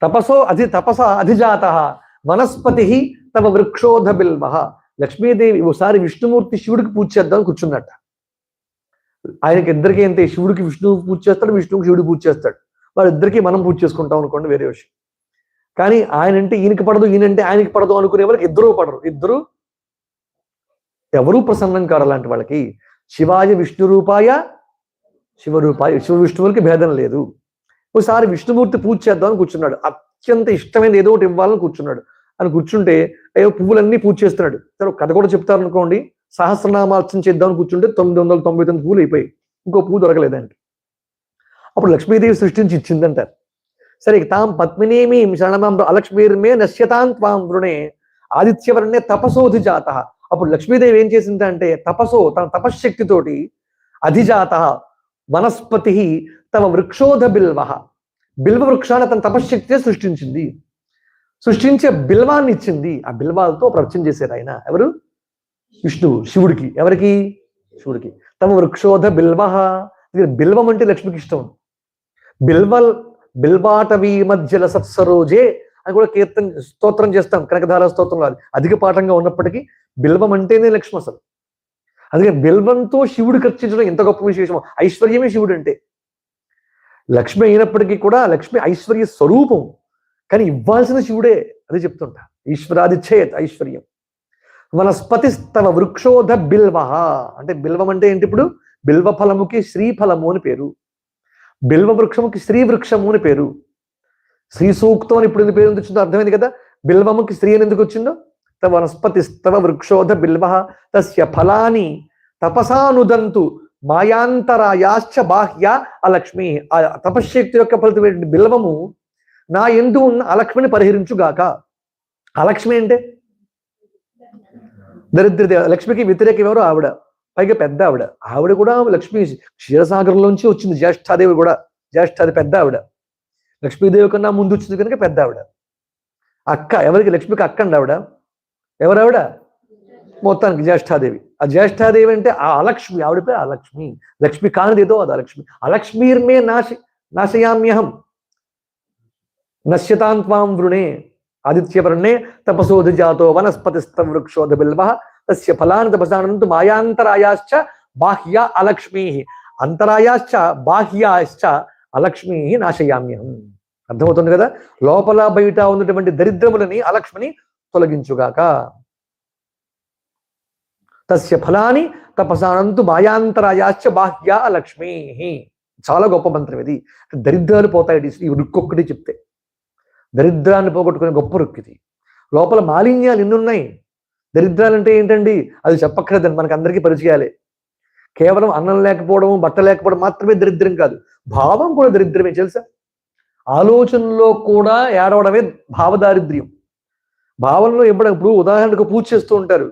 తపస అధిజాత వనస్పతి తవ వృక్షోధ బిల్వ. లక్ష్మీదేవి ఒకసారి విష్ణుమూర్తి శివుడికి పూజ చేద్దాం కూర్చున్నట్ట. ఆయనకి ఇద్దరికి ఏంటి? శివుడికి విష్ణువు పూజ చేస్తాడు, విష్ణువుకి శివుడికి పూజ చేస్తాడు. వాళ్ళిద్దరికి మనం పూజ చేసుకుంటాం అనుకోండి, వేరే విషయం. కానీ ఆయన అంటే ఈయనకి పడదు, ఈయనంటే ఆయనకి పడదు అనుకునే వాళ్ళకి ఇద్దరూ పడరు. ఇద్దరు ఎవరూ ప్రసన్నం కారు అలాంటి వాళ్ళకి. శివాయ విష్ణు రూపాయ శివరూపాయ, శివ విష్ణువులకి భేదం లేదు. ఒకసారి విష్ణుమూర్తి పూజ చేద్దామని కూర్చున్నాడు. అత్యంత ఇష్టమైన ఏదో ఒకటి ఇవ్వాలని కూర్చున్నాడు. అని కూర్చుంటే అయ్యో పువ్వులన్నీ పూజ చేస్తున్నాడు. సరే కథ కూడా చెప్తారు అనుకోండి. సహస్రనామార్చన చేద్దామని కూర్చుంటే 999 పువ్వులు అయిపోయి ఇంకో పువ్వు దొరకలేదంట. అప్పుడు లక్ష్మీదేవి సృష్టించి ఇచ్చిందంటారు. సరే తాం పద్మినేమి శరణమాం అలక్ష్మీర్మే నశ్యతాం త్వాం వృణే ఆదిత్యవర్ణే తపసోధిజాత. అప్పుడు లక్ష్మీదేవి ఏం చేసిందంటే తన తపశ్శక్తితోటి అధిజాత వనస్పతి తమ వృక్షోధ బిల్వ, బిల్వ వృక్షాన్ని తన తపశ్శక్తితో సృష్టించింది. సృష్టించే బిల్వాన్ని ఇచ్చింది. ఆ బిల్వాలతో ప్రవచనం చేశారు ఆయన. ఎవరు? విష్ణువు శివుడికి. ఎవరికి? శివుడికి. తమ వృక్షోధ బిల్వ. బిల్వం అంటే లక్ష్మికి ఇష్టం. బిల్వాటవీ మధ్యల సత్సరోజే అని కూడా స్తోత్రం చేస్తాం కనకధార స్తోత్రంలో. అది అధిక పాఠంగా ఉన్నప్పటికీ బిల్వం అంటేనే లక్ష్మి అసలు. అందుకే బిల్వంతో శివుడికి అర్చించడం ఎంత గొప్ప విశేషమో. ఐశ్వర్యమే శివుడు అంటే. లక్ష్మి అయినప్పటికీ కూడా లక్ష్మి ఐశ్వర్య స్వరూపం, కానీ ఇవ్వాల్సిన శివుడే. అదే చెప్తుంటా. ఈశ్వరాదిచ్చేత్ ఐశ్వర్యం. వనస్పతి తవ వృక్షోధ బిల్వ అంటే బిల్వం అంటే ఏంటి? ఇప్పుడు బిల్వ ఫలముకి శ్రీఫలము అని పేరు, బిల్వ వృక్షముకి శ్రీ వృక్షము అని పేరు. శ్రీ సూక్తం అని ఇప్పుడు ఎందుకు పేరు వచ్చిందో అర్థమైంది కదా. బిల్వముకి శ్రీ అని ఎందుకు వచ్చిందో. తవ వనస్పతి తవ వృక్షోధ బిల్వ తస్య ఫలాని తపసానుదంతు మాయాంతరాయాశ్చ బాహ్య అలక్ష్మి. ఆ తపశ్శక్తి యొక్క ఫలితం బిల్వము నా యందు ఉన్న అలక్ష్మిని పరిహరించుగాక. అలక్ష్మి అంటే దరిద్రదేవ. లక్ష్మికి వ్యతిరేకం ఎవరు? ఆవిడ. పైగా పెద్ద ఆవిడ. ఆవిడ కూడా లక్ష్మి క్షీరసాగరంలోంచి వచ్చింది. జ్యేష్ఠాదేవి కూడా. జ్యేష్ఠాది పెద్ద ఆవిడ. లక్ష్మీదేవి కన్నా ముందు వచ్చింది కనుక పెద్ద ఆవిడ. అక్క. ఎవరికి? లక్ష్మికి అక్క అండి ఆవిడ. ఎవరావిడ? మొత్తానికి జ్యేష్ఠాదేవి. ఆ జ్యేష్ఠాదేవి అంటే ఆ అలక్ష్మి. ఆవిడ పేరు అలక్ష్మి. లక్ష్మి కానిదేదో అది అలక్ష్మి. అలక్ష్మీర్మే నాశయామ్యహం నశ్యతాం త్వాం వృణే ఆదిత్యవర్ణే తపసోధిజాతో వనస్పతిస్త వృక్షోధ బిల్వ తస్య ఫలాని తపసానంతు మాయాంతరాయాశ్చ బాహ్య అలక్ష్మీ. అంతరాయాశ్చ బాహ్యాశ్చ అలక్ష్మీ నాశయామ్యహం. అర్థమవుతుంది కదా. లోపల బయట ఉన్నటువంటి దరిద్రములని అలక్ష్మిని తొలగించుగాక. తస్య ఫలాని తపసానంతు మాయాంతరాయాశ్చ బాహ్య అలక్ష్మీ. చాలా గొప్ప మంత్రం ఇది. దరిద్రాలు పోతాయి ఈ రుక్కొక్కటి చెప్తే. దరిద్రాన్ని పోగొట్టుకునే గొప్ప రుక్కిది. లోపల మాలిన్యాలు ఎన్నున్నాయి. దరిద్రాలు అంటే ఏంటండి? అది చెప్పక్కర్లేదండి, మనకు అందరికీ పరిచయాలే. కేవలం అన్నం లేకపోవడం, బట్ట లేకపోవడం మాత్రమే దరిద్రం కాదు, భావం కూడా దరిద్రమే తెలుసా. ఆలోచనలో కూడా ఏడవడమే భావదారిద్ర్యం. భావనలో ఎప్పుడప్పుడు ఉదాహరణకు పూజ చేస్తూ ఉంటారు.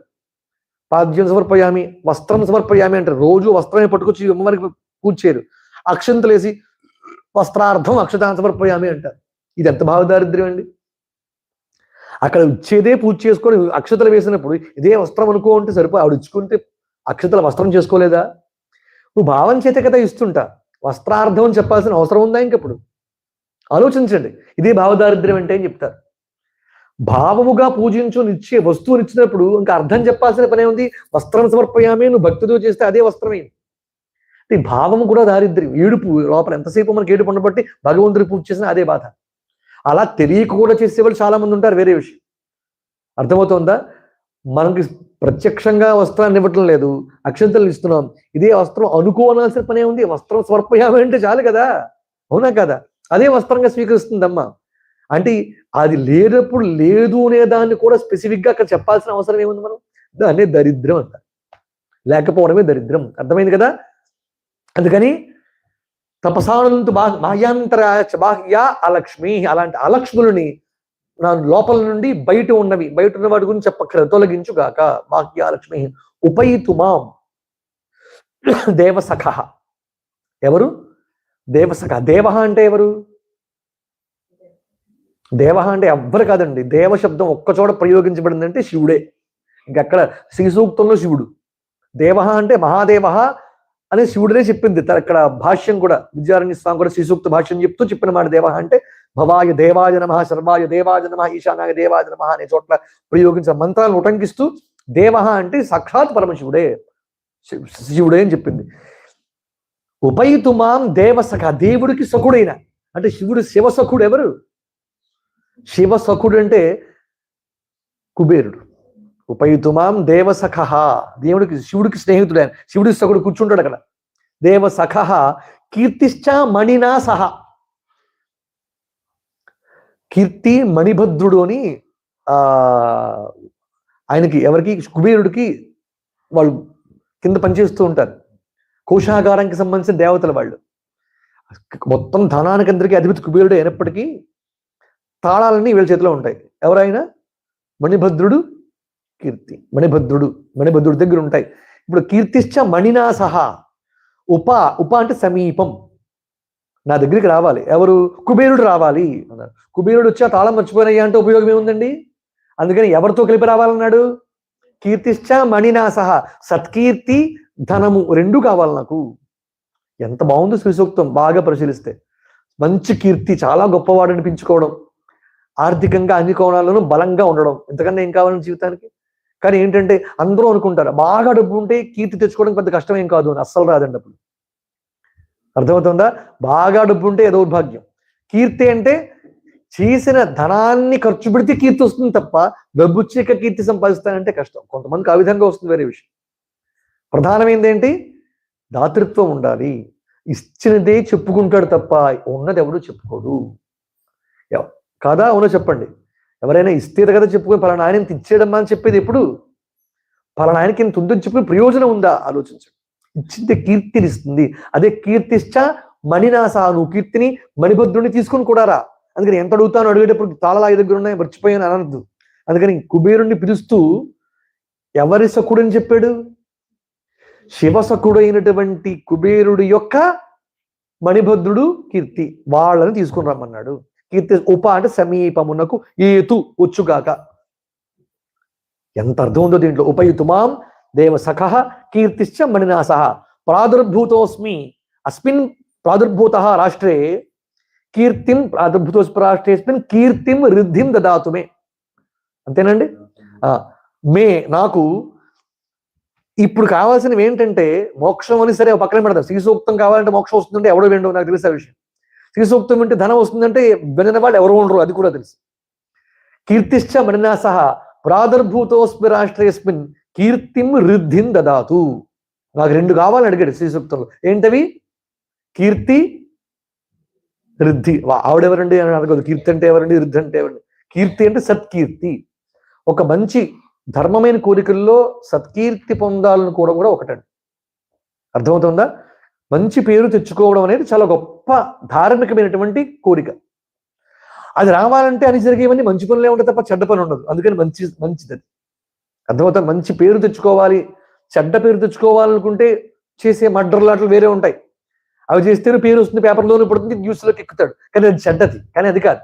పాద్యం సమర్పయామి, వస్త్రం సమర్పయామి అంటారు. రోజు వస్త్రమే పట్టుకొచ్చి అమ్మవారికి పూజ చేయరు. అక్షంతలేసి వస్త్రార్థం అక్షతాన్ని సమర్పయామి అంటారు. ఇది ఎంత భావదారిద్ర్యం అండి. అక్కడ ఇచ్చేదే పూజ చేసుకొని అక్షతలు వేసినప్పుడు ఇదే వస్త్రం అనుకో అంటే సరిపో. ఆవిడ ఇచ్చుకుంటే అక్షతల వస్త్రం చేసుకోలేదా? నువ్వు భావం చేతే కదా ఇస్తుంటా. వస్త్రార్థం అని చెప్పాల్సిన అవసరం ఉందా ఇంకప్పుడు? ఆలోచించండి. ఇదే భావదారిద్ర్యం అంటే అని చెప్తారు. భావముగా పూజించు ఇచ్చే వస్తువుని ఇచ్చినప్పుడు ఇంకా అర్థం చెప్పాల్సిన పనే ఉంది. వస్త్రం సమర్పయామే నువ్వు భక్తితో చేస్తే అదే వస్త్రమైంది. ఈ భావము కూడా దారిద్ర్యం. ఏడుపు లోపల ఎంతసేపు మనకి ఏడుపు ఉండబట్టి భగవంతుడికి పూజ చేసినా అదే బాధ. అలా తెలియక కూడా చేసేవాళ్ళు చాలా మంది ఉంటారు, వేరే విషయం. అర్థమవుతుందా? మనకి ప్రత్యక్షంగా వస్త్రాన్ని ఇవ్వటం లేదు, అక్షంతలు ఇస్తున్నాం. ఇదే వస్త్రం అనుకోవాల్సిన పనే ఉంది. వస్త్రం సమర్పయామే అంటే చాలు కదా, అవునా కదా? అదే వస్త్రంగా స్వీకరిస్తుందమ్మా. అంటే అది లేనప్పుడు లేదు అనే దాన్ని కూడా స్పెసిఫిక్గా అక్కడ చెప్పాల్సిన అవసరం ఏముంది? మనం దాన్నే దరిద్రం అంట, లేకపోవడమే దరిద్రం. అర్థమైంది కదా? అందుకని తపసానంతు బాహ్యాంతర బాహ్య అలక్ష్మి, అలాంటి అలక్ష్ములని నా లోపల నుండి బయట ఉన్న వాటి గురించి చెప్పక్కర్లేదు, తొలగించుగాక. బాహ్య లక్ష్మి ఉపయితుమాం దేవసఖ. ఎవరు? దేవసఖ. దేవ అంటే ఎవరు? దేవ అంటే ఎవ్వరు కాదండి. దేవ శబ్దం ఒక్కచోట ప్రయోగించబడిందంటే శివుడే. ఇంకక్కడ శ్రీ సూక్తంలో శివుడు. దేవ అంటే మహాదేవ అని శివుడినే చెప్పింది. ఇక్కడ భాష్యం కూడా విద్యారణ్య స్వామి కూడా శ్రీ సూక్త భాష్యం చెప్తూ చెప్పిన మాట దేవ అంటే భవాయ దేవాయ నమః, సర్వాయ దేవాయ నమః, ఈశానాయ దేవాయ నమః అనే చోట్ల ప్రయోగించిన మంత్రాలను ఉటంకిస్తూ దేవ అంటే సాక్షాత్ పరమశివుడే, శివుడే అని చెప్పింది. ఉపయితుమాం దేవసఖ, దేవుడికి సఖుడైన, అంటే శివుడు శివసఖుడు. ఎవరు శివసఖుడు? అంటే కుబేరుడు. ఉపయితుమాం దేవసఖ, దేవుడికి శివుడికి స్నేహితుడు ఆయన, శివుడికి సఖుడు కూర్చుంటాడు అక్కడ. దేవసఖ కీర్తిశ్చ మణినా సహ. కీర్తి మణిభద్రుడు అని ఆయనకి, ఎవరికి? కుబేరుడికి వాళ్ళు కింద పనిచేస్తూ ఉంటారు. కోశాగారానికి సంబంధించిన దేవతలు వాళ్ళు. మొత్తం ధనానికి అందరికీ అధిపతి కుబేరుడు అయినప్పటికీ తాళాలన్నీ వీళ్ళ చేతిలో ఉంటాయి. ఎవరైనా మణిభద్రుడు, కీర్తి. మణిభద్రుడి దగ్గర ఉంటాయి. ఇప్పుడు కీర్తిశ్చ మణినా సహా. ఉప అంటే సమీపం, నా దగ్గరికి రావాలి. ఎవరు? కుబేరుడు రావాలి అన్నారు. కుబేరుడు వచ్చి ఆ తాళం మర్చిపోయినాయా అంటే ఉపయోగం ఏముందండి? అందుకని ఎవరితో కలిపి రావాలన్నాడు? కీర్తిశ్చ మణినా సహా. సత్కీర్తి, ధనము రెండు కావాలి నాకు. ఎంత బాగుందో శ్రీ సూక్తం బాగా పరిశీలిస్తే. మంచి కీర్తి, చాలా గొప్పవాడు అనిపించుకోవడం, ఆర్థికంగా అన్ని కోణాలను బలంగా ఉండడం, ఇంతకన్నా ఏం కావాలని జీవితానికి? కానీ ఏంటంటే అందరూ అనుకుంటారు బాగా డబ్బు ఉంటే కీర్తి తెచ్చుకోవడం పెద్ద కష్టం ఏం కాదు అని. అస్సలు రాదండి అప్పుడు. అర్థమవుతుందా? బాగా డబ్బు ఉంటే దౌర్భాగ్యం. కీర్తి అంటే చేసిన ధనాన్ని ఖర్చు పెడితే కీర్తి వస్తుంది తప్ప డబ్బు వచ్చాక కీర్తి సంపాదిస్తానంటే కష్టం. కొంతమందికి ఆ విధంగా వస్తుంది, వేరే విషయం. ప్రధానమైనది ఏంటి? దాతృత్వం ఉండాలి. ఇచ్చినదే చెప్పుకుంటాడు తప్ప ఉన్నది ఎవడు చెప్పుకోడు. కాదా? అవునో చెప్పండి. ఎవరైనా ఇస్తే కదా చెప్పుకొని పలానా ఆయన ఇంత ఇచ్చేయడమ్మా అని చెప్పేది ఎప్పుడు? పలానా ఆయనకి ఇంత ఉందని చెప్పి ప్రయోజనం ఉందా ఆలోచించండి. ఇచ్చింది కీర్తిని ఇస్తుంది. అదే కీర్తిశ్చ మణినాసా, నువ్వు కీర్తిని మణిభద్రుని తీసుకుని కూడా రా. అందుకని ఎంత అడుగుతాను అడిగేటప్పుడు తాళాల దగ్గర ఉన్నాయి మర్చిపోయాను అనద్దు. అందుకని కుబేరుణ్ణి పిలుస్తూ ఎవరి సఖుడని చెప్పాడు? శివసఖుడు అయినటువంటి కుబేరుడి యొక్క మణిభద్రుడు కీర్తి, వాళ్ళని తీసుకుని రమ్మన్నాడు. కీర్తి ఉప అంటే సమీపమునకు, ఏతు వచ్చుగాక. ఎంత అర్థం ఉందో దీంట్లో. ఉపయుతుమాం దేవసఖ కీర్తిశ్చ మణినాసః ప్రాదుర్భూతోస్మి అస్మిన్ ప్రాదుర్భూత రాష్ట్రే కీర్తిం ప్రాదుర్భూతోస్మి రాష్ట్రేస్మిన్ కీర్తిం రిద్ధిం దదాతు మే. అంతేనండి. మే నాకు ఇప్పుడు కావాల్సినవి ఏంటంటే మోక్షం అని. సరే పక్కన పెడతాం. శ్రీ సూక్తం కావాలంటే మోక్షం వస్తుందంటే ఎవడో విండవు, నాకు తెలుసు ఆ విషయం. శ్రీ సూక్తం వింటే ధనం వస్తుందంటే వినని వాళ్ళు ఎవరు ఉండరు, అది కూడా తెలుసు. కీర్తిశ్చ మణినాసః ప్రాదుర్భూతోస్మి రాష్ట్రేస్మిన్ కీర్తిం రిద్ధిం దదాతు. నాకు రెండు కావాలని అడిగాడు శ్రీ సూక్తంలో. ఏంటవి? కీర్తి, రిద్ధి. ఆవిడెవరండి అని అడగదు. కీర్తి అంటే ఎవరండి, రిద్ధి అంటే ఎవరండి? కీర్తి అంటే సత్కీర్తి. ఒక మంచి ధర్మమైన కోరికల్లో సత్కీర్తి పొందాలని కూడా ఒకటండి. అర్థమవుతుందా? మంచి పేరు తెచ్చుకోవడం అనేది చాలా గొప్ప ధార్మికమైనటువంటి కోరిక. అది రావాలంటే అని జరిగేవన్నీ మంచి పనులే ఉంటాయి తప్ప చెడ్డ పని ఉండదు. అందుకని మంచిది. అర్థమవుతుంది. మంచి పేరు తెచ్చుకోవాలి, చెడ్డ పేరు తెచ్చుకోవాలనుకుంటే చేసే మర్డర్లాట్లు వేరే ఉంటాయి. అవి చేస్తే పేరు వస్తుంది, పేపర్లోనే పడుతుంది, న్యూస్లోకి ఎక్కుతాడు. కానీ అది చెడ్డది, కానీ అది కాదు.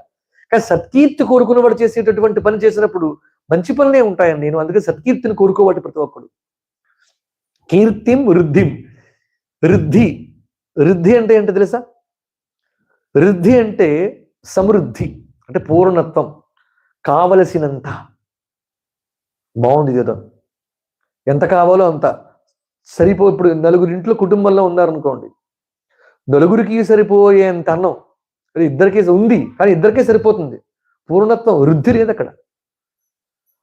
కానీ సత్కీర్తి కోరుకున్నవాడు చేసేటటువంటి పని చేసినప్పుడు మంచి పనులే ఉంటాయండి. నేను అందుకే సత్కీర్తిని కోరుకోవాలి ప్రతి ఒక్కడు. కీర్తిం వృద్ధిం. రిద్ధి అంటే ఏంటో తెలుసా? రిద్ధి అంటే సమృద్ధి, అంటే పూర్ణత్వం, కావలసినంత. బాగుంది కదా, ఎంత కావాలో అంత సరిపో. ఇప్పుడు నలుగురింట్లో కుటుంబంలో ఉన్నారనుకోండి, నలుగురికి సరిపోయేంత అన్నం ఇద్దరికీ ఉంది, కానీ ఇద్దరికే సరిపోతుంది. పూర్ణత్వం, వృద్ధి లేదు అక్కడ.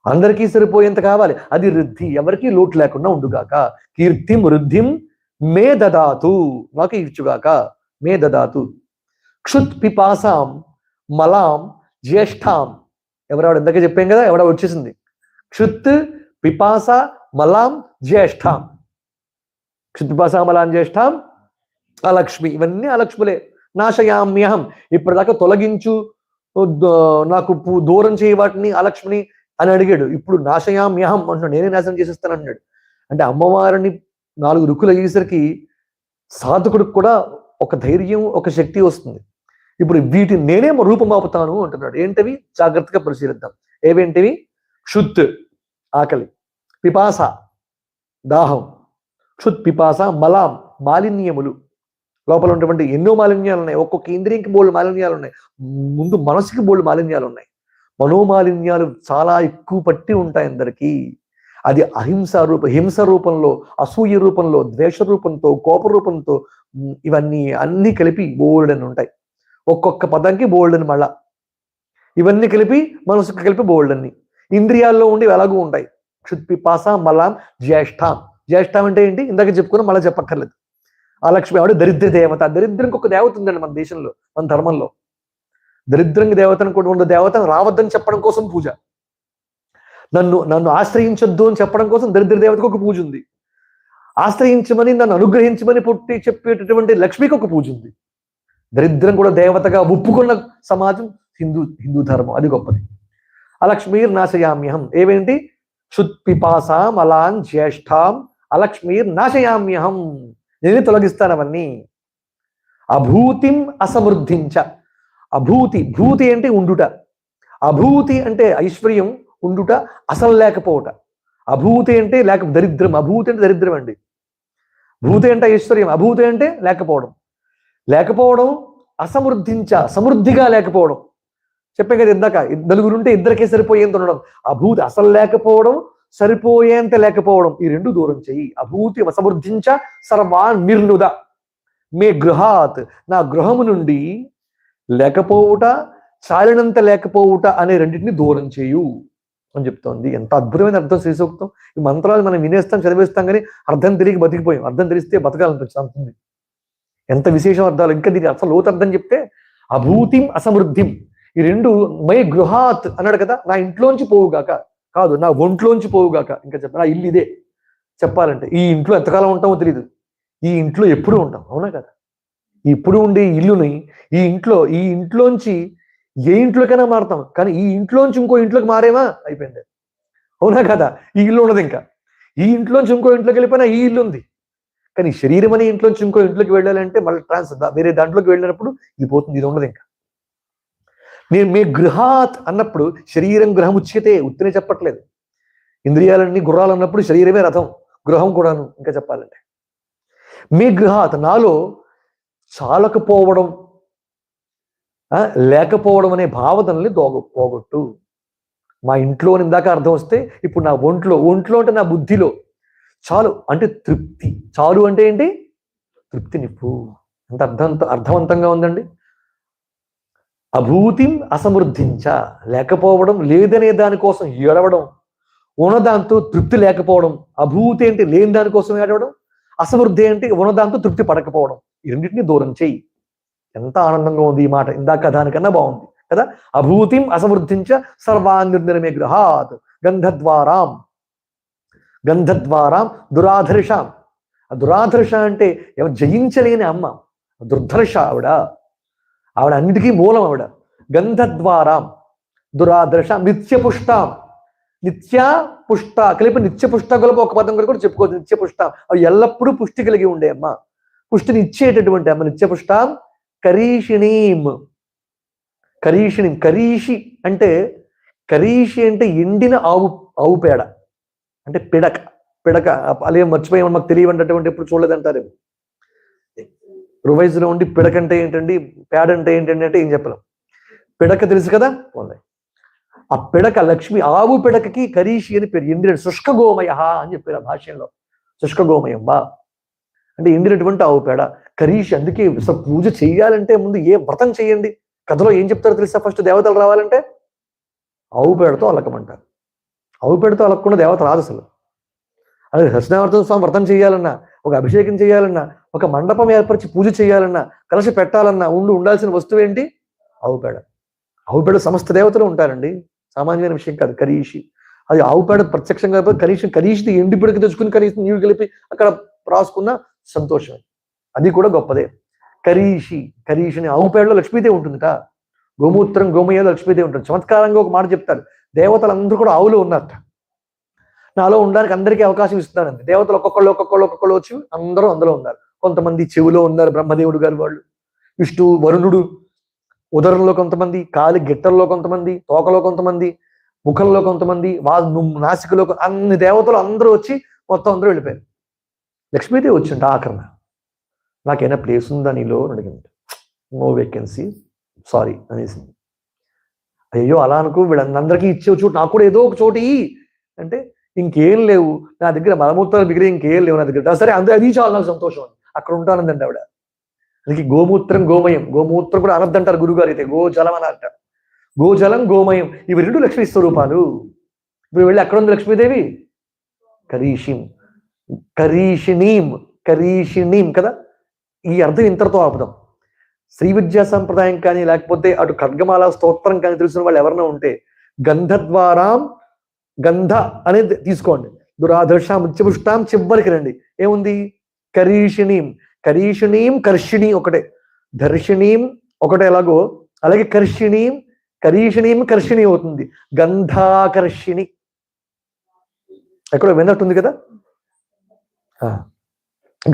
అందరికీ సరిపోయేంత కావాలి, అది వృద్ధి. ఎవరికి లోటు లేకుండా ఉండుగాక. కీర్తిం వృద్ధిం మే దదాతు, నాకు ఇచ్చుగాక. మే దదాతు. క్షుత్ పిపాసాం మలాం జ్యేష్ఠాం. ఎవరావిడ ఇందాక చెప్పాం కదా, ఎవడ వచ్చేసింది. క్షుత్ పిపాస మలాం జ్యేష్ఠాం. క్షుత్ పిపాస మలాం జ్యేష్ఠాం అలక్ష్మి. ఇవన్నీ అలక్ష్ములే. నాశయామ్యహం, ఇప్పటిదాకా తొలగించు, నాకు దూరం చేయ వాటిని అలక్ష్మిని అని అడిగాడు. ఇప్పుడు నాశయామ్యహం అంటున్నాడు, నేనే నాశనం చేసేస్తాను అన్నాడు. అంటే అమ్మవారిని 4 రుక్కులు అయ్యేసరికి సాధకుడికి కూడా ఒక ధైర్యం, ఒక శక్తి వస్తుంది. ఇప్పుడు వీటిని నేనే రూపమాపుతాను అంటున్నాడు. ఏంటవి? జాగ్రత్తగా పరిశీలిద్దాం. ఏవేంటివి? క్షుత్ ఆకలి, పిపాస దాహం, క్షుత్ పిపాస మలాం మాలిన్యములు. లోపల ఉన్నటువంటి ఎన్నో మాలిన్యాలు ఉన్నాయి. ఒక్కొక్క ఇంద్రియంకి బోల్డ్ మాలిన్యాలు ఉన్నాయి. ముందు మనసుకి బోల్డ్ మాలిన్యాలు ఉన్నాయి. మనోమాలిన్యాలు చాలా ఎక్కువ పట్టి ఉంటాయి అందరికీ. అది హింస రూపంలో, అసూయ రూపంలో, ద్వేష రూపంతో, కోప రూపంతో, ఇవన్నీ అన్నీ కలిపి బోల్డ్ అని ఉంటాయి. ఒక్కొక్క పదంకి బోల్డ్ అని, మళ్ళా ఇవన్నీ కలిపి మనసుకు కలిపి బోల్డ్ అని. ఇంద్రియాల్లో ఉండి ఎలాగూ ఉంటాయి. క్షుత్ పిపాస మలాం జ్యేష్ఠాం. జ్యేష్ఠం అంటే ఏంటి? ఇందాక చెప్పుకుని మళ్ళీ చెప్పక్కర్లేదు. ఆ లక్ష్మి ఆవిడ దరిద్ర దేవత. దరిద్రంకి ఒక దేవత ఉందండి మన దేశంలో, మన ధర్మంలో. దరిద్రంకి దేవతను కూడా ఉన్న దేవతను రావద్దని చెప్పడం కోసం పూజ. నన్ను ఆశ్రయించొద్దు అని చెప్పడం కోసం దరిద్ర దేవతకు ఒక పూజ ఉంది. ఆశ్రయించమని, నన్ను అనుగ్రహించమని పుట్టి చెప్పేటటువంటి లక్ష్మికి ఒక పూజ ఉంది. దరిద్రం కూడా దేవతగా ఒప్పుకున్న సమాజం హిందూ ధర్మం. అది గొప్పది. అలక్ష్మీర్ నాశయామ్యహం. ఏవేంటి? క్షుత్ పిపాస మలాన్ జ్యేష్ఠాం అలక్ష్మీర్ నాశయామ్యహం. నేనే తొలగిస్తాను అవన్నీ. అభూతిం అసమృద్ధించ. అభూతి, భూతి అంటే ఉండుట. అభూతి అంటే ఐశ్వర్యం, ఉండుట, అసలు లేకపోవట. అభూతి అంటే దరిద్రం. అభూతి అంటే దరిద్రం అండి. భూతి అంటే ఐశ్వర్యం, అభూతి అంటే లేకపోవడం. అసమృద్ధించ, సమృద్ధిగా లేకపోవడం. చెప్పే కదా ఇందాక, 4 ఉంటే 2కే సరిపోయేంత ఉండడం. అభూతి అసలు లేకపోవడం, సరిపోయేంత లేకపోవడం, ఈ 2 దూరం చెయ్యి. అభూతి అసమృద్ధించ సర్వాన్ నిర్నుద మే గృహాత్. నా గృహము నుండి లేకపోవుట, చాలినంత లేకపోవుట అనే రెండింటిని దూరం చేయు అని చెప్తోంది. ఎంత అద్భుతమైన అర్థం శ్రీ సూక్తం. ఈ మంత్రాలు మనం వినేస్తాం, చదివేస్తాం, కానీ అర్థం తెలియక బతికిపోయాం. అర్థం తెలిస్తే బతకాలనిపిస్తుంది. ఎంత విశేషం అర్థాలు. ఇంకా దీనికి అసలు లోతు అర్థం చెప్తే, అభూతిం అసమృద్ధిం, ఈ 2 మై గృహాత్ అన్నాడు కదా, నా ఇంట్లోంచి పోవుగాక కాదు, నా ఒంట్లోంచి పోవుగాక. ఇంకా నా ఇల్లు ఇదే. చెప్పాలంటే ఈ ఇంట్లో ఎంతకాలం ఉంటామో తెలియదు, ఈ ఇంట్లో ఎప్పుడు ఉంటాం. అవునా కదా? ఇప్పుడు ఉండే ఇల్లుని, ఈ ఇంట్లోంచి ఏ ఇంట్లోకైనా మారుతాం, కానీ ఈ ఇంట్లోంచి ఇంకో ఇంట్లోకి మారేమా అయిపోయింది. అవునా కదా? ఈ ఇల్లు ఉండదు. ఇంకా ఈ ఇంట్లోంచి ఇంకో ఇంట్లోకి వెళ్ళిపోయినా ఈ ఇల్లు ఉంది. కానీ శరీరం అనే ఇంట్లోంచి ఇంకో ఇంట్లోకి వెళ్ళాలంటే మళ్ళీ వేరే దాంట్లోకి వెళ్ళినప్పుడు ఇది పోతుంది, ఇది ఉండదు. ఇంకా నేను మీ గృహాత్ అన్నప్పుడు శరీరం గృహం ఉచ్యతే, ఉత్తినే చెప్పట్లేదు. ఇంద్రియాలన్నీ గుర్రాలు అన్నప్పుడు శరీరమే రథం, గృహం కూడాను. ఇంకా చెప్పాలంటే మీ గృహాత్, నాలో చాలకపోవడం, లేకపోవడం అనే భావనల్ని పోగొట్టు. మా ఇంట్లో ఇందాక అర్థం వస్తే, ఇప్పుడు నా ఒంట్లో అంటే నా బుద్ధిలో చాలు అంటే తృప్తి. చాలు అంటే ఏంటి? తృప్తి నిప్పు. అంత అర్థవంతంగా ఉందండి. అభూతిం అసమృద్ధించ, లేకపోవడం, లేదనే దానికోసం ఏడవడం, ఉన్నదాంతో తృప్తి లేకపోవడం. అభూతి అంటే లేని దానికోసం ఏడవడం, అసమృద్ధి అంటే ఉన్నదాంతో తృప్తి పడకపోవడం. ఈ రెండింటిని దూరం చేయి. ఎంత ఆనందంగా ఉంది ఈ మాట. ఇందాక దానికన్నా బాగుంది కదా. అభూతిం అసమృద్ధించ సర్వాన్నిర్నిరమే గృహాత్ గంధద్వారాం దురాధర్షాం. దురాధర్ష అంటే జయించలేని అమ్మ, దుర్ధర్ష ఆవిడ అన్నిటికీ మూలం. ఆవిడ గంధద్వారాం దురాధర్ష నిత్యపుష్టాం. నిత్యపుష్ట కలిపి నిత్యపుష్ట కలిపి ఒక పదం కూడా చెప్పుకోవచ్చు. నిత్యపుష్టాం, అవి ఎల్లప్పుడూ పుష్టి కలిగి ఉండే అమ్మ, పుష్టిని ఇచ్చేటటువంటి అమ్మ. నిత్యపుష్టాం కరీషిణీం. కరీషి అంటే ఎండిన ఆవు పేడ అంటే పిడక అలే మర్చిపోయామని మాకు తెలియనటువంటి ఎప్పుడు చూడలేదంటారేమో. రివైజ్లో ఉండి పిడక అంటే ఏంటండి, పేడ అంటే ఏంటండి అంటే ఏం చెప్పలేం. పిడక తెలుసు కదా, పోలే. ఆ పిడక లక్ష్మి, ఆవు పిడకకి కరీషి అని పేరు. ఎండిన శుష్కగోమయ అని చెప్పారు ఆ భాష్యంలో. శుష్కగోమయం బా అంటే ఎండినటువంటి ఆవు పేడ, కరీషి. అందుకే పూజ చేయాలంటే ముందు ఏ వ్రతం చేయండి, కథలో ఏం చెప్తారో తెలుసా? ఫస్ట్ దేవతలు రావాలంటే ఆవు పేడతో అలకమంటారు. ఆవు పేడతో అలక్కకుండా దేవత రాదు అసలు. అదే సత్యనారాయణ స్వామి వ్రతం చేయాలన్నా, ఒక అభిషేకం చేయాలన్నా, ఒక మండపం ఏర్పరిచి పూజ చేయాలన్నా, కలశ పెట్టాలన్నా ఉండాల్సిన వస్తువు ఏంటి? ఆవు పేడ. ఆవు పేడ సమస్త దేవతలు ఉంటారండి, సామాన్యమైన విషయం కాదు. కరీషి అది ఆవు పేడ ప్రత్యక్షంగా కరీషి ఎండి పిడకి తెచ్చుకుని కనీసం నీళ్ళు కలిపి అక్కడ రాసుకున్న సంతోషం, అది కూడా గొప్పదే. కరీషిని ఆవు పేడలో లక్ష్మీదేవి ఉంటుందిట, గోమూత్రం గోమయంలో లక్ష్మీదేవి ఉంటుంది. చమత్కారంగా ఒక మాట చెప్తారు, దేవతలందరూ కూడా ఆవులో ఉన్నారట. నాలో ఉండడానికి అందరికీ అవకాశం ఇస్తున్నానండి. దేవతలు ఒక్కొక్కళ్ళు వచ్చి అందరూ అందులో ఉన్నారు. కొంతమంది చెవిలో ఉన్నారు, బ్రహ్మదేవుడు గారు వాళ్ళు, విష్ణు వరుణుడు ఉదరంలో కొంతమంది, కాలి గిట్టల్లో కొంతమంది, తోకలో కొంతమంది, ముఖంలో కొంతమంది, నాసికలో అన్ని దేవతలు అందరూ వచ్చి మొత్తం అందరూ వెళ్ళిపోయారు. లక్ష్మీదేవి వచ్చింట ఆఖరణ, నాకైనా ప్లేస్ ఉందా నీలో అని అడిగింది. నో వేకెన్సీ, సారీ అనేసింది. అయ్యో అలా అనుకో, వీళ్ళందరికీ ఇచ్చే చోటు నాకు కూడా ఏదో ఒక చోటు అంటే ఇంకేం లేవు నా దగ్గర, మలమూత్రాలు మిగిలి ఇంకేం లేవు నా దగ్గర. సరే అందరూ అది చాలు నాకు సంతోషం అని అక్కడ ఉంటానందండి ఆవిడ. అందుకే గోమూత్రం గోమయం, గోమూత్రం కూడా అనద్దంటారు గురుగారు, అయితే గోజలం అని అంటారు. గోజలం గోమయం ఇవి రెండు లక్ష్మీ స్వరూపాలు. ఇప్పుడు వెళ్ళి అక్కడ ఉంది లక్ష్మీదేవి, కరీషిణీం కదా. ఈ అర్థం ఇంతటితో ఆపుదాం. శ్రీ విద్యా సంప్రదాయం కానీ లేకపోతే అటు ఖడ్గమాల స్తోత్రం కానీ తెలిసిన వాళ్ళు ఎవరైనా ఉంటే గంధద్వారాం, గంధ అనేది తీసుకోండి, దురాదర్శాం ఉచ్చపుష్టాం చివరికి రండి, ఏముంది కరీషిణీం, కర్షిణి ఒకటే, ధర్షిణీం ఒకటే ఎలాగో, అలాగే కరీషిణీం కర్షిణి అవుతుంది. గంధాకర్షిణి ఎక్కడో విన్నట్టుంది కదా.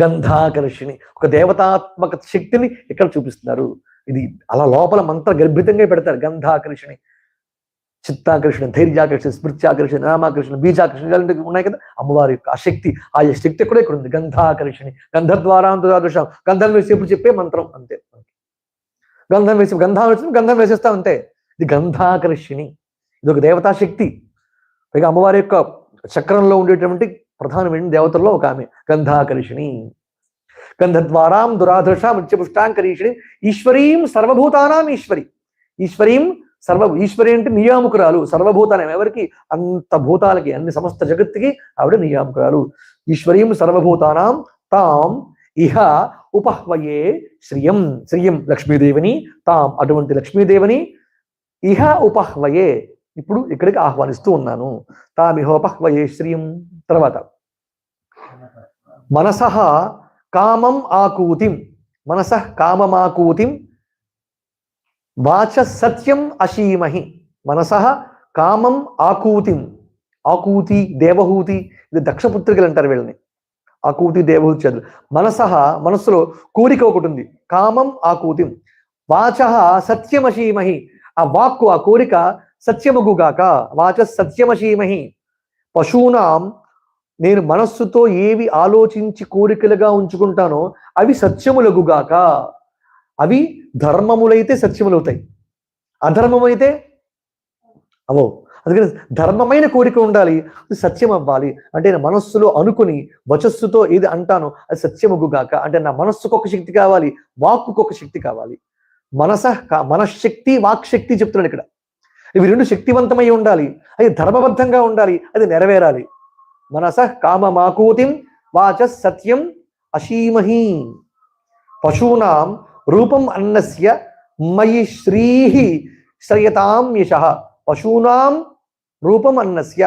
గంధాకర్షిణి ఒక దేవతాత్మక శక్తిని ఇక్కడ చూపిస్తున్నారు. ఇది అలా లోపల మంత్ర గర్భితంగా పెడతారు. గంధాకర్షిణి, చిత్తాకర్షణ, ధైర్యాకర్షణ, స్మృత్యాకర్షణ, నామాకర్షణ, బీజాకర్షణ ఇలాంటి ఉన్నాయి కదా. అమ్మవారి యొక్క ఆ శక్తి కూడా ఇక్కడ ఉంది. గంధాకర్షిణి, గంధద్వారాం దురాదృశం, గంధం వేసేప్పుడు చెప్పే మంత్రం అంతే. గంధం వేసేస్తాం అంతే. ఇది గంధాకర్షిణి, ఇది ఒక దేవతా శక్తి. పైగా అమ్మవారి యొక్క చక్రంలో ఉండేటువంటి ప్రధానమైన దేవతల్లో ఒక ఆమె గంధాకర్షిణి. గంధద్వారాం దురాదృశాం ఉచ్చపుష్టాంకరీషిణి ఈశ్వరీం సర్వభూతానాం ఈశ్వరీం ఈశ్వరి అంటే నియామకురాలు, సర్వభూతానం ఎవరికి, అంత భూతాలకి, అన్ని సమస్త జగత్తుకి ఆవిడ నియామకురాలు. ఈశ్వరీం సర్వభూతానాం తాం ఇహ ఉపహ్వయే శ్రియం లక్ష్మీదేవిని, తాం అటువంటి లక్ష్మీదేవిని ఇహ ఉపహ్వయే ఇప్పుడు ఇక్కడికి ఆహ్వానిస్తూ ఉన్నాను. తామిహోపహ్వయే శ్రియం. తర్వాత మనసః కామమాకూతిం వాచ సత్యం అశీమహి. మనసః కామం ఆకూతిం, ఆకూతి దేవహూతి, ఇది దక్షపుత్రికలు అంటారు వీళ్ళని, ఆకూతి దేవహూతి చదువు. మనసః మనస్సులో కోరిక ఒకటి ఉంది, కామం ఆకూతిం. వాచ సత్యమశీమహి, ఆ వాక్కు ఆ కోరిక సత్యమగుగాక. వాచ సత్యమశీమహి. పశూనాం నేను మనస్సుతో ఏవి ఆలోచించి కోరికలుగా ఉంచుకుంటానో అవి సత్యములగుగాక. అవి ధర్మములైతే సత్యములవుతాయి, అధర్మమైతే అవో. అందుకని ధర్మమైన కోరిక ఉండాలి, అది సత్యం అవ్వాలి. అంటే నా మనస్సులో అనుకుని వచస్సుతో ఏది అంటానో అది సత్యముగుగాక. అంటే నా మనస్సుకు ఒక శక్తి కావాలి, వాక్కుకు ఒక శక్తి కావాలి. మనశ్శక్తి వాక్శక్తి చెప్తున్నాడు ఇక్కడ. ఇవి రెండు శక్తివంతమై ఉండాలి, అది ధర్మబద్ధంగా ఉండాలి, అది నెరవేరాలి. మనసః కామమాకూతిం వాచ సత్యం అశీమహి. పశూనాం రూపం అన్నస్య మయి శ్రీహి శ్రయతాం యశః. పశూనాం రూపం అన్నస్య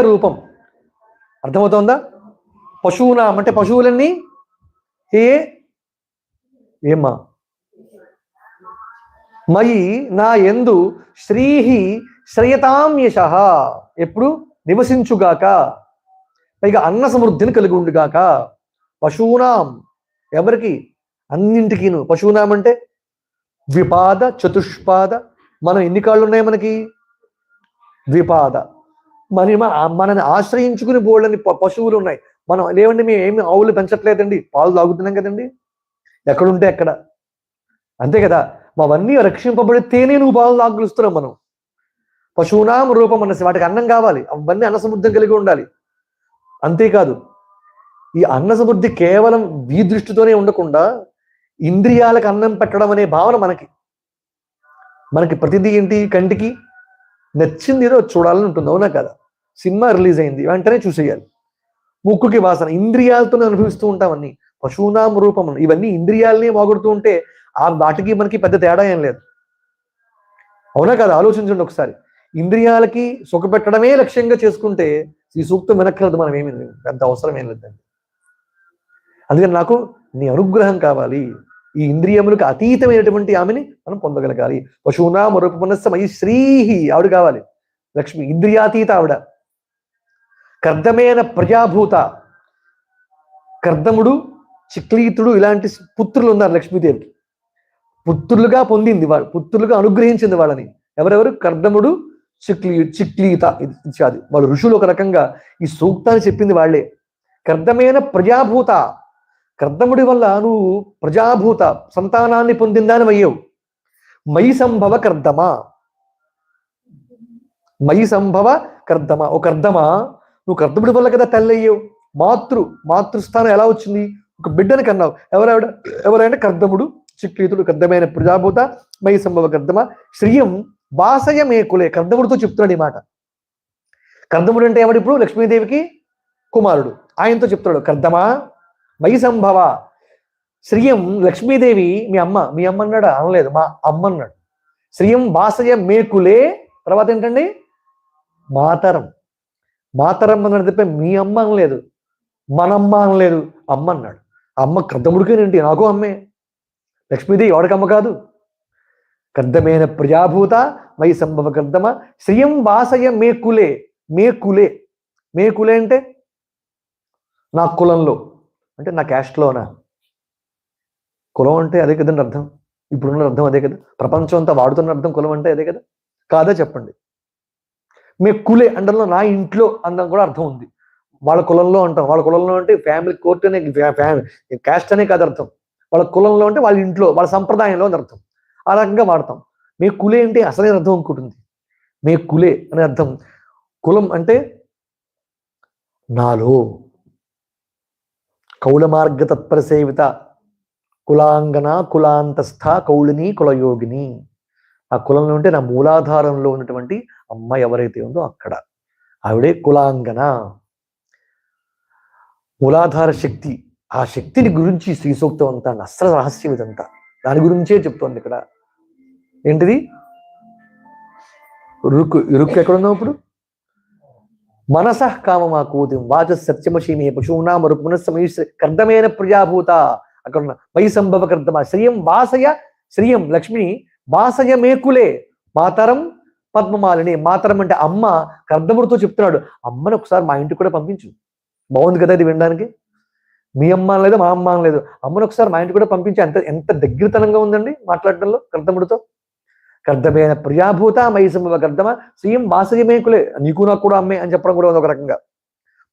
రూపం అర్థమవుతోందా? పశూనాం అంటే పశువులన్నీ ఏమా మయి నా యందు శ్రీహి శ్రయతాం యశః ఎప్పుడు నివసించుగాక, పైగా అన్న సమృద్ధిని కలిగి ఉండుగాక. పశూనాం ఎవరికి? అన్నింటికీను. పశూనాం అంటే ద్విపాద చతుష్పాద. మనం ఎన్ని కాళ్ళు ఉన్నాయి మనకి? ద్విపాద. మనని ఆశ్రయించుకుని బోళ్ళని పశువులు ఉన్నాయి. మనం లేవండి మేము ఏమి ఆవులు పెంచట్లేదండి, పాలు తాగుతున్నాం కదండి, ఎక్కడుంటే ఎక్కడ, అంతే కదా. అవన్నీ రక్షింపబడితేనే నువ్వు పాలు తాగులుస్తున్నాం మనం. పశువునాం రూపం అన్నసి, వాటికి అన్నం కావాలి, అవన్నీ అన్న సమృద్ధి కలిగి ఉండాలి. అంతేకాదు ఈ అన్న సమృద్ధి కేవలం ఈ దృష్టితోనే ఉండకుండా ఇంద్రియాలకు అన్నం పెట్టడం అనే భావన మనకి ప్రతిదీ ఏంటి, కంటికి నచ్చింది ఏదో చూడాలని ఉంటుంది, అవునా కదా. సినిమా రిలీజ్ అయింది వెంటనే చూసేయాలి. ముక్కుకి వాసన, ఇంద్రియాలతోనే అనుభవిస్తూ ఉంటాం అన్ని. పశూనాం రూపం. ఇవన్నీ ఇంద్రియాలని పోగొడుతూ ఉంటే ఆ వాటికి మనకి పెద్ద తేడా ఏం లేదు. అవునా కదా? ఆలోచించండి ఒకసారి. ఇంద్రియాలకి సుఖపెట్టడమే లక్ష్యంగా చేసుకుంటే ఈ సూక్తం వినక్కర్లేదు, మనం ఏమి పెద్ద అవసరం ఏం లేదండి. అందుకని నాకు నీ అనుగ్రహం కావాలి, ఈ ఇంద్రియములకు అతీతమైనటువంటి ఆమెని మనం పొందగలగాలి. పశూనాం రూపమనస్సమయి శ్రీహి, ఆవిడ కావాలి లక్ష్మి, ఇంద్రియాతీత ఆవిడ. కర్దమేన ప్రజాభూత, కర్దముడు చిక్లీతుడు ఇలాంటి పుత్రులు ఉన్నారు లక్ష్మీదేవికి. పుత్రులుగా పొందింది వాళ్ళు, పుత్రులుగా అనుగ్రహించింది వాళ్ళని. ఎవరెవరు? కర్దముడు, చిక్లీత ఇత్యాది వాళ్ళు ఋషులు. ఒక రకంగా ఈ సూక్తాన్ని చెప్పింది వాళ్ళే. కర్దమైన ప్రజాభూత, కర్దముడి వల్ల నువ్వు ప్రజాభూత సంతానాన్ని పొందిందాని అయ్యావు. మయి సంభవ కర్దమ, మయి సంభవ కర్దమ. ఓ కర్దమ, నువ్వు కర్దముడి వల్ల కదా తల్లి అయ్యావు. మాతృస్థానం ఎలా వచ్చింది? ఒక బిడ్డని కన్నావు. ఎవరైనా కర్దముడు చిక్లీతుడు, కర్దమైన ప్రజాభూత, మయి సంభవ కర్దమ, శ్రియం వాసయ మేకులే. కర్దముడితో చెప్తున్నాడు ఈ మాట. కర్దముడు అంటే ఎవడు? ఇప్పుడు లక్ష్మీదేవికి కుమారుడు. ఆయనతో చెప్తున్నాడు, కర్దమా మయి సంభవ శ్రియం. లక్ష్మీదేవి మీ అమ్మ అన్నాడు? అనలేదు, మా అమ్మ అన్నాడు. శ్రియం వాసయ మేకులే. తర్వాత ఏంటండి? మాతరం అన్నాడు తప్ప మీ అమ్మ అనలేదు, మనమ్మ అనలేదు, అమ్మ అన్నాడు. అమ్మ కర్దముడికేనండి, నాకు అమ్మే. లక్ష్మీదేవి ఎవడికి అమ్మ కాదు. కర్దమైన ప్రజాభూత మయి సంభవ కర్దమ, శ్రియం వాసయ మేకులే. మేకులే అంటే నా కులంలో, అంటే నా క్యాస్ట్లోనా. కులం అంటే అదే కదండి అర్థం. ఇప్పుడున్న అర్థం అదే కదా, ప్రపంచం అంతా వాడుతున్న అర్థం కులం అంటే అదే కదా. కాదా చెప్పండి? మేకులే అంటే నా ఇంట్లో అందం కూడా అర్థం ఉంది. వాళ్ళ కులంలో అంటాం. వాళ్ళ కులంలో అంటే ఫ్యామిలీ కోర్ట్ అనే క్యాస్ట్ అనే కాదు అర్థం. వాళ్ళ కులంలో అంటే వాళ్ళ ఇంట్లో, వాళ్ళ సంప్రదాయంలో అని అర్థం. ఆ రకంగా వాడతాం. మేకులే అంటే అసలైన అర్థం ఇంకోటి. మేకులే అనే అర్థం. కులం అంటే నాలో, కౌల మార్గ తత్పర సేవిత, కులాంగన కులాంతస్థ కౌళిని కులయోగిని. ఆ కులంలో ఉంటే నా మూలాధారంలో ఉన్నటువంటి అమ్మ ఎవరైతే ఉందో అక్కడ ఆవిడే కులాంగన. మూలాధార శక్తి, ఆ శక్తిని గురించి శ్రీ సూక్తం అంతా అస్త్ర రహస్యం ఇదంతా దాని గురించే చెప్తోంది ఇక్కడ. ఏంటిది? ఇరుక్కు ఎక్కడున్నావు ఇప్పుడు? మనసః కామమాకూతిం వాచ సత్యమశీమే పశూనాం రుక్మనస్సమయి కర్దమైన ప్రజాభూత. అక్కడ మయి సంభవ కర్దమ, శ్రియం వాసయ, శ్రియం లక్ష్మిని, వాసయ మేకులే, మాతరం పద్మమాలిని. మాతరం అంటే అమ్మ. కర్దముడితో చెప్తున్నాడు, అమ్మని ఒకసారి మా ఇంటికి కూడా పంపించు. బాగుంది కదా ఇది వినడానికి. మీ అమ్మ లేదు, మా అమ్మ లేదు, అమ్మను ఒకసారి మా ఇంటికి కూడా పంపించి. ఎంత దగ్గరతనంగా ఉందండి మాట్లాడటంలో కర్దముడితో. కర్దమైన ప్రియాభూత మయి సంభవ కర్దమ, శ్రీయం వాసయమేకులే. నీకు నాకు కూడా అమ్మే అని చెప్పడం కూడా ఉంది ఒక రకంగా.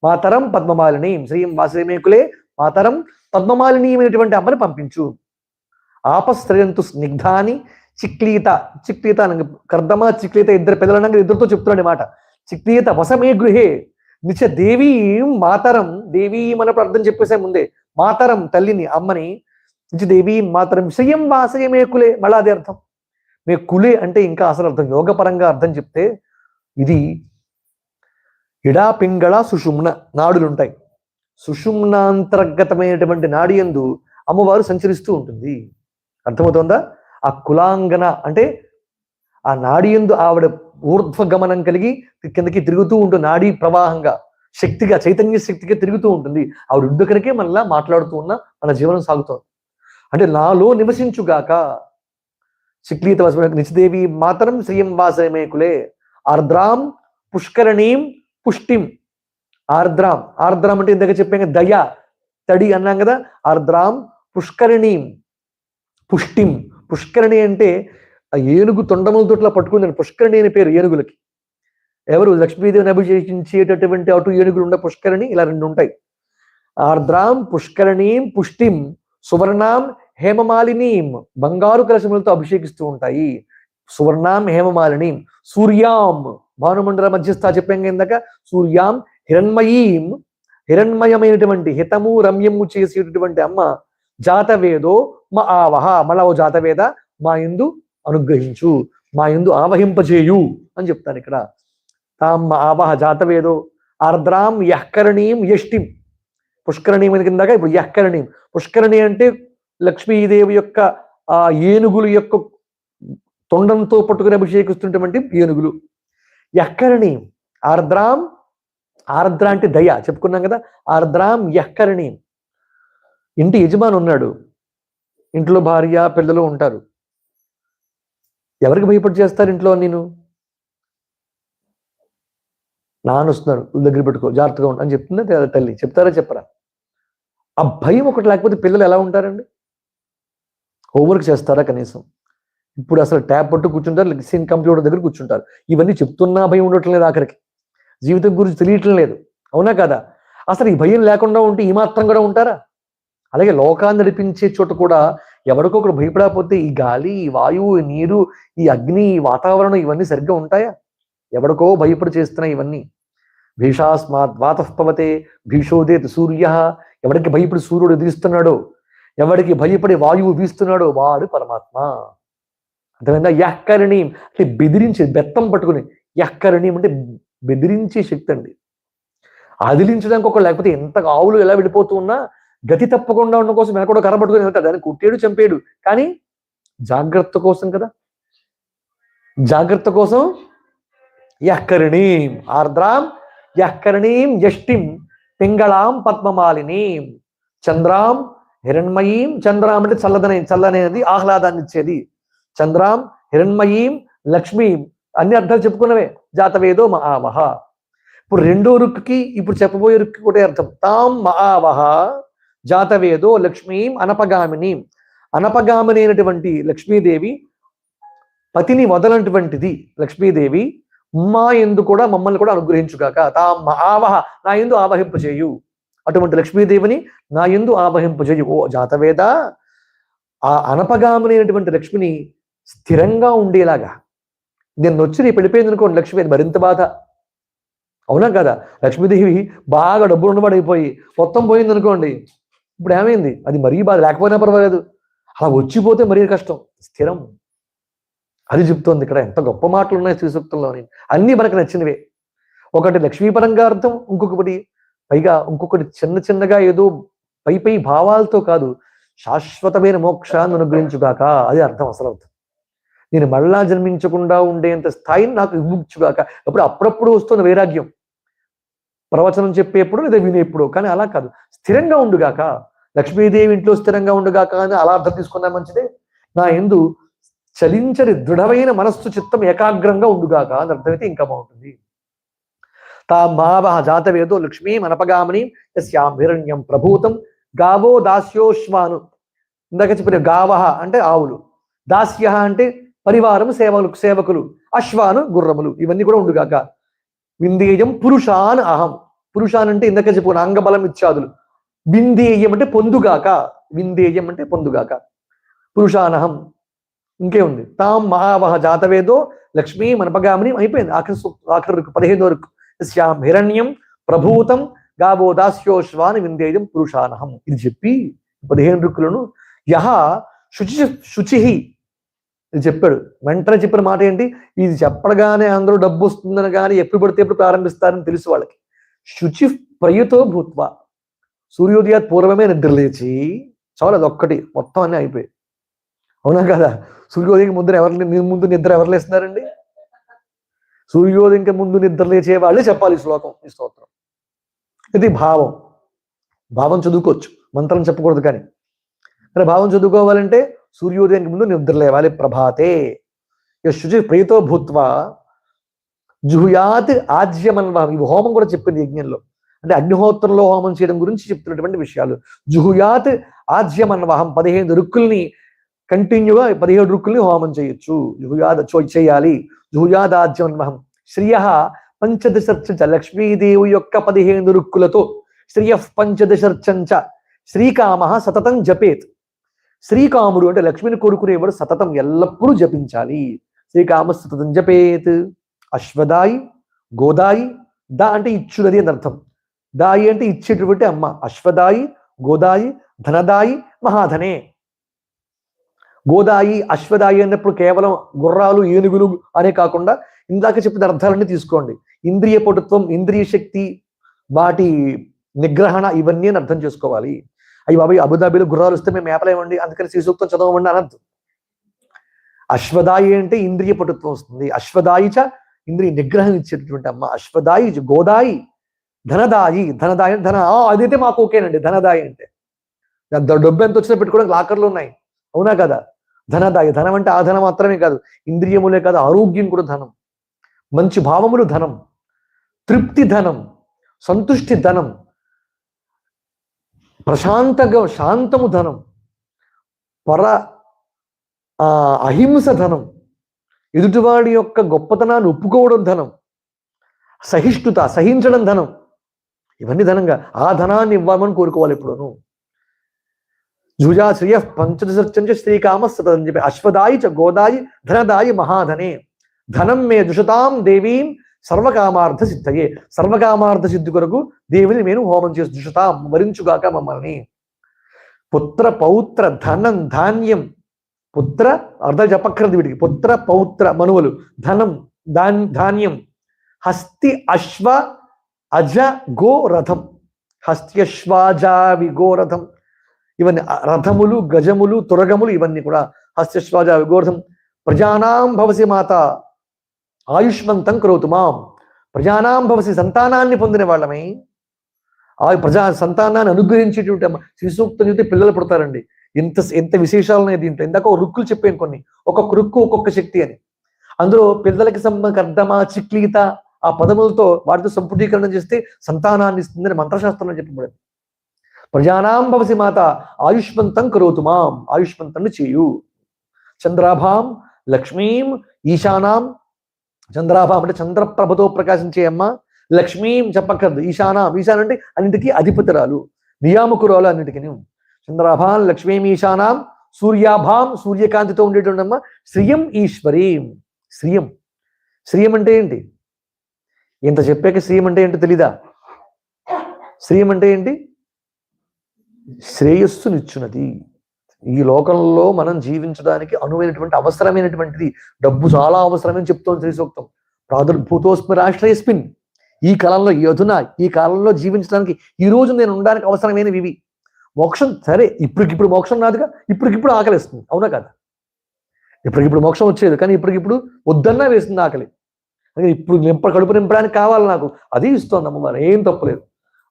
మాతరం పద్మమాలిని, శ్రీయం వాసయమేకులే మాతరం పద్మమాలినీయమైనటువంటి అమ్మని పంపించు. ఆపస్త్రయంతు స్నిగ్ధాని చిక్లీత. కర్దమ చిక్లీత ఇద్దరు పిల్లలనంగా ఇద్దరితో చెప్తున్నాడు మాట. చిక్లీత వసమే గృహే నిచ దేవీ మాతరం. దేవీ అన్నప్పుడు అర్థం చెప్పేసే ముందే. మాతరం తల్లిని, అమ్మని. నిచ దేవీ మాతరం శ్రియం వాసయమేకులే. మళ్ళా అదే అర్థం. కులే అంటే ఇంకా అసలు అర్థం యోగపరంగా అర్థం చెప్తే, ఇది ఇడా పింగళ సుషుమ్న నాడులు ఉంటాయి. సుషుమ్నాంతర్గతమైనటువంటి నాడి యందు అమ్మవారు సంచరిస్తూ ఉంటుంది. అర్థమవుతుందా? ఆ కులాంగన అంటే ఆ నాడి యందు ఆవిడ ఊర్ధ్వగమనం కలిగి కిందకి తిరుగుతూ ఉంటుంది. నాడీ ప్రవాహంగా శక్తిగా, చైతన్య శక్తిగా తిరుగుతూ ఉంటుంది. ఆవిడ ఉడ్డుకనకే మనలా మాట్లాడుతూ ఉన్న మన జీవనం సాగుతోంది. అంటే నాలో నివసించుగాక. చిక్లీత నిచదేవి మాతరం శ్రీయం వాసయమేకులే. ఆర్ద్రాం పుష్కరణీం పుష్టిం. ఆర్ద్రాం అంటే ఇందాక చెప్పాం దయ, తడి అన్నాం కదా. ఆర్ద్రాం పుష్కరణీం పుష్టిం. పుష్కరణి అంటే ఆ ఏనుగు తొండములతోట్లా పట్టుకుందని పుష్కరణి అనే పేరు ఏనుగులకి. ఎవరు? లక్ష్మీదేవిని అభిషేకించేటటువంటి అటు ఏనుగులు ఉండే పుష్కరణి, ఇలా రెండు ఉంటాయి. ఆర్ద్రాం పుష్కరణీం పుష్టిం సువర్ణాం హేమమాలినీం. బంగారు కలశములతో అభిషేకిస్తూ ఉంటాయి. సువర్ణాం హేమమాలినీం. సూర్యాం భానుమండల మధ్యస్థ చెప్పాం ఇందాక. సూర్యాం హిరణ్మయీం. హిరణ్మయమైనటువంటి హితము రమ్యము చేసేటటువంటి అమ్మ. జాతవేదో మా ఆవహ. మళ్ళా ఓ జాతవేద మా యందు అనుగ్రహించు, మా యందు ఆవహింపజేయు అని చెప్తాను ఇక్కడ. తాం ఆవహ జాతవేదో. ఆర్ద్రాం యఃకరణీం యష్టిం. పుష్కరణి మీద కిందాక ఇప్పుడు యఃకరణి. పుష్కరణి అంటే లక్ష్మీదేవి యొక్క ఆ ఏనుగుల యొక్క తొండంతో పట్టుకుని అభిషేకిస్తున్నటువంటి ఏనుగులు. యఃకరణి ఆర్ద్రాం, ఆర్ద్ర అంటే దయ చెప్పుకున్నాం కదా. ఆర్ద్రాం యఃకరణి. ఇంటి యజమాని ఉన్నాడు, ఇంట్లో భార్య పిల్లలు ఉంటారు. ఎవరికి భయపడి చేస్తారు ఇంట్లో? నేను నాన్న వస్తున్నారు, దగ్గర పెట్టుకో, జాగ్రత్తగా ఉండు అని చెప్తుందా తల్లి? చెప్తారా చెప్పరా? ఆ భయం ఒకటి లేకపోతే పిల్లలు ఎలా ఉంటారండి? హోంవర్క్ చేస్తారా కనీసం? ఇప్పుడు అసలు ట్యాబ్ పట్టు కూర్చుంటారు, కంప్యూటర్ దగ్గర కూర్చుంటారు. ఇవన్నీ చెప్తున్నా భయం ఉండటం లేదు, ఆఖరికి జీవితం గురించి తెలియటం లేదు. అవునా కదా? అసలు ఈ భయం లేకుండా ఉంటే ఈ మాత్రం కూడా ఉంటారా? అలాగే లోకాన్ని నడిపించే చోట కూడా ఎవరికో ఒకరు భయపడకపోతే ఈ గాలి, ఈ వాయువు, ఈ నీరు, ఈ అగ్ని, ఈ వాతావరణం ఇవన్నీ సరిగ్గా ఉంటాయా? ఎవరికో భయపడి చేస్తున్నాయి ఇవన్నీ. భీషాస్మాత్ వాతఃపవతే భీషోదేత్ సూర్య. ఎవరికి భయపడి సూర్యుడు ఉదయిస్తున్నాడో, ఎవరికి భయపడి వాయువు వీస్తున్నాడో వాడు పరమాత్మ. అర్థమైందా? యఃకరణి అంటే బెదిరించి, బెత్తం పట్టుకుని. యఃకరణి అంటే బెదిరించే శక్తి అండి. అదిలించడానికి ఒక, లేకపోతే ఎంత ఆవులు ఎలా వెళ్ళిపోతూ ఉన్నా గతి తప్పకుండా ఉండడం కోసం వెనక కర్ర పట్టుకుని వెళ్తాడు. దాన్ని కుట్టేడు చంపేడు, కానీ జాగ్రత్త కోసం కదా. జాగ్రత్త కోసం యఃకరణీం ఆర్ద్రాం యఃకరణీం యష్టిం పింగళాం పద్మమాలినీం చంద్రాం హిరణ్మయీం. చంద్రాం అంటే చల్లనేది, ఆహ్లాదాన్ని ఇచ్చేది. చంద్రాం హిరణ్మయీం లక్ష్మీం. అన్ని అర్థాలు చెప్పుకున్నవే. జాతవేదో మహావహ. ఇప్పుడు రెండో రుక్కి, ఇప్పుడు చెప్పబోయే రుక్కి కూడా అర్థం. తాం మహావహ జాతవేదో లక్ష్మీం అనపగామిని. అనపగామిని అయినటువంటి లక్ష్మీదేవి, పతిని వదలనటువంటిది లక్ష్మీదేవి, మా ఎందు కూడా మమ్మల్ని కూడా అనుగ్రహించుగాక. తాం మహావహ, నా ఎందు ఆవహింపజేయు. అటువంటి లక్ష్మీదేవిని నా ఎందు ఆవహింపజేయు. ఓ జాతవేద, ఆ అనపగామిని అయినటువంటి లక్ష్మిని స్థిరంగా ఉండేలాగా. నేను వచ్చి నీ వెళ్ళిపోయింది అనుకోండి లక్ష్మి, అది మరింత బాధ. అవునా కదా? లక్ష్మీదేవి బాగా డబ్బులు ఉండబడిపోయి మొత్తం పోయింది అనుకోండి, ఇప్పుడు ఏమైంది? అది మరీ బాధ. లేకపోయినా పర్వాలేదు, అలా వచ్చిపోతే మరీ కష్టం. స్థిరం, అది చెప్తోంది ఇక్కడ. ఎంత గొప్ప మాటలు ఉన్నాయి శ్రీ సూక్తంలోని. అన్నీ మనకు నచ్చినవే. ఒకటి లక్ష్మీపరంగా అర్థం, ఇంకొకటి పైగా ఇంకొకటి చిన్న చిన్నగా ఏదో పై భావాలతో కాదు, శాశ్వతమైన మోక్షాన్ని అనుగ్రహించుగాక, అది అర్థం, అసలు అర్థం. నేను మళ్ళా జన్మించకుండా ఉండేంత స్థాయిని నాకు ఇవ్వచ్చుగాక. అప్పుడప్పుడు వస్తున్న వైరాగ్యం, ప్రవచనం చెప్పేప్పుడు లేదా వినేప్పుడు, కానీ అలా కాదు, స్థిరంగా ఉండుగాక. లక్ష్మీదేవి ఇంట్లో స్థిరంగా ఉండుగాక అని అలా అర్థం తీసుకున్నా మంచిదే. నా ఎందు చలించని దృఢమైన మనస్సు, చిత్తం ఏకాగ్రంగా ఉండుగాక అని అర్థమైతే ఇంకా బాగుంటుంది. తా మావహ జాతవేదో లక్ష్మీం అనపగామిని యస్యాం హిరణ్యం ప్రభూతం గావో దాస్యోశ్వాను. ఇందాక చెప్పిన గావహ అంటే ఆవులు, దాస్య అంటే పరివారం, సేవకులు, అశ్వాను గుర్రములు, ఇవన్నీ కూడా ఉండుగాక. విందేయం పురుషాన్ అహం. పురుషాన్ అంటే ఇందాక చెప్పుకున్న అంగబలం ఇత్యాదులు. విందేయం అంటే పొందుగాక. విందేయం అంటే పొందుగాక. పురుషానహం. ఇంకే ఉంది. తాం మహావహ జాతవేదో లక్ష్మీ మనపగామిని. అయిపోయింది. ఆఖరి 15వ రుక్కు. శ్యాం హిరణ్యం ప్రభూతం గావో దాస్యోశ్వాన్ విందేయం పురుషానహం. ఇది చెప్పి 15 రుక్కులను యహ శుచి ఇది చెప్పాడు. వెంటనే చెప్పిన మాట ఏంటి? ఇది చెప్పడగానే అందరూ డబ్బు వస్తుందని కానీ ఎప్పుడు పడితే ఎప్పుడు ప్రారంభిస్తారని తెలుసు వాళ్ళకి. శుచి ప్రయుతో భూత్వ, సూర్యోదయాత్ పూర్వమే నిద్రలేచి చాలు, అదొక్కటి మొత్తం అన్నీ అయిపోయాయి. అవునా కదా? సూర్యోదయం ముందు నిద్ర ఎవరు లేస్తున్నారండి? సూర్యోదయం ముందు నిద్ర లేచే వాళ్ళే చెప్పాలి ఈ శ్లోకం, ఈ స్తోత్రం. ఇది భావం చదువుకోవచ్చు, మంత్రం చెప్పకూడదు. కానీ భావం చదువుకోవాలంటే సూర్యోదయానికి ముందు నిద్ర లేవాలి. ప్రభాతే శుచి ప్రీతో భూత్వ జుహుయాత్ ఆజ్యమన్వ. ఇవి హోమం కూడా చెప్పింది యజ్ఞంలో, అంటే అగ్నిహోత్రంలో హోమం చేయడం గురించి చెప్తున్నటువంటి విషయాలు. జుహుయాత్ ఆజ్యమన్వహం. 15 రుక్కుల్ని కంటిన్యూగా 17 రుక్కుల్ని హోమం చేయొచ్చు. జుహుయాద్ చేయాలి. జుహుయాదాజ్యమన్వహం. శ్రియ పంచదశర్చంచ. లక్ష్మీదేవి యొక్క 15 రుక్కులతో శ్రియ పంచదశర్చంచ శ్రీకామ సతతం జపేత్. శ్రీకాముడు అంటే లక్ష్మిని కోరుకునేవాడు సతతం ఎల్లప్పుడూ జపించాలి. శ్రీకామ సతతం జపేత్. అశ్వదాయి గోదాయి. దా అంటే ఇచ్చునది అని అర్థం. దాయి అంటే ఇచ్చేటువంటి అమ్మ. అశ్వదాయి గోదాయి ధనదాయి మహాధనే. గోదాయి అశ్వదాయి అన్నప్పుడు కేవలం గుర్రాలు ఏనుగులు అనే కాకుండా ఇందాక చెప్పిన అర్థాలన్నీ తీసుకోండి. ఇంద్రియ పటుత్వం, ఇంద్రియ శక్తి, వాటి నిగ్రహణ, ఇవన్నీ అని అర్థం చేసుకోవాలి. అయ్యి బాబాయ్ అబుదాబిలో గుర్రాలు వస్తే మేము మేపలేమండి అందుకని శ్రీ సూక్తం చదవమండి అనద్దు. అశ్వదాయి అంటే ఇంద్రియ పటుత్వం వస్తుంది. అశ్వదాయి చ ఇంద్రియ నిగ్రహం ఇచ్చేటటువంటి అమ్మ. అశ్వదాయి గోదాయి, ధనదాయి, ధనదాయి ధన అదైతే మాకు ఓకేనండి. ధనదాయి అంటే డబ్బు ఎంత వచ్చినా పెట్టుకోవడానికి లాకర్లు ఉన్నాయి, అవునా కదా? ధనదాయి, ధనం అంటే ఆ ధనం మాత్రమే కాదు, ఇంద్రియములే కాదు, ఆరోగ్యం కూడా ధనం, మంచి భావములు ధనం, తృప్తి ధనం, సంతుష్టి ధనం, ప్రశాంతంగా శాంతము ధనం, పర అహింస ధనం, ఎదుటివాడి యొక్క గొప్పతనాన్ని ఒప్పుకోవడం ధనం, సహిష్ణుత సహించడం ధనం, ఇవన్నీ ధనంగా ఆ ధనాన్ని ఇవ్వమని కోరుకోవాలి. ఎప్పుడూను జుజా శ్రియ పంచదశంచ శ్రీకామ సతని చెప్పి అశ్వదాయి చ గోదాయి ధనదాయి మహాధనే ధనం మే దుషతాం దేవీం సర్వకామార్థ సిద్ధయే. సర్వకామార్థ సిద్ధి కొరకు దేవిని నేను హోమం చేసి దుషతాం వరించుగాక మమ్మల్ని. పుత్ర పౌత్ర ధనం ధాన్యం, పుత్ర అర్థం చెప్పక్కర్లేదు వీటికి, పుత్ర పౌత్ర మనువులు, ధనం ధాన్యం, హస్తి అశ్వ అజ గో రథం, హస్త్యశ్వాజావి గోరథం, ఇవన్నీ రథములు గజములు తురగములు ఇవన్నీ కూడా హస్త్యశ్వాజావి గోరథం. ప్రజానాం భవసి మాత ఆయుష్మంతం కరోతు మాం. ప్రజానాం భవసి సంతానాన్ని పొందిన వాళ్ళమై ఆ ప్రజా సంతానాన్ని అనుగ్రహించేటువంటి శ్రీ సూక్తం చూస్తే పిల్లలు పుడతారండి. ఎంత విశేషాలు ఉన్నాయి దీంట్లో. ఇందాక రుక్కులు చెప్పాను కొన్ని, ఒక్కొక్క రుక్కు ఒక్కొక్క శక్తి అని. అందులో పిల్లలకి కర్దమ చిక్లీత ఆ పదములతో వాటితో సంపుటీకరణ చేస్తే సంతానాన్ని ఇస్తుందని మంత్రశాస్త్రంలో చెప్పబడింది. ప్రజానాం భవసి మాత ఆయుష్మంతం కరోతు మాం, ఆయుష్మంతాన్ని చేయు. చంద్రాభాం లక్ష్మీం ఈశానాం, చంద్రాభాం అంటే చంద్రప్రభతో ప్రకాశించే అమ్మ. లక్ష్మీం చెప్పక్కర్దు, ఈశానాం, ఈశాన్ అంటే అన్నిటికీ అధిపతురాలు, నియామకురాలు అన్నిటికీ. చంద్రాభాం లక్ష్మీం ఈశానాం సూర్యాభాం, సూర్యకాంతితో ఉండేటువంటి అమ్మ. శ్రియం ఈశ్వరీం, శ్రియం, శ్రియం అంటే ఏంటి? ఇంత చెప్పాక శ్రియం అంటే ఏంటో తెలీదా? శ్రియం అంటే ఏంటి? శ్రేయస్సునిచ్చున్నది. ఈ లోకంలో మనం జీవించడానికి అనువైనటువంటి అవసరమైనటువంటిది. డబ్బు చాలా అవసరమని చెప్తోంది శ్రీ సూక్తం. ప్రాదుర్భూతోస్మి రాష్ట్రయస్మిన్, ఈ కాలంలో ఈ అధున ఈ కాలంలో జీవించడానికి ఈ రోజు నేను ఉండడానికి అవసరమైనవి ఇవి. మోక్షం సరే, ఇప్పటికిప్పుడు మోక్షం రాదుగా, ఇప్పటికిప్పుడు ఆకలిస్తుంది, అవునా కదా? ఇప్పటికిప్పుడు మోక్షం వచ్చేది, కానీ ఇప్పటికిప్పుడు వద్దన్నా వేస్తుంది ఆకలి. ఇప్పుడు కడుపు నింపడానికి కావాలి నాకు, అది ఇస్తోంది అమ్మవారు, ఏం తప్పులేదు.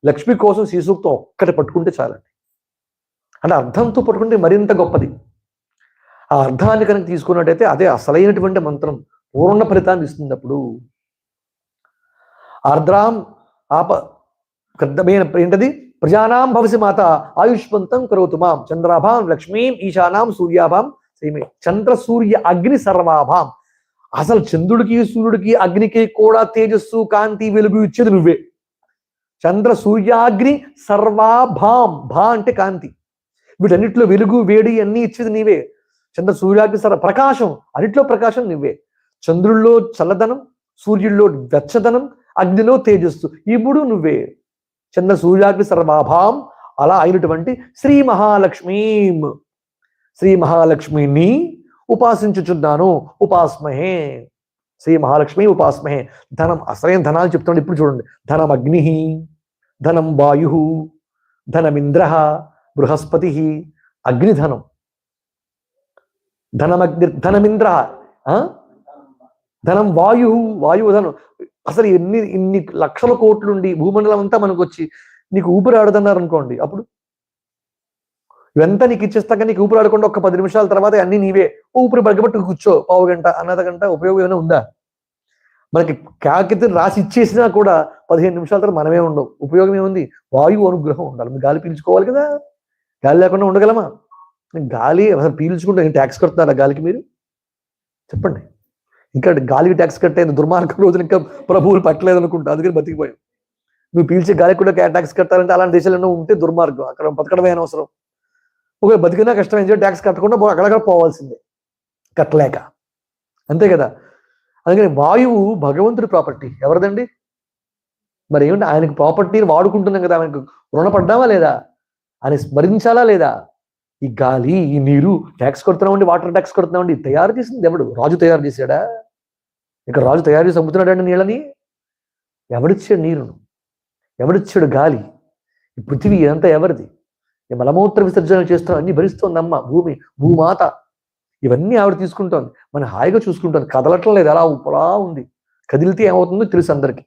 లక్ష్మి కోసం శ్రీ సూక్తం ఒక్కటి పట్టుకుంటే చాలండి. అంటే అర్థంతో పట్టుకుంటే మరింత గొప్పది. ఆ అర్థాన్ని కనుక తీసుకున్నట్టయితే అదే అసలైనటువంటి మంత్రం, పూర్ణ ఫలితాన్ని ఇస్తుంది. అప్పుడు ఆర్ద్రాం ఏంటది? ప్రజానాం భవసి మాత ఆయుష్మంతం కరోతు మాం. చంద్రాభాం లక్ష్మీం ఈశానాం సూర్యాభాం శ్రీమే. చంద్ర సూర్య అగ్ని సర్వాభాం. అసలు చంద్రుడికి సూర్యుడికి అగ్నికి కూడా తేజస్సు కాంతి వెలుగు ఇచ్చేది నువ్వే. చంద్ర సూర్యాగ్ని సర్వాభాం, భా అంటే కాంతి, వీటన్నిటిలో వెలుగు వేడి అన్ని ఇచ్చేది నీవే. చంద్ర సూర్యాగ్ని ప్రకాశం, అన్నిట్లో ప్రకాశం నువ్వే. చంద్రుల్లో చల్లదనం, సూర్యుల్లో వెచ్చదనం, అగ్నిలో తేజస్సు, ఈ మూడు నువ్వే. చంద్ర సూర్యాగ్ని సర్వాభాం అలా అయినటువంటి శ్రీ మహాలక్ష్మీం, శ్రీ మహాలక్ష్మిని ఉపాసించుచున్నాను. ఉపాస్మహే, శ్రీ మహాలక్ష్మి ఉపాస్మహే. ధనం, అసలైన ధనాలు చెప్తున్నాడు ఇప్పుడు చూడండి. ధనం అగ్ని, ధనం వాయు, ధనమింద్ర బృహస్పతి, అగ్నిధనం, ధనమగ్ని ధనమింద్ర, ధనం వాయు, వాయుధనం. అసలు ఇన్ని లక్షల కోట్లుండి భూమండలం అంతా మనకు వచ్చి నీకు ఊపిరి ఆడదన్నారు అనుకోండి, అప్పుడు ఇవంతా నీకు ఇచ్చేస్తాక నీకు ఊపిరి ఆడకుండా ఒక 10 నిమిషాల తర్వాత అన్ని నీవే. ఊపిరి బగ్గబట్టి కూర్చో, పావు గంట అన్నద గంట, ఉపయోగం ఏమైనా ఉందా? మనకి కాకితం రాసి ఇచ్చేసినా కూడా 15 నిమిషాల తర్వాత మనమే ఉండవు, ఉపయోగం ఏముంది? వాయువు అనుగ్రహం ఉండాలి. మీరు గాలి పీల్చుకోవాలి కదా, గాలి లేకుండా ఉండగలమా? గాలి అసలు పీల్చుకుంటే ట్యాక్స్ కడుతున్నారా గాలికి? మీరు చెప్పండి. ఇంకా గాలికి ట్యాక్స్ కట్టేది దుర్మార్గం రోజున ఇంకా ప్రభువులు పట్టలేదు అనుకుంటా, అందుకని బతికిపోయాం. నువ్వు పీల్చే గాలికి కూడా ట్యాక్స్ కట్టాలంటే అలాంటి దేశాలలో ఉంటే దుర్మార్గం, అక్కడ బతకడమే అనవసరం. ఒకవేళ బతికినా కష్టం, ఏం చేయాలి? ట్యాక్స్ కట్టకుండా అక్కడక్కడ పోవాల్సిందే, కట్టలేక, అంతే కదా. అందుకని వాయువు భగవంతుడి ప్రాపర్టీ, ఎవరిదండి? మరి ఏమిటి? ఆయనకు ప్రాపర్టీని వాడుకుంటున్నాం కదా, ఆయనకు రుణపడ్డామా లేదా? ఆయన స్మరించాలా లేదా? ఈ గాలి, ఈ నీరు ట్యాక్స్ కడుతున్నామండి, వాటర్ ట్యాక్స్ కడుతున్నామండి. తయారు చేసింది ఎవడు? రాజు తయారు చేశాడా? ఇక్కడ రాజు తయారు చేసి అమ్ముతున్నాడండి నీళ్ళని. ఎవడిచ్చాడు నీరును? ఎవడిచ్చాడు గాలి? ఈ పృథివీ ఇదంతా ఎవరిది? ఈ మలమూత్ర విసర్జన చేస్తున్నాం, అన్ని భరిస్తోంది అమ్మ, భూమాత. ఇవన్నీ ఆవిడ తీసుకుంటోంది, మనం హాయిగా చూసుకుంటోంది, కదలటం లేదు, అలా ఉపలా ఉంది. కదిలితే ఏమవుతుందో తెలుసు అందరికి.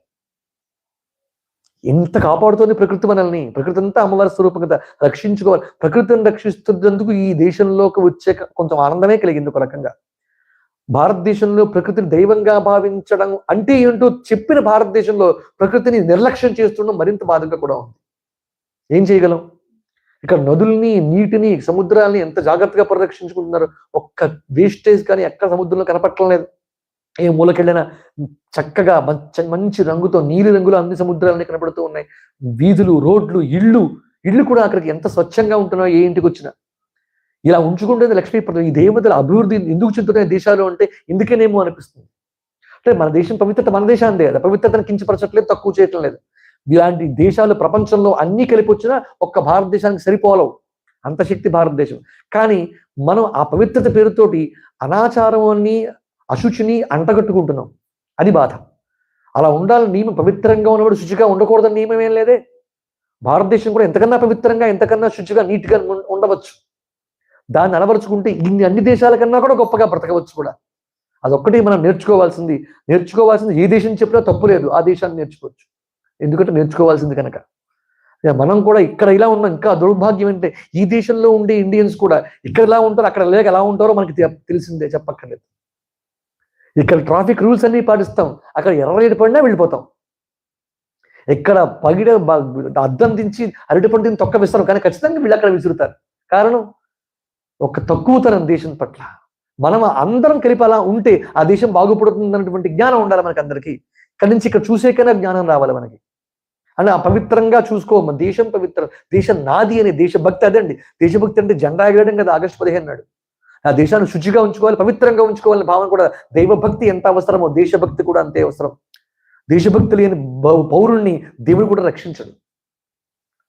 ఎంత కాపాడుతోంది ప్రకృతి మనల్ని. ప్రకృతి అంతా అమ్మవారి స్వరూపం కదా, రక్షించుకోవాలి. ప్రకృతిని రక్షిస్తున్నందుకు ఈ దేశంలోకి వచ్చే కొంచెం ఆనందమే కలిగింది ఒక రకంగా. భారతదేశంలో ప్రకృతిని దైవంగా భావించడం అంటే ఏంటో చెప్పిన భారతదేశంలో ప్రకృతిని నిర్లక్ష్యం చేస్తుండడం మరింత బాధగా కూడా ఉంది. ఏం చేయగలం? ఇక్కడ నదుల్ని, నీటిని, సముద్రాల్ని ఎంత జాగ్రత్తగా పరిరక్షించుకుంటున్నారు. ఒక్క వేస్టేజ్ కానీ ఎక్కడ సముద్రంలో కనపట్టడం లేదు. ఏ మూలకెళ్ళినా చక్కగా మంచి రంగుతో, నీలి రంగులో అన్ని సముద్రాలని కనపడుతూ ఉన్నాయి. వీధులు, రోడ్లు, ఇళ్ళు కూడా అక్కడికి ఎంత స్వచ్ఛంగా ఉంటున్నాయో ఏ ఇంటికి వచ్చినా. ఇలా ఉంచుకుంటుంది లక్ష్మీప్రదం. ఈ దేవతల అభివృద్ధి ఎందుకు చెందుతున్నాయి దేశాలు అంటే ఇందుకేనేమో అనిపిస్తుంది. అంటే మన దేశం పవిత్రత మన దేశాందే కదా, పవిత్రతను కించపరచట్లేదు, తక్కువ చేయటం లేదు. ఇలాంటి దేశాలు ప్రపంచంలో అన్ని కలిపి వచ్చినా ఒక్క భారతదేశానికి సరిపోలవు, అంత శక్తి భారతదేశం. కానీ మనం ఆ పవిత్రత పేరుతోటి అనాచారాన్ని, అశుచిని అంటగట్టుకుంటున్నాం. అది బాధ. అలా ఉండాలని నియమం, పవిత్రంగా ఉన్నవాడు శుచిగా ఉండకూడదని నియమం ఏం లేదే. భారతదేశం కూడా ఎంతకన్నా పవిత్రంగా, ఎంతకన్నా శుచిగా, నీట్గా ఉండవచ్చు. దాన్ని అలవరుచుకుంటే అన్ని దేశాల కన్నా కూడా గొప్పగా బ్రతకవచ్చు కూడా. అదొక్కటి మనం నేర్చుకోవాల్సింది ఏ దేశం చెప్పినా తప్పు లేదు, ఆ దేశాన్ని నేర్చుకోవచ్చు. ఎందుకంటే నేర్చుకోవాల్సింది కనుక. మనం కూడా ఇక్కడ ఇలా ఉన్నాం. ఇంకా దౌర్భాగ్యం అంటే ఈ దేశంలో ఉండే ఇండియన్స్ కూడా ఇక్కడ ఎలా ఉంటారో అక్కడ లేక ఎలా ఉంటారో మనకి తెలిసిందే, చెప్పక్కర్లేదు. ఇక్కడ ట్రాఫిక్ రూల్స్ అన్ని పాటిస్తాం, అక్కడ ఎర్రలైట్ పడినా వెళ్ళిపోతాం. ఎక్కడ పగిడ అద్దం దించి అరటి పండుని తొక్క విస్తారు, కానీ ఖచ్చితంగా వీళ్ళు అక్కడ విసురుతారు. కారణం ఒక తక్కువతనం దేశం పట్ల. మనం అందరం కలిపి అలా ఉంటే ఆ దేశం బాగుపడుతుంది అన్నటువంటి జ్ఞానం ఉండాలి మనకి అందరికీ. ఇక్కడి నుంచి ఇక్కడ చూసేకైనా జ్ఞానం రావాలి మనకి. అంటే ఆ పవిత్రంగా చూసుకోమ, దేశం పవిత్రం, దేశం నాది అనే దేశభక్తి. అదండి దేశభక్తి అంటే జెండా ఎగరడం కదా. ఆగస్టు 15 నాడు ఆ దేశాన్ని శుచిగా ఉంచుకోవాలి, పవిత్రంగా ఉంచుకోవాలని భావన కూడా. దైవభక్తి ఎంత అవసరమో దేశభక్తి కూడా అంతే అవసరం. దేశభక్తి లేని పౌరుణ్ణి దేవుడు కూడా రక్షించడు.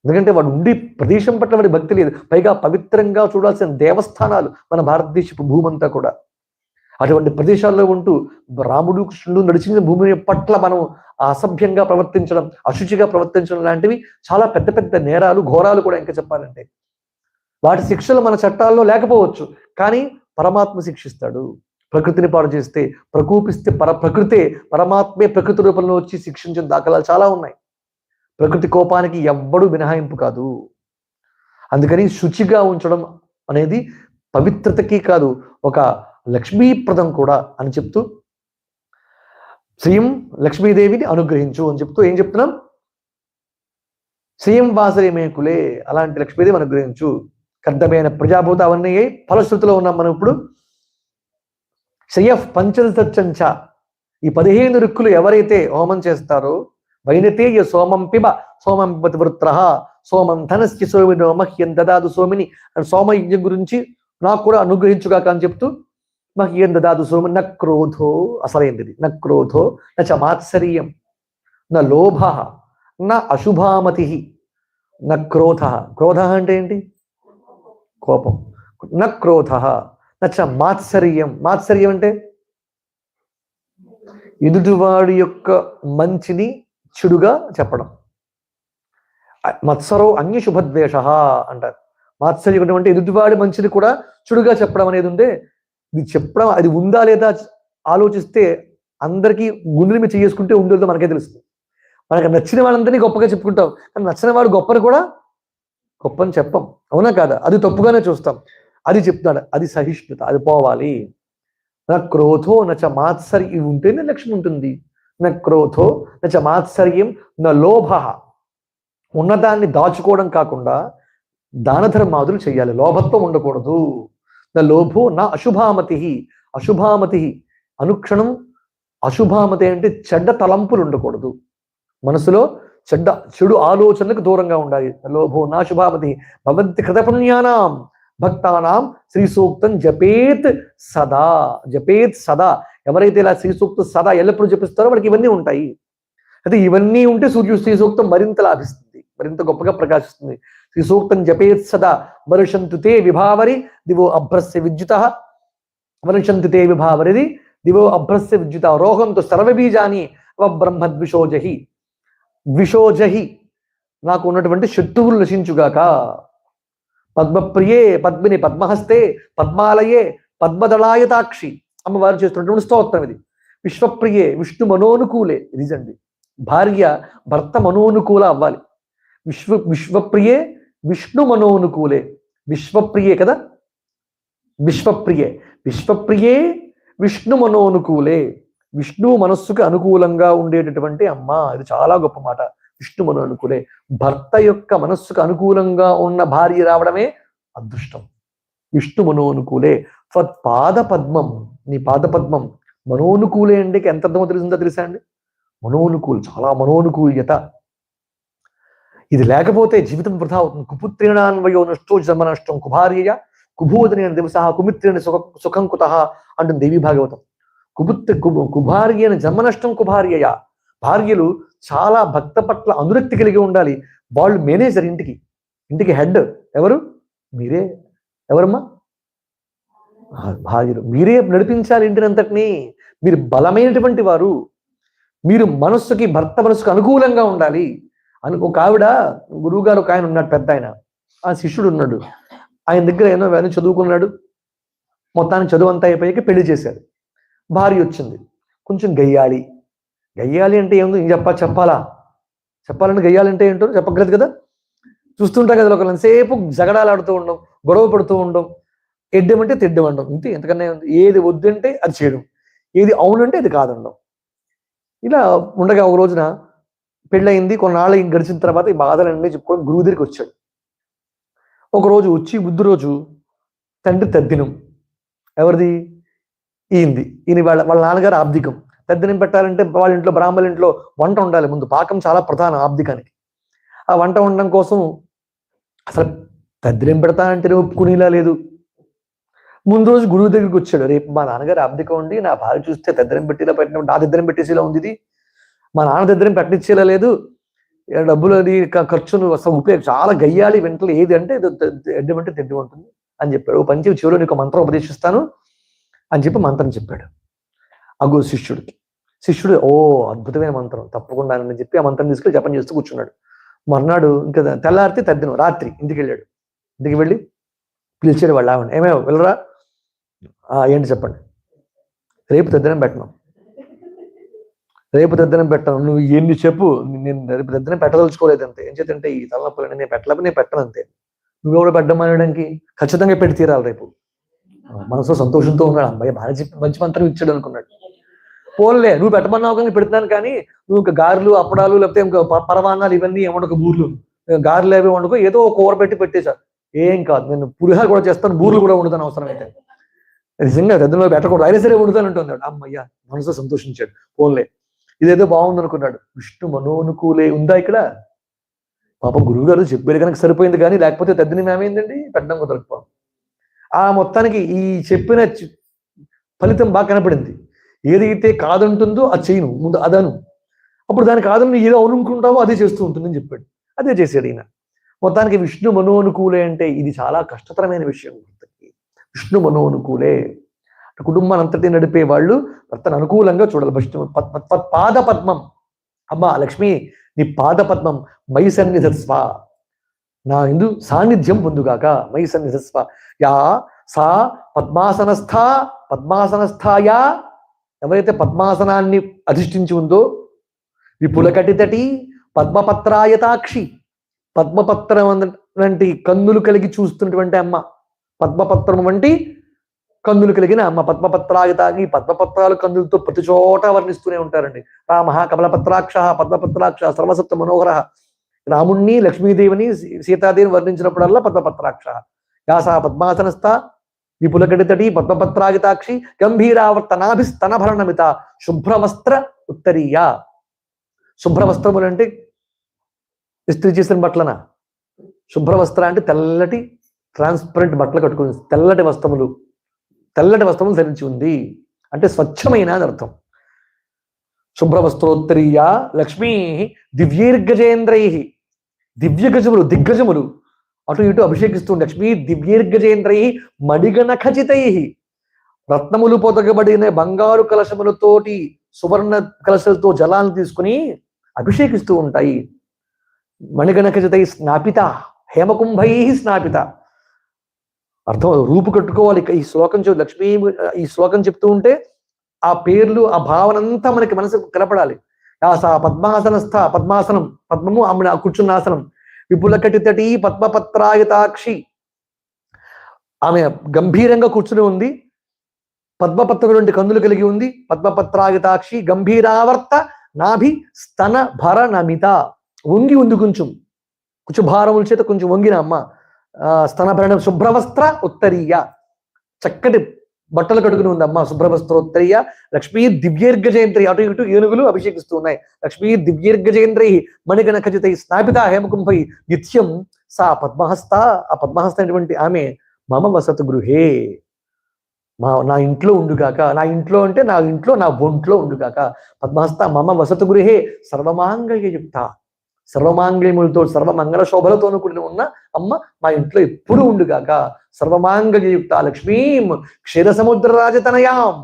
ఎందుకంటే వాడు ఉండి ప్రదేశం పట్ల వాడి భక్తి లేదు. పైగా పవిత్రంగా చూడాల్సిన దేవస్థానాలు మన భారతదేశపు భూమంతా కూడా. అటువంటి ప్రదేశాల్లో ఉంటూ రాముడు, కృష్ణుడు నడిచిన భూమి పట్ల మనం అసభ్యంగా ప్రవర్తించడం, అశుచిగా ప్రవర్తించడం లాంటివి చాలా పెద్ద పెద్ద నేరాలు, ఘోరాలు కూడా. ఇంకా చెప్పాలంటే వాటి శిక్షలు మన చట్టాల్లో లేకపోవచ్చు, కానీ పరమాత్మ శిక్షిస్తాడు. ప్రకృతిని పాడు చేస్తే, ప్రకోపిస్తే ప్రకృతే, పరమాత్మే ప్రకృతి రూపంలో వచ్చి శిక్షించిన దాఖలాలు చాలా ఉన్నాయి. ప్రకృతి కోపానికి ఎవ్వడూ మినహాయింపు కాదు. అందుకని శుచిగా ఉంచడం అనేది పవిత్రతకి కాదు, ఒక లక్ష్మీప్రదం కూడా అని చెప్తూ, శ్రీయం లక్ష్మీదేవిని అనుగ్రహించు అని చెప్తూ ఏం చెప్తున్నాం? శ్రీయం వాసరేమే కులే, అలాంటి లక్ష్మీదేవి అనుగ్రహించు. కర్దమైన ప్రజాభూత అవన్నీ ఫలశ్రుతిలో ఉన్నాం మనం ఇప్పుడు. శ్రేయః పంచదశంచ, ఈ 15 రుక్కులు ఎవరైతే హోమం చేస్తారో, వైనతేయ సోమం పిబ సోమం పిబతి వృత్రః సోమం ధనస్య సోమినో మహ్యం దదాదు సోమిని. అని సోమయజ్ఞం గురించి నాకు కూడా అనుగ్రహించుగాక అని చెప్తూ, మహ్యం దదాదు సోమి న క్రోధో, అసలైంది న క్రోధో నచ మాత్సర్యం న లోభ న అశుభామతి న క్రోధ. క్రోధ అంటే ఏంటి? కోపం. న క్రోధ నచ మాత్సర్యం. మాత్సర్యం అంటే ఎదుటివాడి యొక్క మంచిని చెడుగా చెప్పడం. మత్సరో అన్య శుభద్వేష అంటారు. మాత్సర్యం అంటే ఎదుటివాడి మంచిని కూడా చెడుగా చెప్పడం అనేది ఉంటే, ఇది చెప్పడం అది ఉందా లేదా ఆలోచిస్తే అందరికీ గుండెల మీద చేసుకుంటే ఉండేదో మనకే తెలుస్తుంది. మనకు నచ్చిన వాళ్ళందరినీ గొప్పగా చెప్పుకుంటాం, కానీ నచ్చిన వాడు గొప్పని కూడా గొప్పని చెప్పం. అవునా కాదా? అది తప్పుగానే చూస్తాం. అది చెప్తున్నాడు, అది సహిష్ణుత, అది పోవాలి. నా క్రోధో నచ మాత్సర్యం, ఇవి ఉంటేనే లక్ష్మి ఉంటుంది. నా క్రోధో నచ మాత్సర్యం నా లోభ, ఉన్నదాన్ని దాచుకోవడం కాకుండా దాన ధర్మాదులు చేయాలి, లోభత్వం ఉండకూడదు. నా లోభో నా అశుభామతి. అశుభామతి అనుక్షణం, అశుభామతి అంటే చెడ్డ తలంపులు ఉండకూడదు. మనసులో చెడు ఆలోచనలకు దూరంగా ఉండాలి. లోభో నా శుభామతి. భవంతి కృతపుణ్యానాం భక్తానాం శ్రీ సూక్తం జపేత్ సదా. జపేత్ సదా. ఎవరైతే ఇలా శ్రీ సూక్తం సదా ఎల్లప్పుడూ జపిస్తారో వాడికి ఇవన్నీ ఉంటాయి. అయితే ఇవన్నీ ఉంటే శ్రీ సూక్తం మరింత లాభిస్తుంది, మరింత గొప్పగా ప్రకాశిస్తుంది. శ్రీ సూక్తం జపేత్ సదా. వర్షంతు తే విభావరి దివో అభ్రస్య విద్యుత. వర్షంతు తే విభావరిది దివో అభ్రస్య విద్యుత. రోహంతు సర్వబీజాని అవబ్రహ్మద్విషోజహి. ద్విషోజహి నాకు ఉన్నటువంటి శత్రువులు నశించుగాక. పద్మప్రియే పద్మిని పద్మహస్తే పద్మాలయే పద్మదళాయతాక్షి అమ్మవారు చేస్తున్నటువంటి స్తోత్రం ఇది. విశ్వప్రియే విష్ణు మనోనుకూలే, ఇదిజండి భార్య భర్త మనోనుకూల అవ్వాలి. విశ్వప్రియే విష్ణు మనోనుకూలే, విశ్వప్రియే కదా, విశ్వప్రియే విశ్వప్రియే విష్ణు మనోనుకూలే, విష్ణు మనస్సుకు అనుకూలంగా ఉండేటటువంటి అమ్మ. ఇది చాలా గొప్ప మాట. విష్ణు మనోనుకూలే, భర్త యొక్క మనస్సుకు అనుకూలంగా ఉన్న భార్య రావడమే అదృష్టం. విష్ణు మనోనుకూలే పాద పద్మం, నీ పాద పద్మం మనోనుకూలే అంటే ఎంత అర్థమో తెలిసిందో తెలుసా అండి? మనోనుకూలు, చాలా మనోనుకూల్యత. ఇది లేకపోతే జీవితం వృధా అవుతుంది. కుపుత్రేణాన్వయో నష్టో జన్మ నష్టం కుభార్య కుభోదనేన దివస కుమిత్రేణ సుఖం కుత అంటుంది దేవి భాగవతం. కుభార్యన జన్మ నష్టం కుభార్యయ. భార్యలు చాలా భక్త పట్ల అనురక్తి కలిగి ఉండాలి. వాళ్ళు మేనేజర్, ఇంటికి హెడ్ ఎవరు? మీరే. ఎవరమ్మా? భార్యలు. మీరే నడిపించాలి ఇంటినంతటినీ. మీరు బలమైనటువంటి వారు. మీరు మనస్సుకి, భర్త మనస్సుకు అనుకూలంగా ఉండాలి. ఒక ఆవిడ, గురువు గారు ఒక ఆయన ఉన్నాడు, పెద్ద ఆయన, ఆ శిష్యుడు ఉన్నాడు. ఆయన దగ్గర ఏమో చదువుకున్నాడు. మొత్తానికి చదువు అంతా అయిపోయాక పెళ్లి చేశాడు. భార్య వచ్చింది, కొంచెం గయ్యాలి. గయ్యాలి అంటే ఏముంది చెప్పాలంటే గయ్యాలి అంటే ఏంటో చెప్పగలదు కదా. చూస్తుంటాం కదా, ఒకళ్ళసేపు జగడాలాడుతూ ఉండడం, గొడవ పడుతూ ఉండడం, ఎడ్డమంటే తిడ్డమండం, ఇంతే. ఎంతకన్నా ఉంది. ఏది వద్దంటే అది చేయడం, ఏది అవునంటే అది కాదండం. ఇలా ఉండగా ఒక రోజున పెళ్ళయింది. కొన్నాళ్ళు గడిచిన తర్వాత ఈ బాధలన్నీ చెప్పుకొని గురువు దగ్గరికి వచ్చాడు. ఒకరోజు వచ్చి బుద్ధి రోజు తండ్రి తద్దినం. ఎవరిది? ఈయనది. ఈయన వాళ్ళ నాన్నగారు ఆబ్దికం. తద్దినం పెట్టాలంటే వాళ్ళ ఇంట్లో, బ్రాహ్మణ ఇంట్లో వంట ఉండాలి. ముందు పాకం చాలా ప్రధానం ఆబ్దికానికి. ఆ వంట ఉండడం కోసం అసలు తద్దినం పెడతానంటే ఒప్పుకునేలా లేదు. ముందు రోజు గురువు దగ్గరికి వచ్చాడు. రేపు మా నాన్నగారు ఆబ్దికం ఉండి నా భార్య చూస్తే తద్దినం పెట్టేలా పెట్టినప్పుడు నా దద్దరం పెట్టేసేలా ఉంది ఇది. మా నాన్న దద్దరం పెట్టించేలా లేదు. డబ్బులు అది ఖర్చును అసలు ఉపయోగం చాలా గయ్యాలి. వెంటనే ఏది అంటే ఎడ్డమంటే తిడ్డం ఉంటుంది అని చెప్పాడు. ఓ పంచి చివరిలో నీకు మంత్రం ఉపదేశిస్తాను అని చెప్పి మంత్రం చెప్పాడు ఆ గురు శిష్యుడికి. శిష్యుడు ఓ అద్భుతమైన మంత్రం, తప్పకుండా అని చెప్పి ఆ మంత్రం తీసుకెళ్ళి జపం చేస్తూ కూర్చున్నాడు. మర్నాడు ఇంకా తెల్లారితే తద్దినం, రాత్రి ఇంటికి వెళ్ళాడు. ఇంటికి వెళ్ళి పిలిచాడు వాళ్ళ ఆవిడ. ఏమేమో వెళ్ళరా, ఏంటి చెప్పండి. రేపు తద్దినం పెట్టను, రేపు తద్దినం పెట్టను. నువ్వు ఎన్ని చెప్పు, నేను రేపు తద్దినం పెట్టదలుచుకోలేదు అంతే. ఏం చేతంటే ఈ తలనొప్పులని నేను పెట్టలేకపోతే నేను పెట్టను అంతే. నువ్వెవడో పెట్టడం మానేయడానికి ఖచ్చితంగా పెట్టి తీరాలి రేపు. మనసులో సంతోషంతో ఉన్నాడు. అమ్మాయి భార్య చెప్పి మంచి మంత్రం ఇచ్చాడు అనుకున్నాడు. పోన్లే, నువ్వు పెట్టమన్నావు కానీ పెడుతున్నాను, కానీ నువ్వు ఇంకా గారెలు అప్పడాలు లేకపోతే ఇంకా పరమాన్నాలు ఇవన్నీ ఏమండక, బూర్లు గారెలు అవి వండుకో, ఏదో ఒక కూర పెట్టి పెట్టేశారు. ఏం కాదు, నేను పులిహార కూడా చేస్తాను, బూర్లు కూడా వండుతాను అవసరం అయితే. నిజంగా దద్దలో పెట్టకూడదు, అయినా సరే వండుతాను అంటున్నాడు. అమ్మయ్య మనసులో సంతోషించాడు. పోన్లే, ఇదేదో బాగుంది అనుకున్నాడు. విష్ణు మనోనుకూలే ఉందా ఇక్కడ? పాపం గురువు గారు చెప్పారు కనుక సరిపోయింది, కానీ లేకపోతే తద్దినం ఏమైందండి, పెట్టడం కుదరకపోవడం. ఆ మొత్తానికి ఈ చెప్పిన ఫలితం బాగా కనపడింది. ఏదైతే కాదంటుందో అది చేయను, ముందు అదను, అప్పుడు దానికి కాదని ఏదో అనుకుంటావో అదే చేస్తూ ఉంటుందని చెప్పాడు. అదే చేశాడు ఈయన. మొత్తానికి విష్ణు మనోనుకూలే అంటే ఇది చాలా కష్టతరమైన విషయం. విష్ణు మనోనుకూలే, కుటుంబాన్ని అంతటి నడిపే వాళ్ళు భర్తను అనుకూలంగా చూడాలి. విష్ణు పాద పద్మం, అమ్మా లక్ష్మి నీ పాద పద్మం మై సన్నిధస్వ, నా ఇందు సాన్నిధ్యం పొందుగాక. మై సన్నిధస్వ యా సా పద్మాసనస్థాయా, ఎవరైతే పద్మాసనాన్ని అధిష్ఠించి ఉందో, విపులకటితటి పద్మపత్రాయతాక్షి, పద్మపత్రం వంటి కన్నులు కలిగి చూస్తున్నటువంటి అమ్మ, పద్మపత్రం వంటి కన్నులు కలిగిన అమ్మ. పద్మపత్రాయతాకి, పద్మపత్రాలు కన్నులతో ప్రతి చోట వర్ణిస్తూనే ఉంటారండి. రామ కమలపత్రాక్ష పద్మపత్రాక్ష సర్వసప్త మనోహర. రాముణ్ణి, లక్ష్మీదేవిని, సీతాదేవిని వర్ణించినప్పుడల్లా పద్మపత్రాక్ష. యాసా పద్మాసనస్థ విపులకటితటి పద్మపత్రాగితాక్షి గంభీరావర్తనాభిస్తనభరణమిత శుభ్రవస్త్ర ఉత్తరీయ. శుభ్రవస్త్రములు అంటే ఇస్త్రీ చేసిన బట్టలనా? శుభ్రవస్త్ర అంటే తెల్లటి ట్రాన్స్పరెంట్ బట్టలు కట్టుకుని, తెల్లటి వస్త్రములు ధరించి ఉంది అంటే స్వచ్ఛమైన అని అర్థం. శుభ్రవస్త్రోత్తరీయ లక్ష్మీ దివ్యైర్గజేంద్రై, దిగ్గజములు అటు ఇటు అభిషేకిస్తూ లక్ష్మీ దివ్యైర్గజేంద్రై మడిగణ ఖచితై, రత్నములు పొదగబడిన బంగారు కలశములతోటి సువర్ణ కలశలతో జలాలను తీసుకుని అభిషేకిస్తూ ఉంటాయి. మణిగణకజితై స్నాపిత, హేమకుంభై స్నాపిత. అర్థం రూపు కట్టుకోవాలి. ఈ శ్లోకం లక్ష్మీ ఈ శ్లోకం చెప్తూ ఉంటే ఆ పేర్లు ఆ భావన అంతా మనకి మనసుకు కనపడాలి. పద్మాసనస్థ, పద్మాసనం, పద్మము ఆమె కూర్చున్న ఆసనం. విపుల కటితటి పద్మపత్రాయుతాక్షి, ఆమె గంభీరంగా కూర్చుని ఉంది. పద్మపత్రటువంటి కన్నులు కలిగి ఉంది. పద్మపత్రాయుతాక్షి గంభీరావర్త నాభి స్తన భర నమిత, వంగి ఉంది కొంచెం భారముల చేత కొంచెం వంగిన అమ్మ. స్తనభరణ శుభ్రవస్త్ర ఉత్తరీయ, చక్కటి బట్టలు కట్టుకుని ఉంది అమ్మ. శుభ్రవస్త్రోత్తరీయ లక్ష్మీ దివ్యర్గజయంత్రి, అటు ఇటు ఏనుగులు అభిషేకిస్తూ ఉన్నాయి. లక్ష్మీ దివ్యర్గజయంత్రి మణిగణఖచితై స్నాపిత హేమకుంభై నిత్యం సా పద్మహస్త, ఆ పద్మహస్త అనేటువంటి ఆమె మమ వసతు గృహే, నా ఇంట్లో ఉండుగాక. నా ఇంట్లో అంటే నా ఇంట్లో, నా ఒంట్లో ఉండుగాక. పద్మహస్త మమ వసతు గృహే సర్వమాంగళ్యయుక్త, సర్వమాంగళ్యములతో సర్వమంగళ శోభలతోనూ కూడిన ఉన్న అమ్మ మా ఇంట్లో ఎప్పుడు ఉండుగాక. సర్వమాంగళ్యయుక్త లక్ష్మీం క్షీరసముద్ర రాజతనయాం.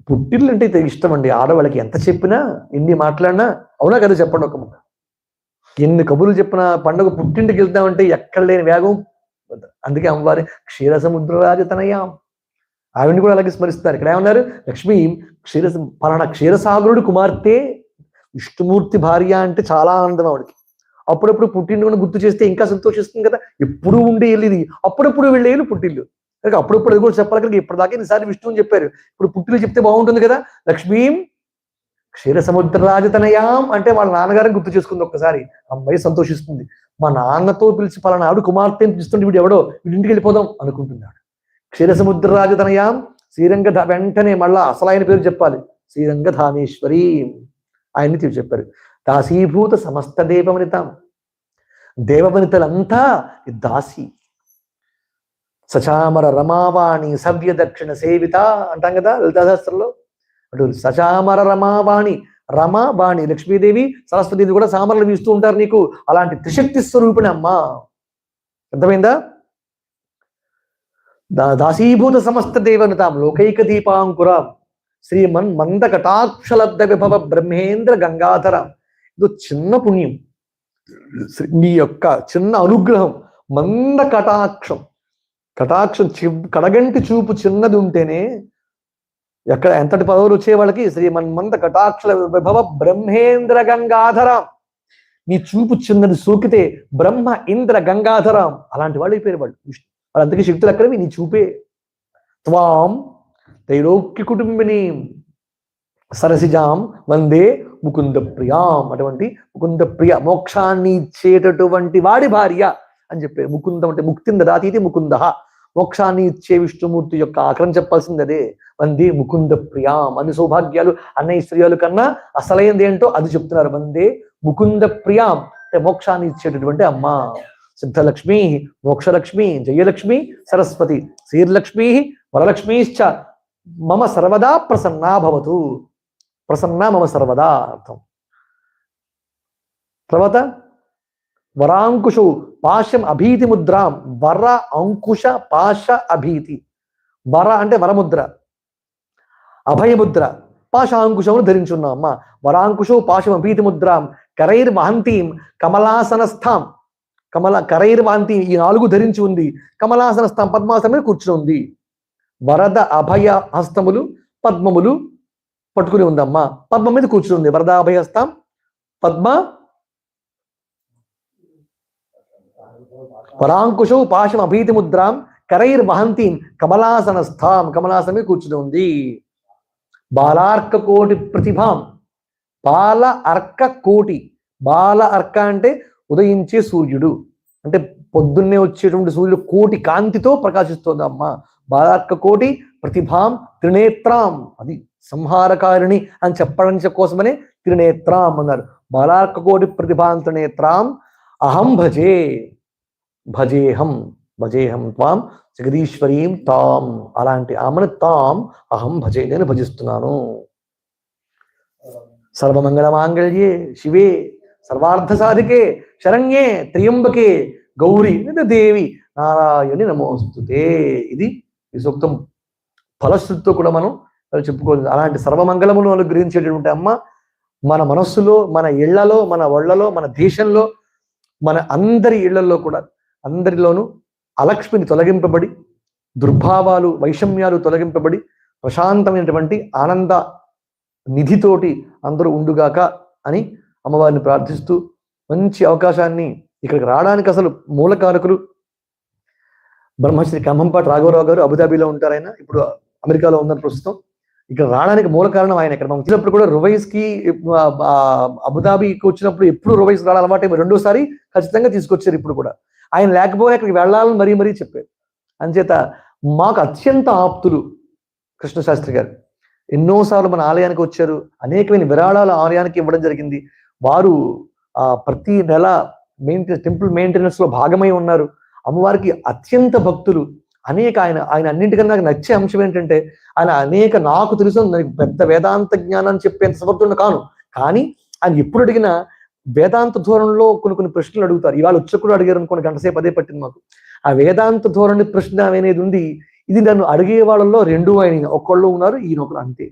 పుట్టిల్లు అంటే ఇష్టం అండి ఆడవాళ్ళకి. ఎంత చెప్పినా ఎన్ని మాట్లాడినా, అవునా కదా చెప్పండి ఒక ముక్క. ఎన్ని కబుర్లు చెప్పినా పండుగ పుట్టింటికి వెళ్తామంటే ఎక్కడ లేని వేగం. అందుకే అమ్మవారి క్షీరసముద్ర రాజతనయాం, ఆవిడ్ని కూడా అలాగే స్మరిస్తారు. ఇక్కడ ఏమన్నారు? లక్ష్మీ పలానా క్షీరసాగరుడు కుమార్తె, విష్ణుమూర్తి భార్య అంటే చాలా ఆనందం ఆవిడకి. అప్పుడప్పుడు పుట్టిండు గుర్తు చేస్తే ఇంకా సంతోషిస్తుంది కదా. ఎప్పుడు ఉండే వెళ్ళేది, అప్పుడప్పుడు వెళ్ళేది పుట్టిల్లు. కనుక అప్పుడప్పుడు అది కూడా చెప్పాలి కనుక ఇప్పటిదాకా ఈసారి విష్ణు అని చెప్పారు, ఇప్పుడు పుట్టిల్లు చెప్తే బాగుంటుంది కదా. లక్ష్మీం క్షీరసముద్ర రాజతనయాం అంటే వాళ్ళ నాన్నగారిని గుర్తు చేసుకుంది ఒక్కసారి. అమ్మాయి సంతోషిస్తుంది. మా నాన్నతో పిలిచి పలానా ఆవిడ కుమార్తె అని పిలుస్తుంటే వీడు ఎవడో, వీడింటికి వెళ్ళిపోదాం అనుకుంటున్నాడు. క్షీరసముద్ర రాజతనయాం శ్రీరంగ, వెంటనే మళ్ళా అసలు ఆయన పేరు చెప్పాలి, శ్రీరంగధామేశ్వరి. ఆయన్ని తీర్చి చెప్పారు. దాసీభూత సమస్త దేవవనితాం, దేవవనితలంతా దాసి. సచామర రమావాణి సవ్య దక్షిణ సేవిత అంటాం కదా లలితాశాస్త్రంలో. అటు సచామర రమావాణి, రమావాణి లక్ష్మీదేవి, సరస్వతీదేవి కూడా సామరలు వీస్తూ ఉంటారు నీకు. అలాంటి త్రిశక్తి స్వరూపిణి అమ్మ. అర్థమైందా? దాసీభూత సమస్త దేవనితాం లోకైక దీపాంకురాం శ్రీమన్ మంద కటాక్షలబ్ధ విభవ బ్రహ్మేంద్ర గంగాధర. ఇది చిన్న పుణ్యం, నీ యొక్క చిన్న అనుగ్రహం. మంద కటాక్షం, కటాక్షం కడగంటి చూపు చిన్నది ఉంటేనే ఎక్కడ ఎంతటి పదవులు వచ్చే వాళ్ళకి. శ్రీమన్ మంద కటాక్షల విభవ బ్రహ్మేంద్ర గంగాధరం, నీ చూపు చిన్నది సోకితే బ్రహ్మ ఇంద్ర గంగాధరం అలాంటి వాళ్ళు అయిపోయారు వాళ్ళు. వాళ్ళంతకీ శక్తులు ఎక్కడవి? నీ చూపే. త్వాం త్రైలోక్య కుటుంబిని సరసిజాం వందే ముకుంద ప్రియాం. అటువంటి ముకుంద ప్రియ, మోక్షాన్ని ఇచ్చేటటువంటి వాడి భార్య అని చెప్పారు. ముకుందం అంటే ముక్తింద దాతీతి ముకుంద, మోక్షాన్ని ఇచ్చే విష్ణుమూర్తి యొక్క ఆకరణ చెప్పాల్సింది అదే. వందే ముకుంద ప్రియాం. అన్ని సౌభాగ్యాలు అన్న ఐశ్వర్యాలు కన్నా అసలైనది ఏంటో అది చెప్తున్నారు. వందే ముకుంద ప్రియాం అంటే మోక్షాన్ని ఇచ్చేటటువంటి అమ్మ. సిద్ధలక్ష్మి, మోక్షలక్ష్మి, జయలక్ష్మి, సరస్వతి, శ్రీర్లక్ష్మి, వరలక్ష్మీశ్చ మమ సర్వదా ప్రసన్నా భవతు. ప్రసన్న మమ సర్వదా అర్థం. తర్వాత వరాంకుశు పాశం అభీతి ముద్రాం. వర అంకుశ పాశ అభీతి. వర అంటే వరముద్ర, అభయముద్ర, పాశాంకుశమును ధరించున్నాం అమ్మ. వరాంకుశో పాశం అభీతి ముద్రాం కరైర్వహంతీం కమలాసనస్థాం. కరైర్వహంతి, ఈ 4 ధరించి ఉంది. కమలాసనస్థాం పద్మాసనం మీద కూర్చుని ఉంది. వరద అభయ హస్తములు పద్మములు పట్టుకుని ఉందమ్మా. పద్మం మీద కూర్చుని ఉంది. వరద అభయహస్తాం పద్మ. వరాంకుశౌ పాశం అభీతి ముద్రాం కరైర్వహంతీం కమలాసనస్థాం. కమలాసనం మీద కూర్చుని ఉంది. బాలార్క కోటి ప్రతిభాం. బాల అర్క కోటి. బాల అర్క అంటే ఉదయించే సూర్యుడు, అంటే పొద్దున్నే వచ్చేటువంటి సూర్యుడు కోటి కాంతితో ప్రకాశిస్తోంది అమ్మ. బాలార్క కోటి ప్రతిభాం త్రినేత్రాం. అది సంహారకారిణి అని చెప్పడం కోసమనే త్రినేత్రాం అన్నారు. బాలార్క కోటి ప్రతిభాం త్రినేత్రాం అహం భజే, భజేహం, భజేహం త్వాం జగదీశ్వరీం తాం. అలాంటి ఆమెను తాం అహం భజే, నేను భజిస్తున్నాను. సర్వమంగళ మాంగళ్యే శివే సర్వార్థ సాధికే శరణ్యే త్ర్యంబకే గౌరీ దేవి నారాయణి నమోస్తుతే. ఇది ఈ సూక్తం ఫలశ్రుతితో కూడా మనం చెప్పుకోవాలి. అలాంటి సర్వమంగళమును అనుగ్రహించేటటువంటి అమ్మ మన మనస్సులో, మన ఇళ్లలో, మన ఒళ్లలో, మన దేశంలో, మన అందరి ఇళ్లలో కూడా అందరిలోనూ అలక్ష్మిని తొలగింపబడి, దుర్భావాలు వైషమ్యాలు తొలగింపబడి, ప్రశాంతమైనటువంటి ఆనంద నిధితోటి అందరూ ఉండుగాక అని అమ్మవారిని ప్రార్థిస్తూ, మంచి అవకాశాన్ని ఇక్కడికి రావడానికి అసలు మూలకారకులు బ్రహ్మశ్రీ ఖమ్మంపాటి రాఘవరావు గారు. అబుదాబిలో ఉంటారు ఆయన, ఇప్పుడు అమెరికాలో ఉన్నారు ప్రస్తుతం. ఇక్కడ రావడానికి మూల కారణం ఆయన. ఇక్కడ మనం వచ్చినప్పుడు కూడా రువైస్కి అబుదాబికి వచ్చినప్పుడు ఎప్పుడు రువైస్ రావడం అలవాటు, రెండోసారి ఖచ్చితంగా తీసుకొచ్చారు. ఇప్పుడు కూడా ఆయన లేకపోతే అక్కడికి వెళ్ళాలని మరీ మరీ చెప్పారు. అంచేత మాకు అత్యంత ఆప్తులు కృష్ణశాస్త్రి గారు ఎన్నోసార్లు మన ఆలయానికి వచ్చారు, అనేకమైన విరాళాలు ఆలయానికి ఇవ్వడం జరిగింది. వారు ప్రతి నెల టెంపుల్ మెయింటెనెన్స్ లో భాగమై ఉన్నారు. అమ్మవారికి అత్యంత భక్తులు. ఆయన అన్నింటికన్నా నాకు నచ్చే అంశం ఏంటంటే ఆయన నాకు తెలుసు పెద్ద వేదాంత జ్ఞానాన్ని చెప్పేంత సమర్థుడు కాను, కానీ ఆయన ఎప్పుడు అడిగినా వేదాంత ధోరణిలో కొన్ని ప్రశ్నలు అడుగుతారు. ఇవాళ కూడా అడిగారు అనుకోండి, గంట సేపు అదే పట్టింది మాకు. ఆ వేదాంత ధోరణి ప్రశ్న అనేది ఉంది. ఇది నన్ను అడిగే వాళ్ళలో రెండు ఆయన ఒకళ్ళు ఉన్నారు, ఈయన ఒకరు, అంతే.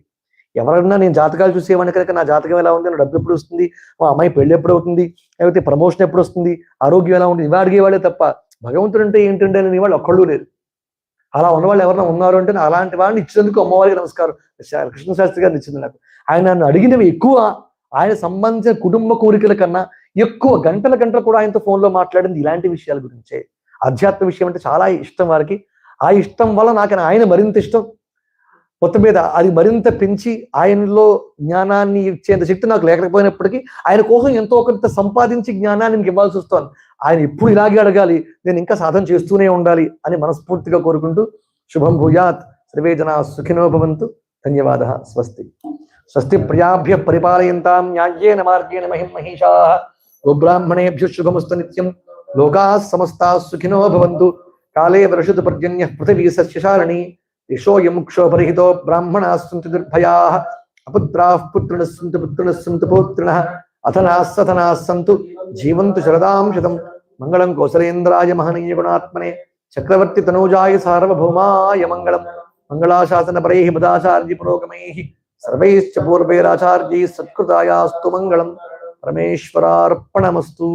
ఎవరన్నా నేను జాతకాలు చూసేవాడిని కనుక నా జాతకం ఎలా ఉంది, నా డబ్బు ఎప్పుడు వస్తుంది, మా అమ్మాయి పెళ్లి ఎప్పుడు అవుతుంది, లేకపోతే ప్రమోషన్ ఎప్పుడు వస్తుంది, ఆరోగ్యం ఎలా ఉంటుంది, ఇవి అడిగేవాళ్ళే తప్ప భగవంతుడు అంటే ఏంటంటే అని వాళ్ళు ఒక్కళ్ళు లేరు. అలా ఉన్నవాళ్ళు ఎవరైనా ఉన్నారు అంటే అలాంటి వాడిని ఇచ్చినందుకు అమ్మవారికి నమస్కారం. కృష్ణశాస్త్రి గారిని ఇచ్చింది నాకు. ఆయన నన్ను అడిగినవి ఎక్కువ ఆయన సంబంధించిన కుటుంబ కోరికల కన్నా ఎక్కువ గంటల కూడా ఆయనతో ఫోన్లో మాట్లాడింది ఇలాంటి విషయాల గురించే. ఆధ్యాత్మ విషయం అంటే చాలా ఇష్టం వారికి. ఆ ఇష్టం వల్ల నాకు ఆయన మరింత ఇష్టం. మొత్తం మీద అది మరింత పెంచి ఆయనలో జ్ఞానాన్ని ఇచ్చేంత శక్తి నాకు లేకపోయినప్పటికీ ఆయన కోసం ఎంతో కొంత సంపాదించి జ్ఞానాన్ని మీకు ఇవ్వాల్సి వస్తుంది. ఆయన ఎప్పుడు ఇలాగే అడగాలి, నేను ఇంకా సాధన చేస్తూనే ఉండాలి అని మనస్ఫూర్తిగా కోరుకుంటూ, శుభం భూయాత్, సర్వే జనా సుఖినో భవంతు. ధన్యవాదः. స్వస్తి. స్వస్తి ప్రజాభ్యః పరిపాలయంతాం న్యాయేన మార్గేణ మహిం మహిషాః. గోబ్రాహ్మణేభ్యః శుభమస్తు నిత్యం. లోకాః సమస్తాః సుఖినో భవంతు. కాలే వర్షతు పర్జన్యః పృథివీ సస్యశాలినీ. యశోయం క్షోభరహితో బ్రాహ్మణాః సంతు నిర్భయాః. అపుత్రాః పుత్రిణః సంతు పుత్రిణః సంతు పౌత్రిణః. అథనాః సథనాః సంతు జీవంతు శరదాం శతం. మంగళం కౌసలేంద్రాయ మహనీయ గుణాత్మనే చక్రవర్తి తనూజాయ సార్వభౌమాయ మంగళం. మంగళాశాసన పరైః మదాచార్య పురోగమైః సర్వైశ్చ పూర్వైరాచార్యైః సత్కృతాయాస్తు మంగళం. పరమేశ్వరార్పణమస్తు.